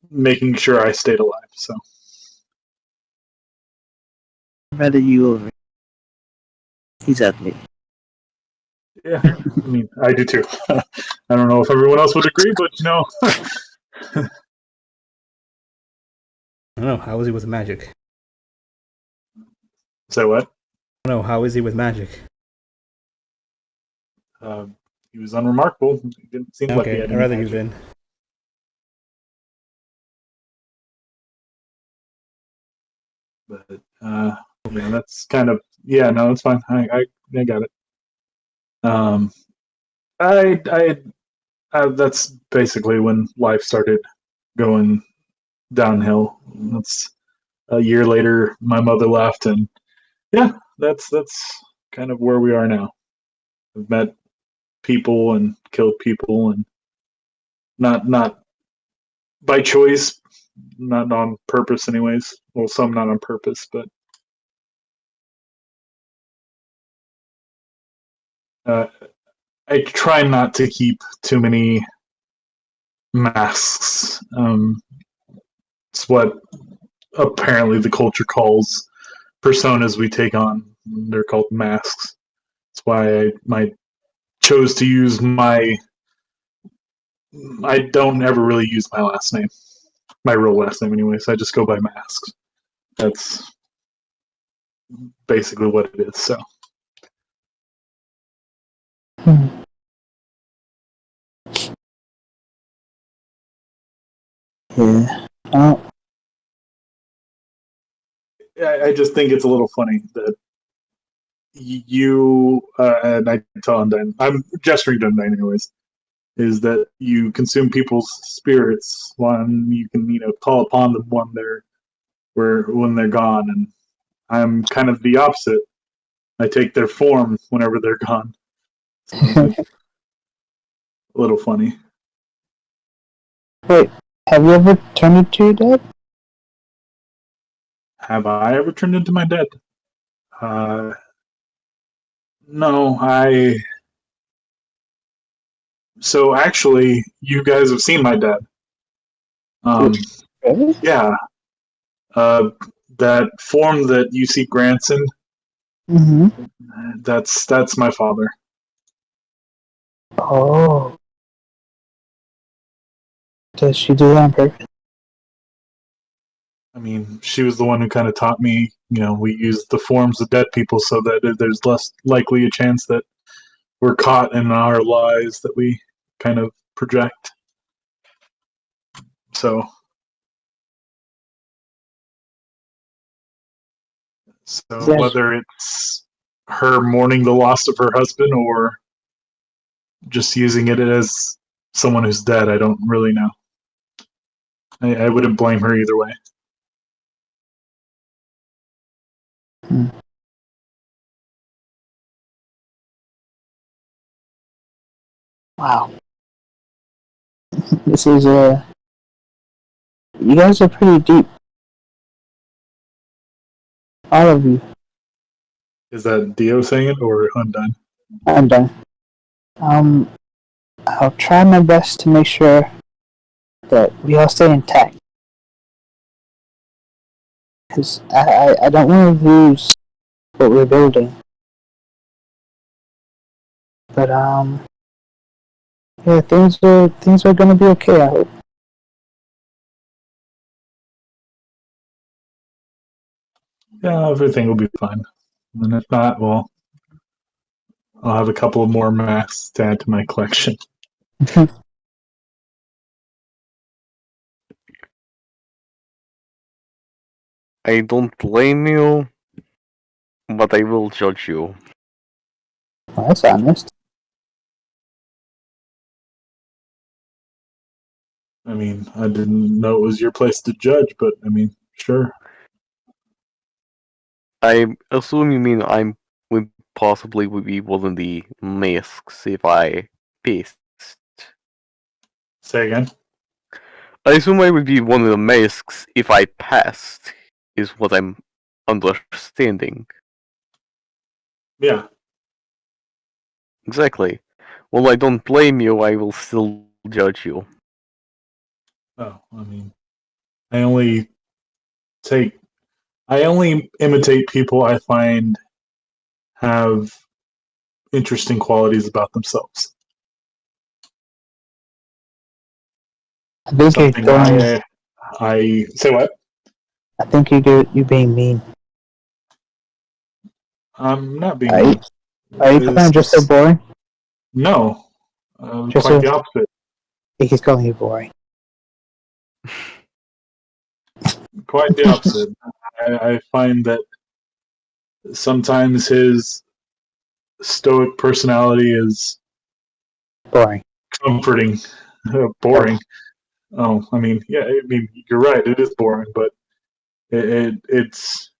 making sure I stayed alive. So I'd rather you over. He's ugly. yeah, I mean, I do too. I don't know if everyone else would agree, but I don't know. How is he with magic? say what? I don't know. How is he with magic? He was unremarkable. He didn't seem like he Okay, had I'd any rather you magic. then. But that's kind of, yeah. No, it's fine. I got it. Um, that's basically when life started going downhill. That's a year later. My mother left, and yeah, that's kind of where we are now. I've met people and killed people, and not by choice, not on purpose, anyways. Well, some not on purpose, but uh, I try not to keep too many masks. It's what apparently the culture calls personas we take on. They're called masks. That's why I chose to use my. I don't ever really use my last name, my real last name, anyways. I just go by masks. That's basically what it is. So Hmm. Yeah. Oh, I just think it's a little funny that you and I tell Undyne, I'm gesturing to Undyne anyways, is that you consume people's spirits when you can call upon them when they're when they're gone, and I'm kind of the opposite. I take their form whenever they're gone. So it's a little funny. Wait, have you ever turned into your dad? Have I ever turned into my dad? No, I. So actually, you guys have seen my dad. Really? Yeah. That form that you see Grants in, Mm-hmm. that's my father. Oh. Does she do that on purpose? I mean, she was the one who kind of taught me. We use the forms of dead people so that there's less likely a chance that we're caught in our lies that we kind of project. So Yes. whether it's her mourning the loss of her husband or just using it as someone who's dead, I don't really know. I wouldn't blame her either way. Wow. This is you guys are pretty deep. All of you. Is that Dio saying it or Undone? I'm done. I'll try my best to make sure that we all stay intact. Because I don't want to lose what we're building. But yeah, things are gonna be okay, I hope. Yeah, everything will be fine. And if not, well, I'll have a couple of more masks to add to my collection. I don't blame you, but I will judge you. Well, that's honest. I mean, I didn't know it was your place to judge, but I mean, sure. I assume you mean would possibly be one of the masks if I pissed. Say again. I assume I would be one of the masks if I passed, is what I'm understanding. Yeah. Exactly. Well, I don't blame you, I will still judge you. Oh, I mean, I only take, I only imitate people I find have interesting qualities about themselves. I think you're Something going. I say what? I think you're being mean. I'm not being Are you, mean. are you calling him just so boring? No, Just quite so the opposite. he's calling you boring. Quite the opposite. I find that sometimes his stoic personality is Boring. comforting, boring. Oh, I mean, yeah, I mean, you're right. It is boring, but it's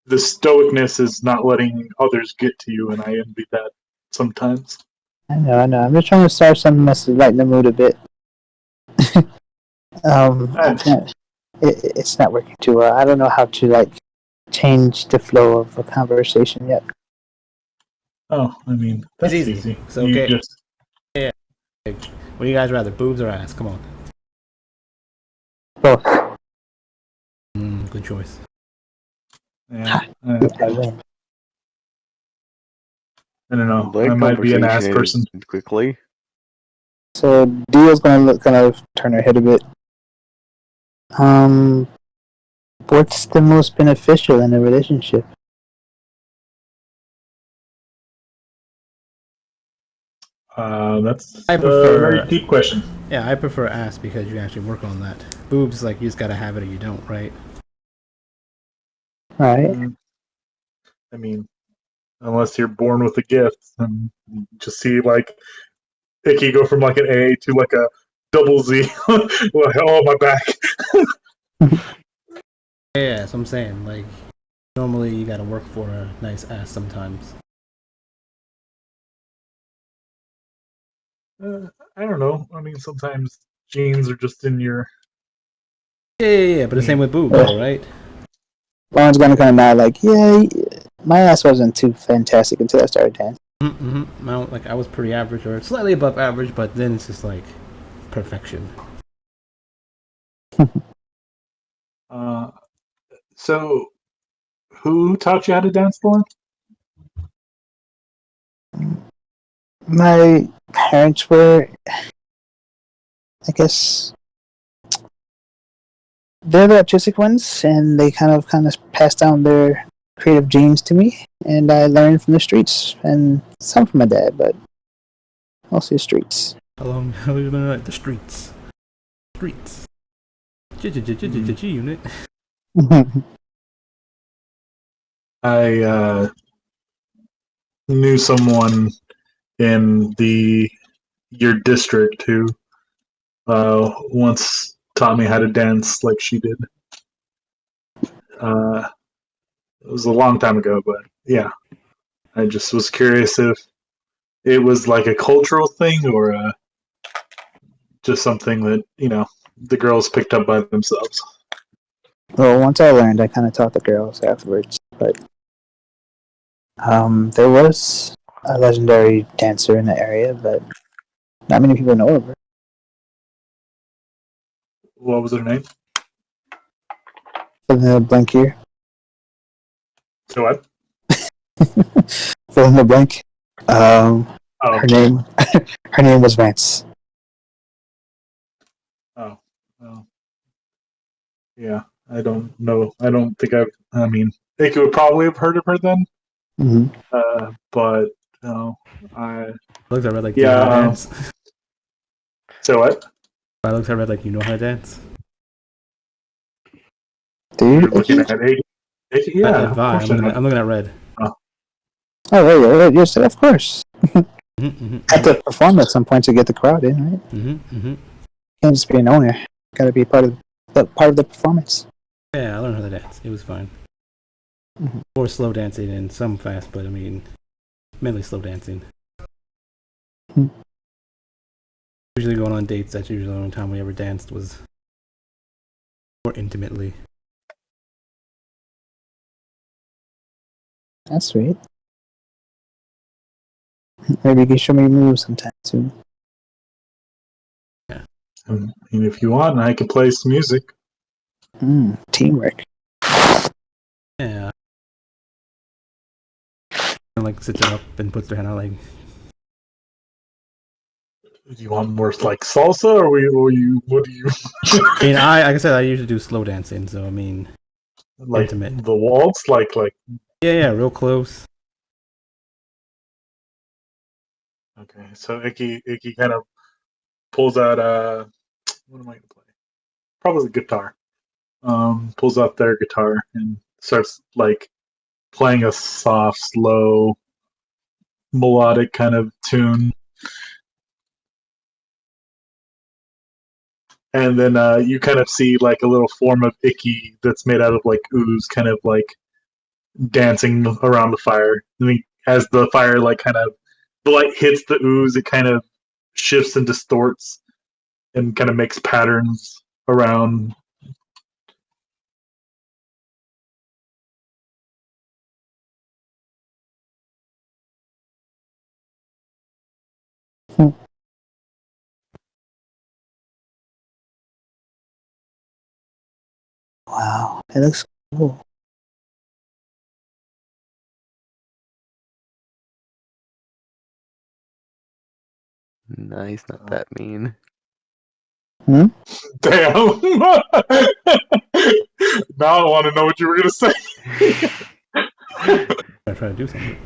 the stoicness is not letting others get to you, and I envy that sometimes. I know. I'm just trying to start something that's to lighten the mood a bit. I Eh, can't. It's not working too well. I don't know how to change the flow of a conversation yet. oh, I mean, It's that's easy. easy. It's You okay. just What do you guys rather, boobs or ass? Come on. Both. Good choice. yeah. I win. I don't know. I That might be an ass conversation person. ended quickly. So Dio's gonna turn her head a bit. Um, what's the most beneficial in a relationship? That's I a very prefer. deep question. Yeah, I prefer ass because you actually work on that. Boobs, like you just gotta have it or you don't, right? Right. Mm, I mean, unless you're born with a gift, and just see like Icky go from like an A to like a double Z. Like, oh, my back. Yeah, that's what I'm saying. Like, normally you gotta work for a nice ass sometimes. I don't know. I mean, sometimes genes are just in your. Yeah, but the same with boob, Yeah. though, right? Lauren's gonna kind of nod, like, yeah, my ass wasn't too fantastic until I started dancing. Like, I was pretty average or slightly above average, but then it's just like perfection. So, who taught you how to dance, Lauren? My parents were, I guess, they're the artistic ones, and they kind of passed down their creative genes to me, and I learned from the streets and some from my dad, but mostly the streets. How long have you been at the streets? Streets. G unit. I knew someone in your district who once taught me how to dance like she did. Uh, it was a long time ago, but yeah, I just was curious if it was like a cultural thing or just something that the girls picked up by themselves. Well, once I learned, I kind of taught the girls afterwards, but there was a legendary dancer in the area, but not many people know of her. What was her name? Fill in the blank here. So what? Fill in the blank. Oh, Her name, her name was Vance. oh, oh, yeah. I don't know. I don't think I've. I mean, they could probably have heard of her then. Mm-hmm. But no, I Looks I read like, do you know yeah. how to dance? So what? By looks I read like, you know how to dance? Dude, You're looking at Ægis? Yeah, At of Vi, course I know. I'm looking at red. oh, right, yes, of course. Mm-hmm, Have to perform at some point to get the crowd in, right? mm-hmm. Can't just be an owner. Got to be part of the performance. Yeah, I learned how to dance. It was fine. Mm-hmm. Or slow dancing and some fast, but I mean, mainly slow dancing. Hmm. Usually going on dates, that's usually the only time we ever danced was more intimately. That's sweet. Maybe you can show me moves sometime soon. And if you want, I can play some music. Teamwork. Yeah. And like sits it up and puts their hand out like, Do you want more like salsa, or What do you I mean, like I said, I usually do slow dancing, so I mean, like? intimate. The waltz, like Yeah, real close. Okay, so Icky kind of pulls out what am I gonna play? Probably the guitar. Pulls out their guitar and starts like playing a soft, slow, melodic kind of tune. And then you kind of see like a little form of Icky that's made out of like ooze, kind of like dancing around the fire. And then as the fire like kind of the light hits the ooze, it kind of shifts and distorts and kind of makes patterns around. Wow, it looks cool. Nice, not that mean. Damn. Now I want to know what you were gonna say. I try to do something.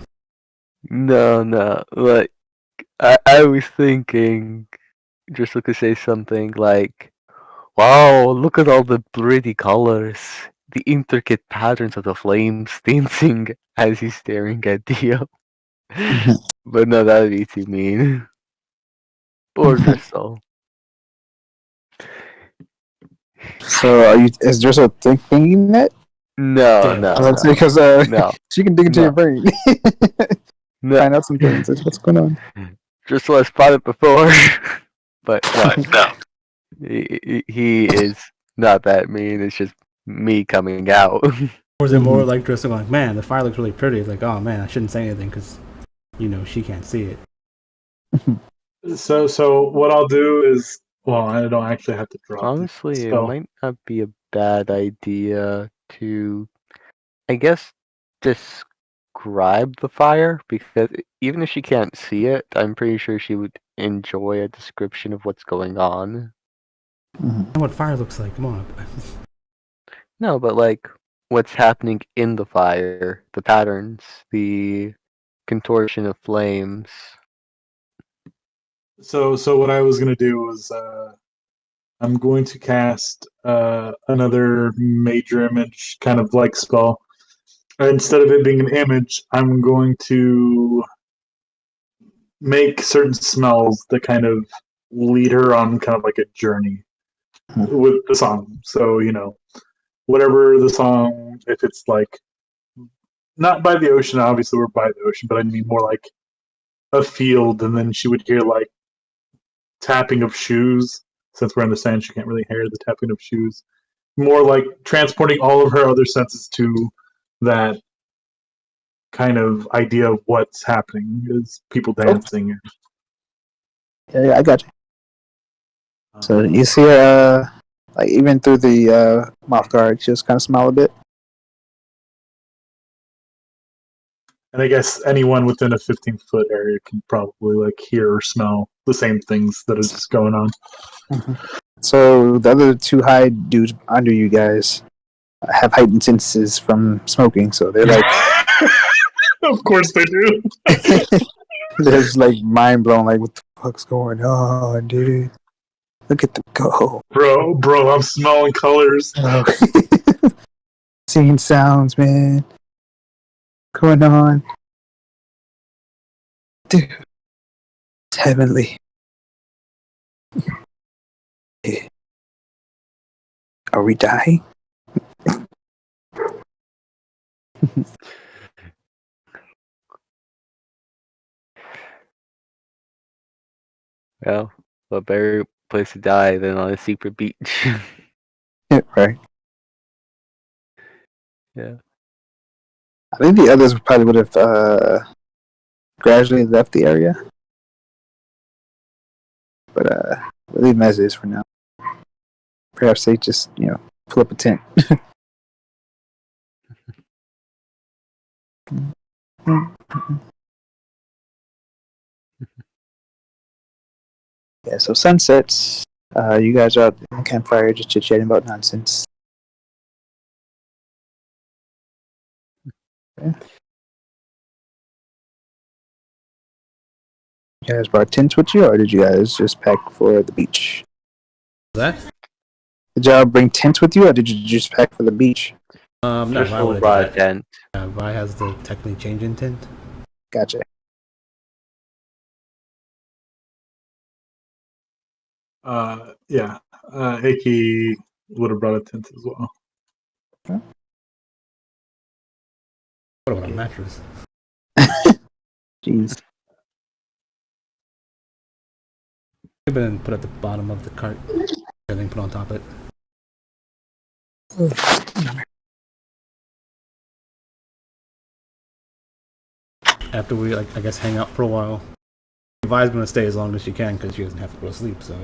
No. Like, I was thinking, just to say something like, wow, look at all the pretty colors, the intricate patterns of the flames dancing as he's staring at Dio. But no, that'd be too mean. Or just so. So is Driscoll thinking that? No, Damn. no, Let's no, say because no, she can dig into your no, brain, no. find out some things. That's what's going on. Just was spotted before, but no, No. he is not that mean. It's just me coming out. Or is it more Mhm. like Driscoll like, man, the fire looks really pretty? It's like, oh man, I shouldn't say anything because, she can't see it. So what I'll do is, well, I don't actually have to drop the Honestly, it spell. might not be a bad idea to, I guess, describe the fire because even if she can't see it, I'm pretty sure she would enjoy a description of what's going on. Mhm. I know what fire looks like. Come on. No, but like what's happening in the fire, the patterns, the contortion of flames. So what I was gonna do was, I'm going to cast another major image kind of like spell. Instead of it being an image, I'm going to make certain smells that kind of lead her on kind of like a journey with the song. So, whatever the song, if it's like not by the ocean, obviously we're by the ocean, but I mean more like a field, and then she would hear like tapping of shoes. Since we're in the sand, she can't really hear the tapping of shoes. More like transporting all of her other senses to that kind of idea of what's happening is people dancing. Yeah, I got you. So Um, you see her, like even through the mouth guard, just kind of smile a bit. and I guess anyone within a 15-foot area can probably like hear or smell the same things that is going on. Mhm. So the other two high dudes under you guys have heightened senses from smoking, so they're like, Of course they do. they're just like mind blown, like, what the fuck's going on, dude? Look at the go. Bro, I'm smelling colors. Oh. Seeing sounds, man. Going on. Dude, it's heavenly. Are we dying? Well, what better place to die than on a secret beach? Right. Yeah. I think the others probably would have gradually left the area, but we'll leave them as is for now. Perhaps they just, pull up a tent. Yeah, so sunsets. You guys are out in the campfire just chit chatting about nonsense. Yeah. You guys brought tents with you, or did you guys just pack for the beach? That? Did y'all bring tents with you, or did you just pack for the beach? No, Just Vi a would have brought did a that. tent. Vi has the technically change intent. Gotcha. Yeah. Aki would have brought a tent as well. What about a mattress? Jeez. Could have been put at the bottom of the cart. Everything put on top of it. After we, like, I guess, hang out for a while. Vi's gonna stay as long as she can because she doesn't have to go to sleep. So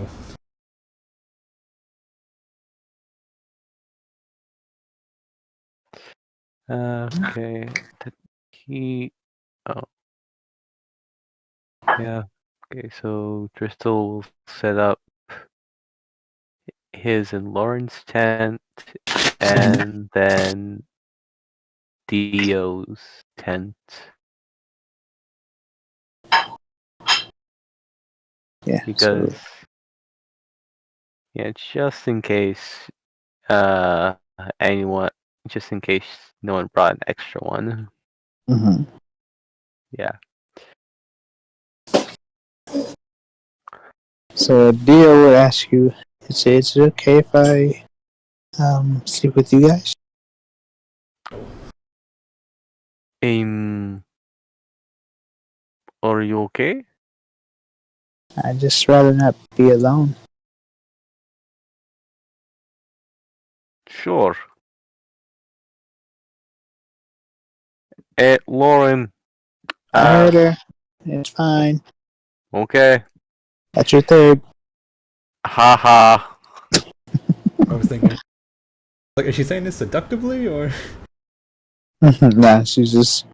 Okay. He. Oh, yeah. Okay, so Crystal will set up his and Lauren's tent, and then Dio's tent. Yeah. Because, So yeah, just in case anyone, just in case no one brought an extra one. mhm. Yeah. So Dio would ask you, is it okay if I sleep with you guys. Um, are you okay? I'd just rather not be alone. Sure. Lauren. I heard her. It's fine. Okay. That's your third. Haha. I was thinking, like, is she saying this seductively or? Nah, she's just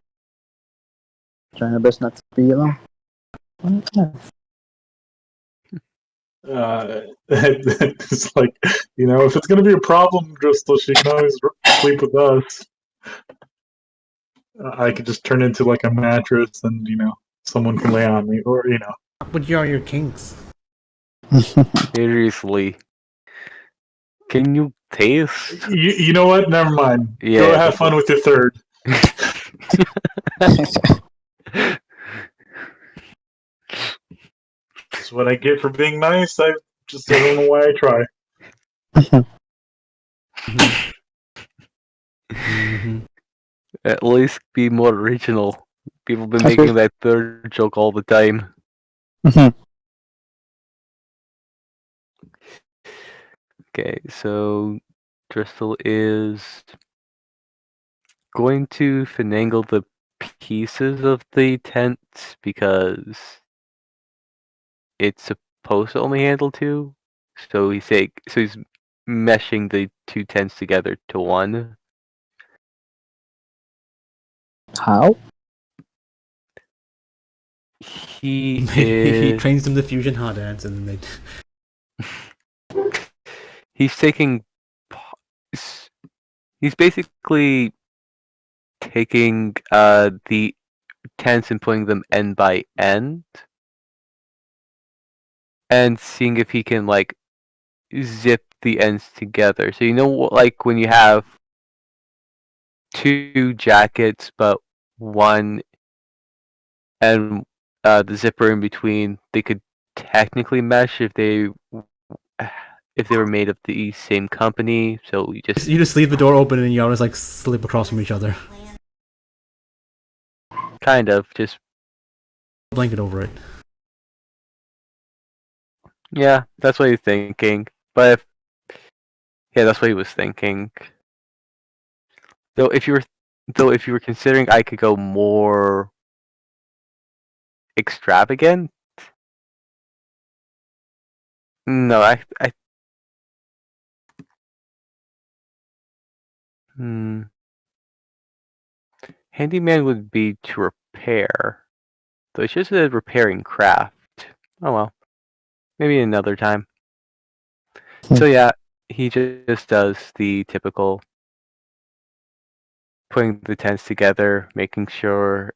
trying her best not to be alone. Yeah. It's like, if it's gonna be a problem, Driscoll, she can always sleep with us. I could just turn into like a mattress, and someone can lay on me, or But you are your kinks. Seriously. Can you taste? you know what? Never mind. Yeah. Go have fun with your third. That's what I get for being nice. I don't know why I try. Mm-hmm. At least be more original. People have been Okay. making that third joke all the time. Okay, so Driscoll is going to finagle the pieces of the tent because it's supposed to only handle two. So he's meshing the two tents together to one. How? He He is trains them to fusion hot dance, and then he's taking he's basically taking the tents and putting them end by end and seeing if he can like zip the ends together. So like when you have two jackets but one and the zipper in between, they could technically mesh if they were made of the same company. So you just leave the door open, and you always like slip across from each other. kind of just Blanket over it. yeah, that's what he's thinking. But yeah, that's what he was thinking. Though if you were considering I could go more extravagant. No, hmm. Handyman would be to repair. So it's just a repairing craft. Oh well. Maybe another time. So yeah, he just does the typical putting the tents together, making sure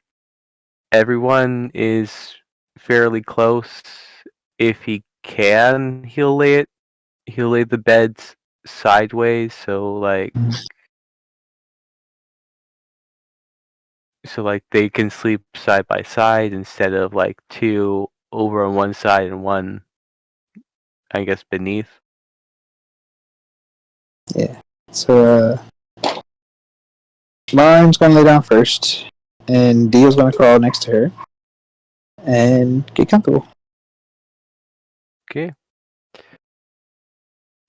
everyone is fairly close. If he can, he'll lay the beds sideways, so they can sleep side by side instead of like two over on one side and one, I guess, beneath. Yeah. So, Lauren's gonna lay down first, and Dio's gonna crawl next to her and get comfortable. Okay.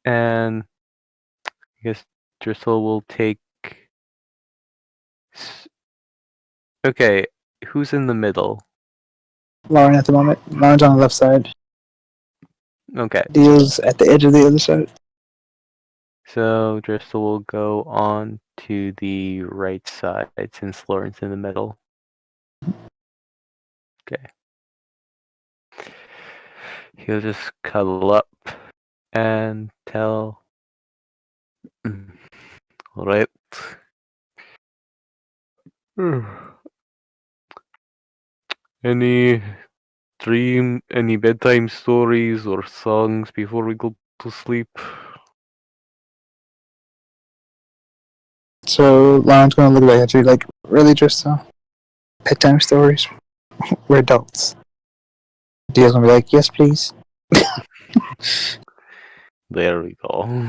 And I guess Driscoll will take. Okay, who's in the middle? Lauren at the moment. Lauren's on the left side. Okay, Dio's at the edge of the other side. so Driscoll will go on to the right side since Lauren's in the middle. Okay. He'll just cuddle up and tell. Alright. Any any bedtime stories or songs before we go to sleep? So Lauren's gonna look back at you like, really, Trista? Bedtime stories? We're adults. Dio's gonna be like, yes, please. There we go.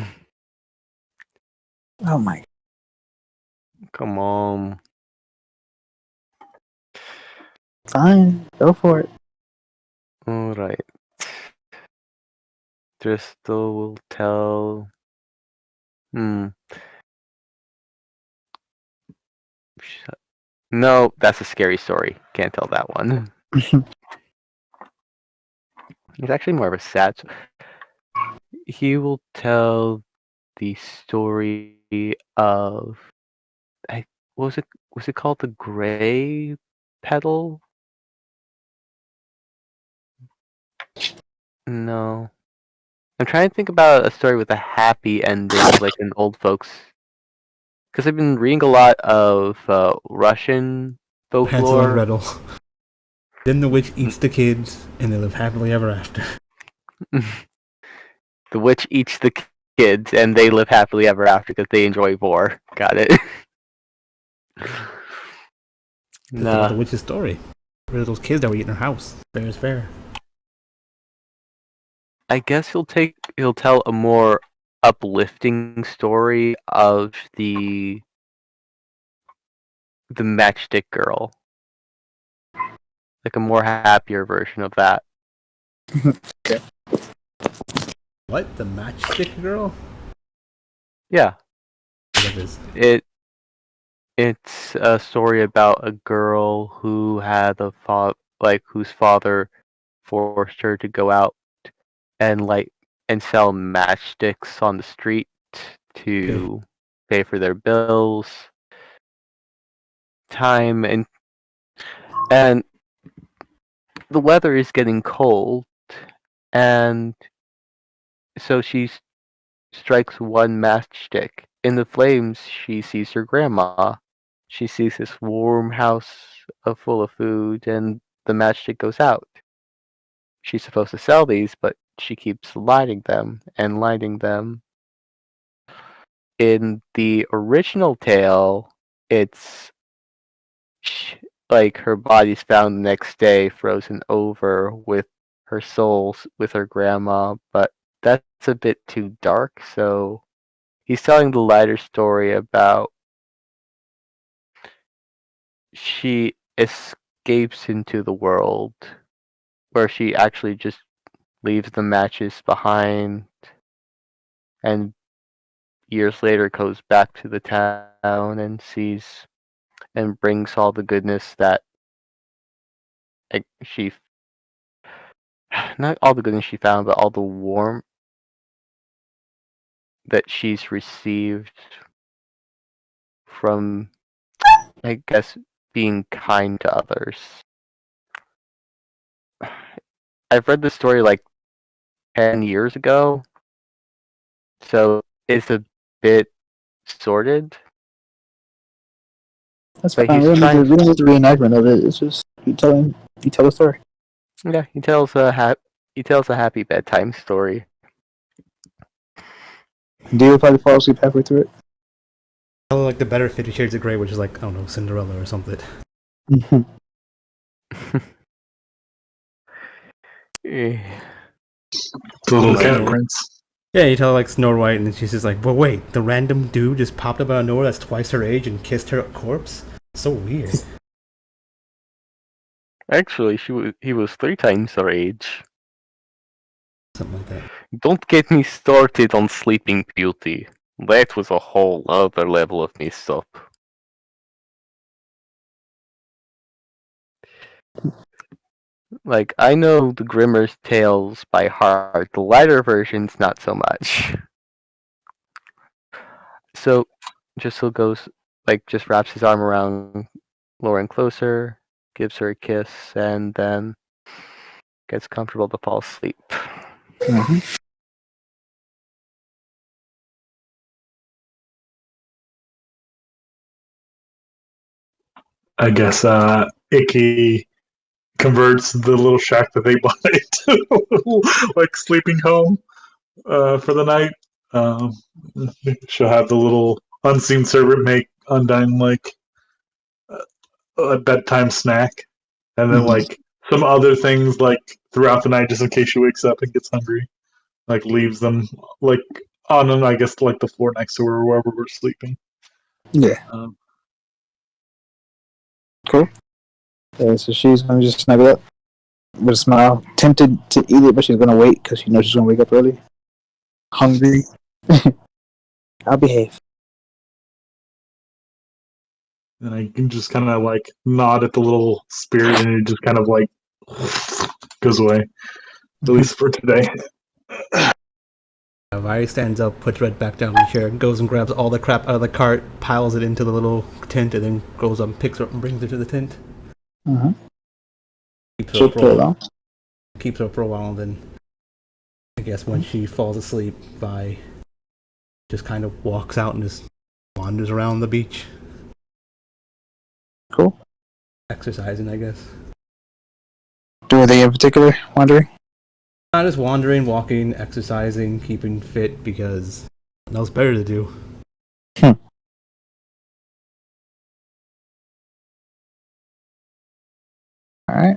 Oh my. Come on. Fine, go for it. Alright. Driscoll will tell. No, that's a scary story. Can't tell that one. It's actually more of a sad. He will tell the story of. What was it? Was it called the Gray Petal? No. I'm trying to think about a story with a happy ending, like an old folks. Because I've been reading a lot of Russian Hansel and folklore. Gretel. Then the witch eats the kids, and they live happily ever after. The witch eats the kids, and they live happily ever after because they enjoy war. Got it. That's about the Nah. witch's story. Rid of those kids that were eating her house. Fair is fair. I guess he'll tell a more uplifting story of the matchstick girl. Like a more happier version of that. What? The matchstick girl? Yeah. That is. It's a story about a girl who had whose father forced her to go out and sell matchsticks on the street to pay for their bills, time, and the weather is getting cold, and so she strikes one matchstick. In the flames, she sees her grandma. She sees this warm house full of food, and the matchstick goes out. She's supposed to sell these, but she keeps lighting them and lighting them. In the original tale, it's like her body's found the next day, frozen over with her souls with her grandma, but that's a bit too dark, so he's telling the lighter story about she escapes into the world where she actually just leaves the matches behind and years later goes back to the town and sees and brings all the goodness that she not all the goodness she found, but all the warmth that she's received from, I guess, being kind to others. I've read this story like 10 years ago, so it's a bit sordid. That's But fine. he's trying. We don't need the reenactment of it. It's just you tell the story. Yeah, he tells a happy bedtime story. Do you probably fall asleep halfway through it? Probably like the better 50 Shades of Grey, which is like, I don't know, Cinderella or something. Eh. The little Yeah. cat prince. Yeah, you tell like Snow White, and she's just like, but wait, the random dude just popped up out of nowhere that's twice her age and kissed her corpse? So weird. Actually, he was 3 times her age. Something like that. Don't get me started on Sleeping Beauty. That was a whole other level of messed up. Like, I know the Grimmer's tales by heart. The lighter versions, not so much. So, just wraps his arm around Lauren closer, gives her a kiss, and then gets comfortable to fall asleep. Mm-hmm. I guess Icky converts the little shack that they bought into a little, like, sleeping home for the night. Um, she'll have the little unseen servant make Undyne like a bedtime snack, and then like some other things like throughout the night, just in case she wakes up and gets hungry. Like leaves them like Oh no, I guess like the floor next to her, or wherever we're sleeping. Yeah, Um, cool. So she's gonna just snuggle up with a smile, tempted to eat it, but she's gonna wait because she knows she's gonna wake up early, hungry. I'll behave. and I can just kind of like nod at the little spirit, and it just kind of like goes away. At least for today. Riley stands up, puts Red back down in the chair, goes and grabs all the crap out of the cart, piles it into the little tent, and then goes up and picks her up and brings her to the tent. Mm-hmm. Keeps her She'll up for play a while. along. Keeps her up for a while, and then I guess when she falls asleep, Vi just kind of walks out and just wanders around the beach, Cool. exercising, I guess. Do anything in particular? Wondering? Not just wandering, walking, exercising, keeping fit because nothing else better to do. All right.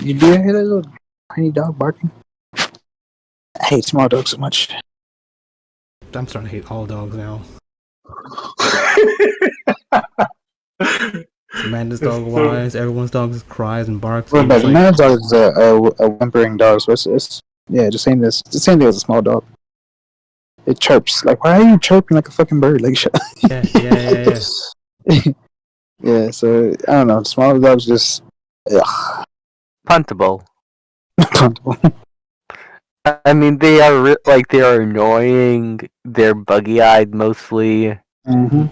You do hear that little tiny dog barking? I hate small dogs so much. I'm starting to hate all dogs now. Amanda's dog whines, everyone's dog cries and barks. Well, I'm but just the like, man dog is a whimpering dog, so it's yeah, just saying this. It's the same thing as a small dog. It chirps. Like, why are you chirping like a fucking bird? Like, shut yeah. yeah, so I don't know. Small dogs just ugh. Puntable. Comfortable. I mean, they are like they are annoying. They're buggy-eyed mostly. Mm-hmm.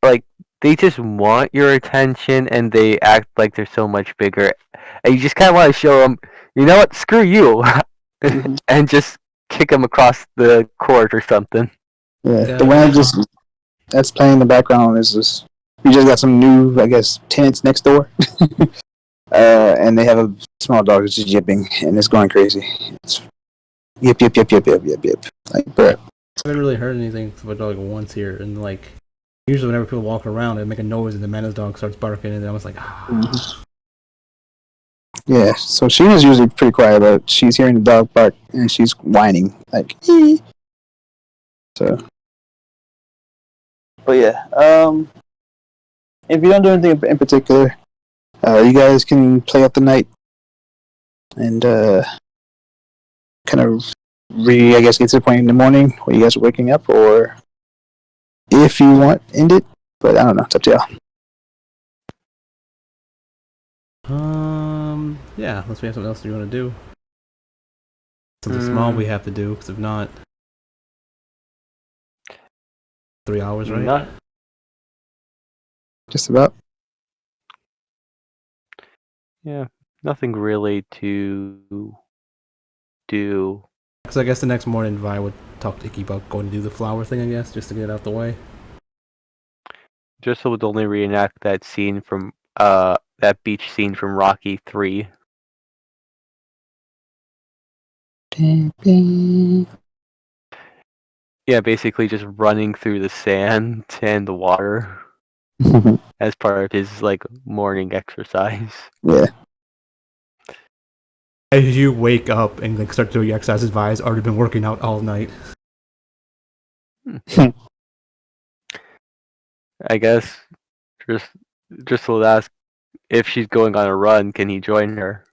Like they just want your attention, and they act like they're so much bigger. And you just kind of want to show them, you know what? Screw you, Mm-hmm. and just kick them across the court or something. Yeah, the one that's playing in the background is just we just got some new, I guess, tenants next door, and they have a small dog that's just yipping and it's going crazy. It's yip yip yip yip yip yip yip. Like, bruh. I haven't really heard anything from a dog once here, and like usually whenever people walk around, they make a noise, and the Amanda's dog starts barking, and then I was like, Mm-hmm. Yeah, so she was usually pretty quiet, but she's hearing the dog bark and she's whining like. Ee. So, but yeah, if you don't do anything in particular, you guys can play out the night and kind of I guess, get to the point in the morning where you guys are waking up, or if you want, end it. But I don't know. It's up to y'all. yeah, unless we have something else you want to do. Something small we have to do, because if not, 3 hours, right? Not, Just about. yeah, nothing really to do. Because I guess the next morning, Vi would talk to Icky about going to do the flower thing, I guess, just to get it out the way. Just would only reenact that scene from that beach scene from Rocky 3. Yeah, basically just running through the sand and the water as part of his like morning exercise. Yeah. As you wake up and like start doing your exercises, Vi's already been working out all night. I guess just will ask if she's going on a run, can he join her?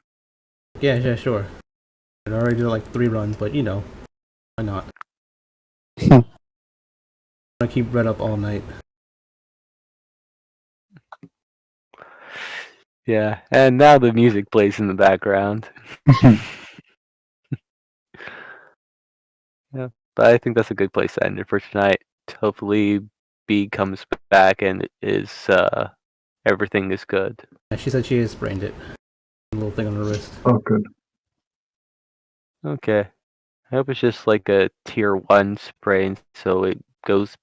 Yeah, sure. I already did like 3 runs, but you know, why not? I keep Red up all night. Yeah, and now the music plays in the background. Yeah, but I think that's a good place to end it for tonight. Hopefully, B comes back and is everything is good. Yeah, she said she has sprained it. A little thing on her wrist. Oh, good. Okay, I hope it's just like a tier 1 sprain, so it's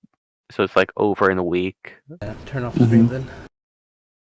like over in a week. Yeah, turn off the stream then.